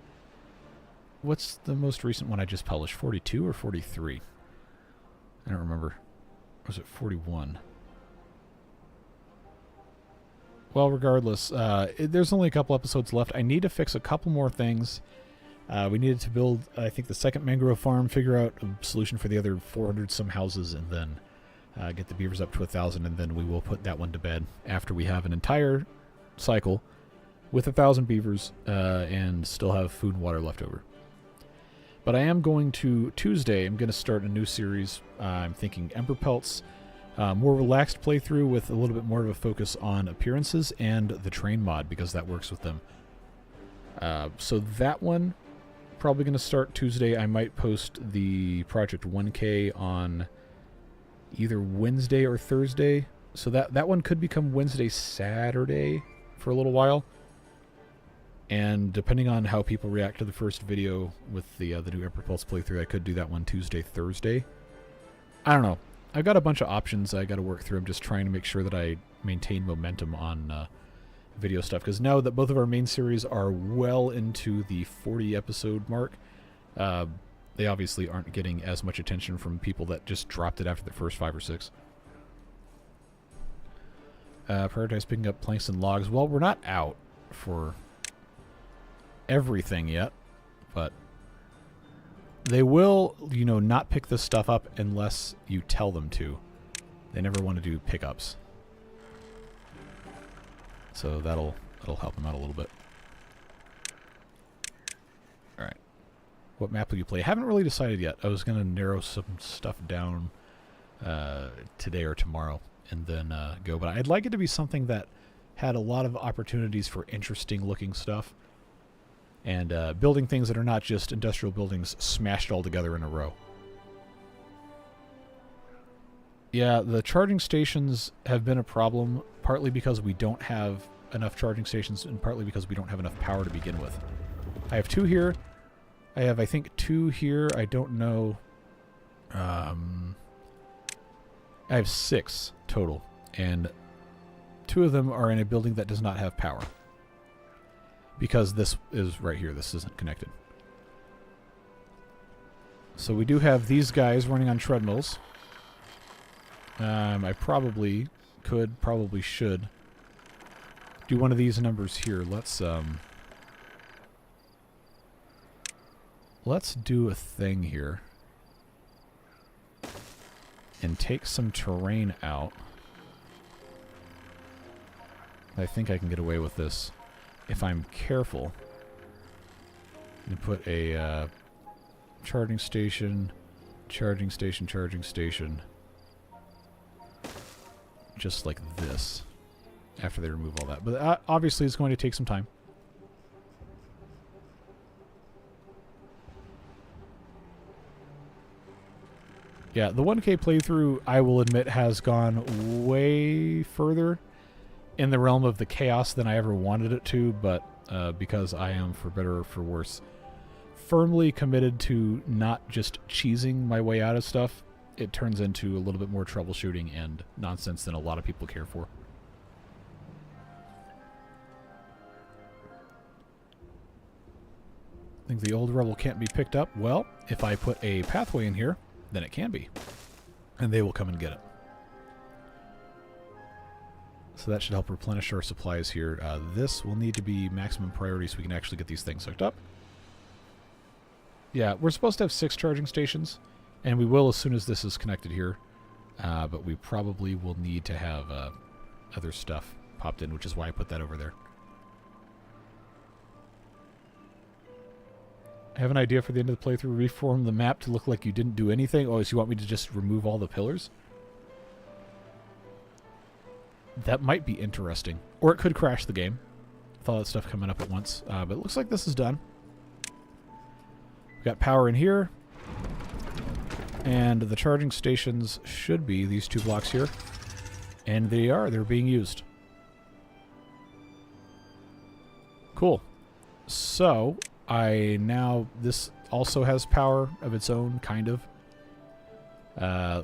What's the most recent one I just published? 42 or 43? I don't remember. Or was it 41? Well, regardless, there's only a couple episodes left. I need to fix a couple more things. We needed to build, I think, the second mangrove farm, figure out a solution for the other 400-some houses, and then get the beavers up to 1,000, and then we will put that one to bed after we have an entire cycle with 1,000 beavers and still have food and water left over. But I am going to, Tuesday, I'm going to start a new series. I'm thinking Ember Pelts. More relaxed playthrough with a little bit more of a focus on appearances and the train mod, because that works with them. So that one, probably going to start Tuesday. I might post the Project 1K on either Wednesday or Thursday. So that one could become Wednesday, Saturday for a little while. And depending on how people react to the first video with the new Emperor Pulse playthrough, I could do that one Tuesday, Thursday. I don't know. I've got a bunch of options I got to work through. I'm just trying to make sure that I maintain momentum on video stuff, because now that both of our main series are well into the 40 episode mark, they obviously aren't getting as much attention from people that just dropped it after the first 5 or 6. Prioritize picking up planks and logs. Well, we're not out for everything yet, but they will, not pick this stuff up unless you tell them to. They never want to do pickups. So that'll help them out a little bit. Alright. What map will you play? I haven't really decided yet. I was going to narrow some stuff down today or tomorrow and then go. But I'd like it to be something that had a lot of opportunities for interesting looking stuff. And building things that are not just industrial buildings smashed all together in a row. Yeah, the charging stations have been a problem, partly because we don't have enough charging stations, and partly because we don't have enough power to begin with. I have 2 here. I have, I think, 2 here. I don't know. I have 6 total, and 2 of them are in a building that does not have power. Because this is right here. This isn't connected. So we do have these guys running on treadmills. I probably should do one of these numbers here. Let's do a thing here and take some terrain out. I think I can get away with this if I'm careful. And put a charging station, charging station, charging station. just like this after they remove all that. But obviously it's going to take some time. Yeah, the 1K playthrough, I will admit, has gone way further in the realm of the chaos than I ever wanted it to, but because I am, for better or for worse, firmly committed to not just cheesing my way out of stuff, it turns into a little bit more troubleshooting and nonsense than a lot of people care for. I think the old rebel can't be picked up. Well, if I put a pathway in here, then it can be. And they will come and get it. So that should help replenish our supplies here. This will need to be maximum priority so we can actually get these things hooked up. Yeah, we're supposed to have 6 charging stations, and we will as soon as this is connected here. But we probably will need to have other stuff popped in, which is why I put that over there. I have an idea for the end of the playthrough. Reform the map to look like you didn't do anything. Oh, so you want me to just remove all the pillars? That might be interesting. Or it could crash the game. With all that stuff coming up at once. But it looks like this is done. We've got power in here. And the charging stations should be these 2 blocks here. And they are. They're being used. Cool. So this also has power of its own, kind of.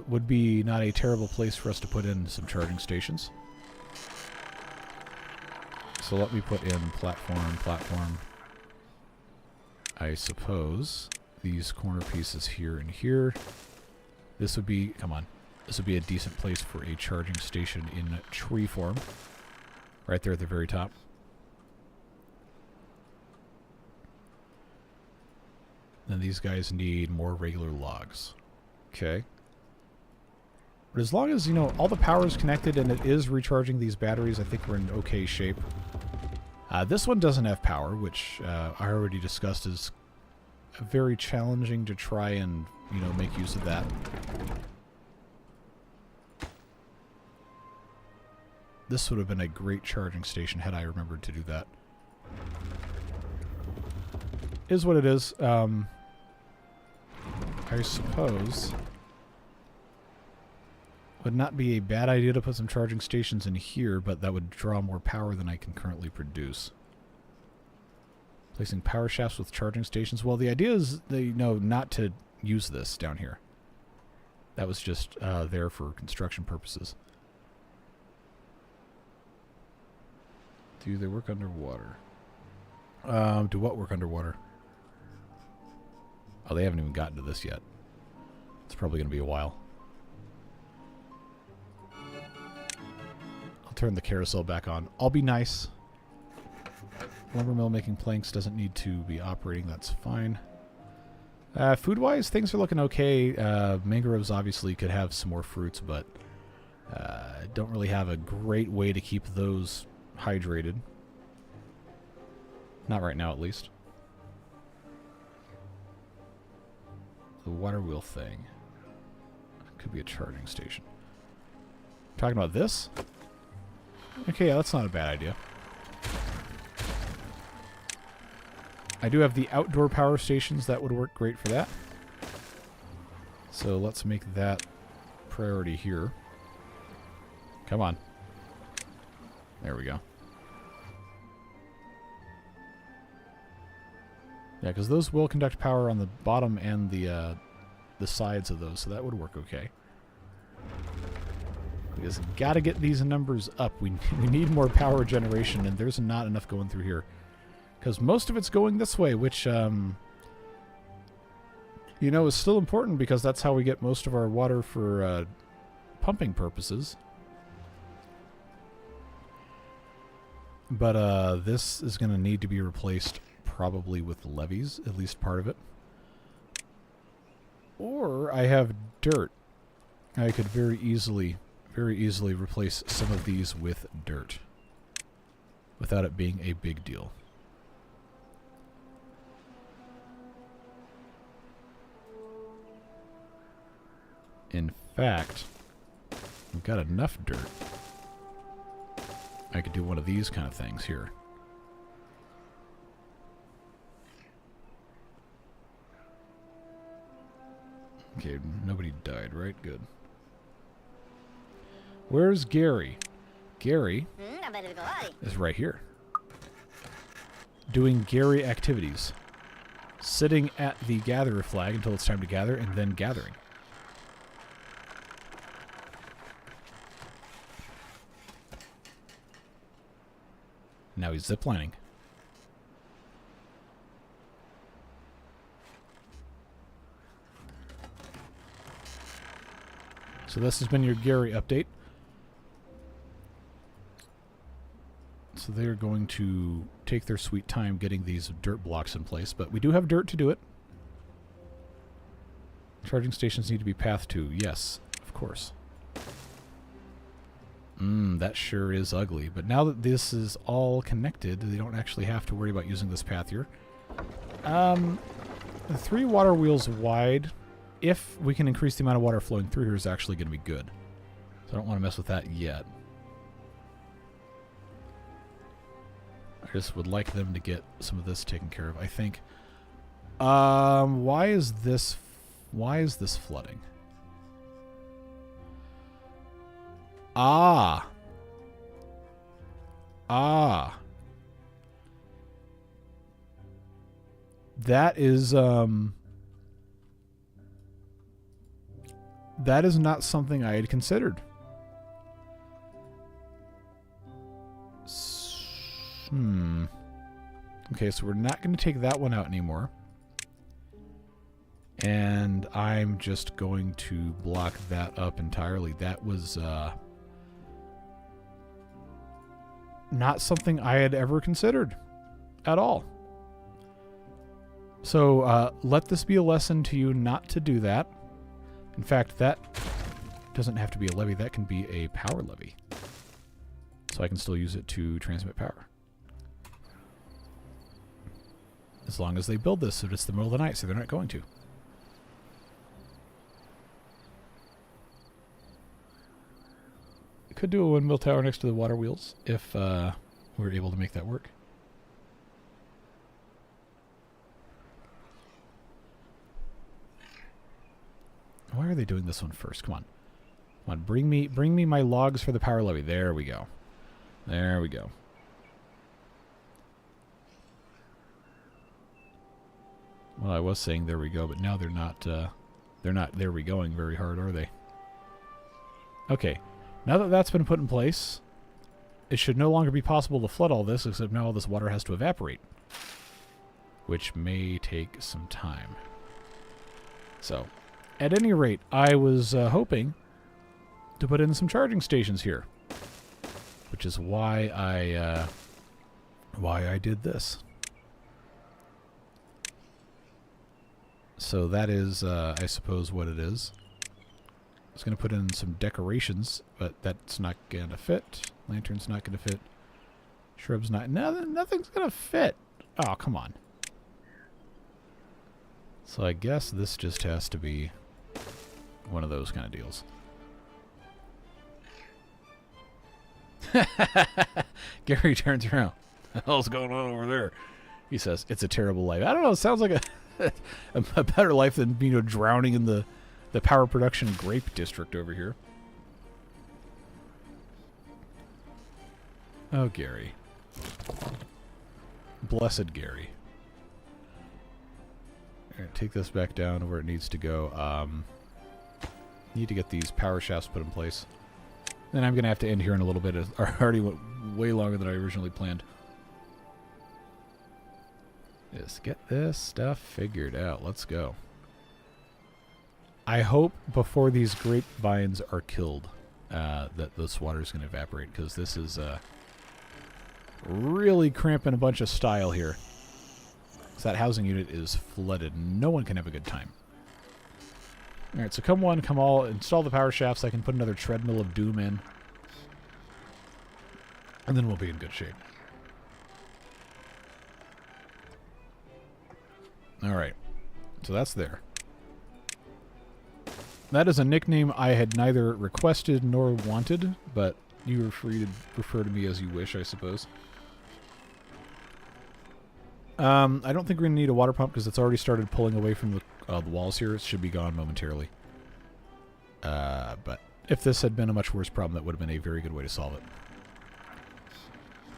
Would be not a terrible place for us to put in some charging stations. So let me put in platform. I suppose these corner pieces here and here. This would be, come on, this would be a decent place for a charging station in tree form. Right there at the very top. Then these guys need more regular logs. Okay. But as long as, you know, all the power is connected and it is recharging these batteries, I think we're in okay shape. This one doesn't have power, which I already discussed is very challenging to try and, you know, make use of that. This would have been a great charging station had I remembered to do that. Is what it is. I suppose would not be a bad idea to put some charging stations in here, but that would draw more power than I can currently produce. Placing power shafts with charging stations. Well, the idea is, you know, not to use this down here. That was just there for construction purposes. Do they work underwater? Do what work underwater? Oh, they haven't even gotten to this yet. It's probably going to be a while. I'll turn the carousel back on. I'll be nice. Lumber mill making planks doesn't need to be operating. That's fine. Food-wise, things are looking okay. Mangroves obviously could have some more fruits, but don't really have a great way to keep those hydrated. Not right now, at least. The water wheel thing. Could be a charging station. Talking about this? Okay, yeah, that's not a bad idea. I do have the outdoor power stations. That would work great for that. So let's make that priority here. Come on. There we go. Yeah, because those will conduct power on the bottom and the sides of those, so that would work okay. We just gotta get these numbers up. We need more power generation, and there's not enough going through here. Because most of it's going this way, which, you know, is still important because that's how we get most of our water for pumping purposes. But this is going to need to be replaced probably with levees, at least part of it. Or I have dirt. I could very easily replace some of these with dirt without it being a big deal. In fact, we've got enough dirt I could do one of these kind of things here. Okay, nobody died, right? Good. Where's Gary? Gary is right here. Doing Gary activities. Sitting at the gatherer flag until it's time to gather, and then gathering. Now he's ziplining. So this has been your Gary update. So they're going to take their sweet time getting these dirt blocks in place, but we do have dirt to do it. Charging stations need to be pathed to. Yes, of course. That sure is ugly. But now that this is all connected, they don't actually have to worry about using this path here. The 3 water wheels wide, if we can increase the amount of water flowing through here, is actually going to be good. So I don't want to mess with that yet. I just would like them to get some of this taken care of, I think. Why is this flooding? Ah. That is not something I had considered. Okay, so we're not going to take that one out anymore. And I'm just going to block that up entirely. That was not something I had ever considered at all. So let this be a lesson to you not to do that. In fact, that doesn't have to be a levee. That can be a power levee. So I can still use it to transmit power. As long as they build this so it's the middle of the night, so they're not going to. Could do a windmill tower next to the water wheels if we were able to make that work. Why are they doing this one first? Come on. Come on, bring me my logs for the power levee. There we go. There we go. Well, I was saying there we go, but now they're not there we going very hard, are they? Okay. Now that that's been put in place, it should no longer be possible to flood all this, except now all this water has to evaporate, which may take some time. So, at any rate, I was hoping to put in some charging stations here, which is why I did this. So that is, I suppose, what it is. I was going to put in some decorations, but that's not going to fit. Lantern's not going to fit. Shrub's not. Nothing's going to fit. Oh, come on. So I guess this just has to be one of those kind of deals. Gary turns around. What the hell's going on over there? He says, it's a terrible life. I don't know. It sounds like a better life than, drowning in the power production grape district over here. Oh, Gary. Blessed Gary. All right, take this back down to where it needs to go. Need to get these power shafts put in place. Then I'm going to have to end here in a little bit. It already went way longer than I originally planned. Just get this stuff figured out. Let's go. I hope before these grapevines are killed that this water is going to evaporate, because this is really cramping a bunch of style here. So that housing unit is flooded. No one can have a good time. Alright, so come one, come all, install the power shafts. I can put another treadmill of doom in. And then we'll be in good shape. Alright, so that's there. That is a nickname I had neither requested nor wanted, but You are free to refer to me as you wish, I suppose. I don't think we're going to need a water pump because it's already started pulling away from the walls here. It should be gone momentarily. But if this had been a much worse problem, that would have been a very good way to solve it.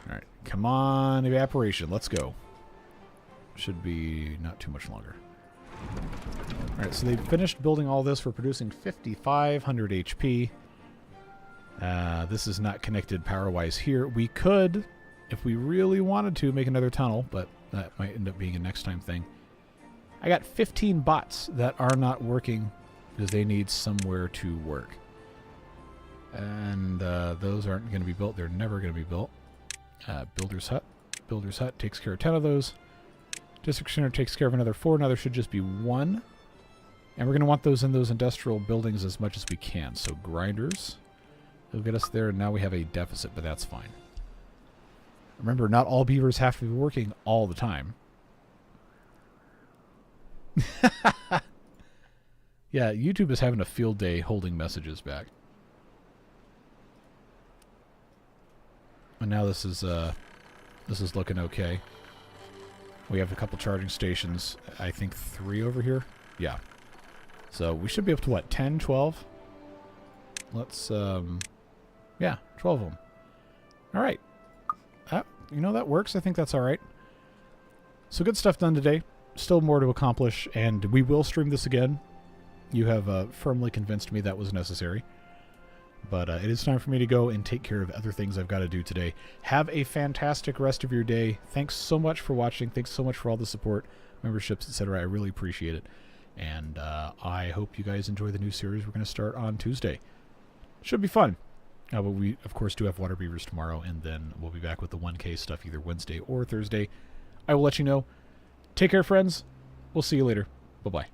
Alright, come on, evaporation. Let's go. Should be not too much longer. Alright, so they finished building all this. We're producing 5,500 HP. This is not connected power-wise here. We could, if we really wanted to, make another tunnel, but that might end up being a next time thing. I got 15 bots that are not working because they need somewhere to work. And those aren't going to be built. They're never going to be built. Builder's Hut. Builder's Hut takes care of 10 of those. District Center takes care of another 4. Now there should just be 1. And we're going to want those in those industrial buildings as much as we can. So grinders will get us there. And now we have a deficit, but that's fine. Remember, not all beavers have to be working all the time. Yeah, YouTube is having a field day holding messages back. And now this is looking okay. We have a couple charging stations. I think 3 over here. Yeah. So we should be up to what, 10, 12? Let's yeah, 12 of them. All right. You know, that works. I think that's all right. So good stuff done today. Still more to accomplish, and we will stream this again. You have firmly convinced me that was necessary. But it is time for me to go and take care of other things I've got to do today. Have a fantastic rest of your day. Thanks so much for watching. Thanks so much for all the support, memberships, etc. I really appreciate it. And I hope you guys enjoy the new series we're going to start on Tuesday. Should be fun. But we, of course, do have water beavers tomorrow, and then we'll be back with the 1K stuff either Wednesday or Thursday. I will let you know. Take care, friends. We'll see you later. Bye-bye.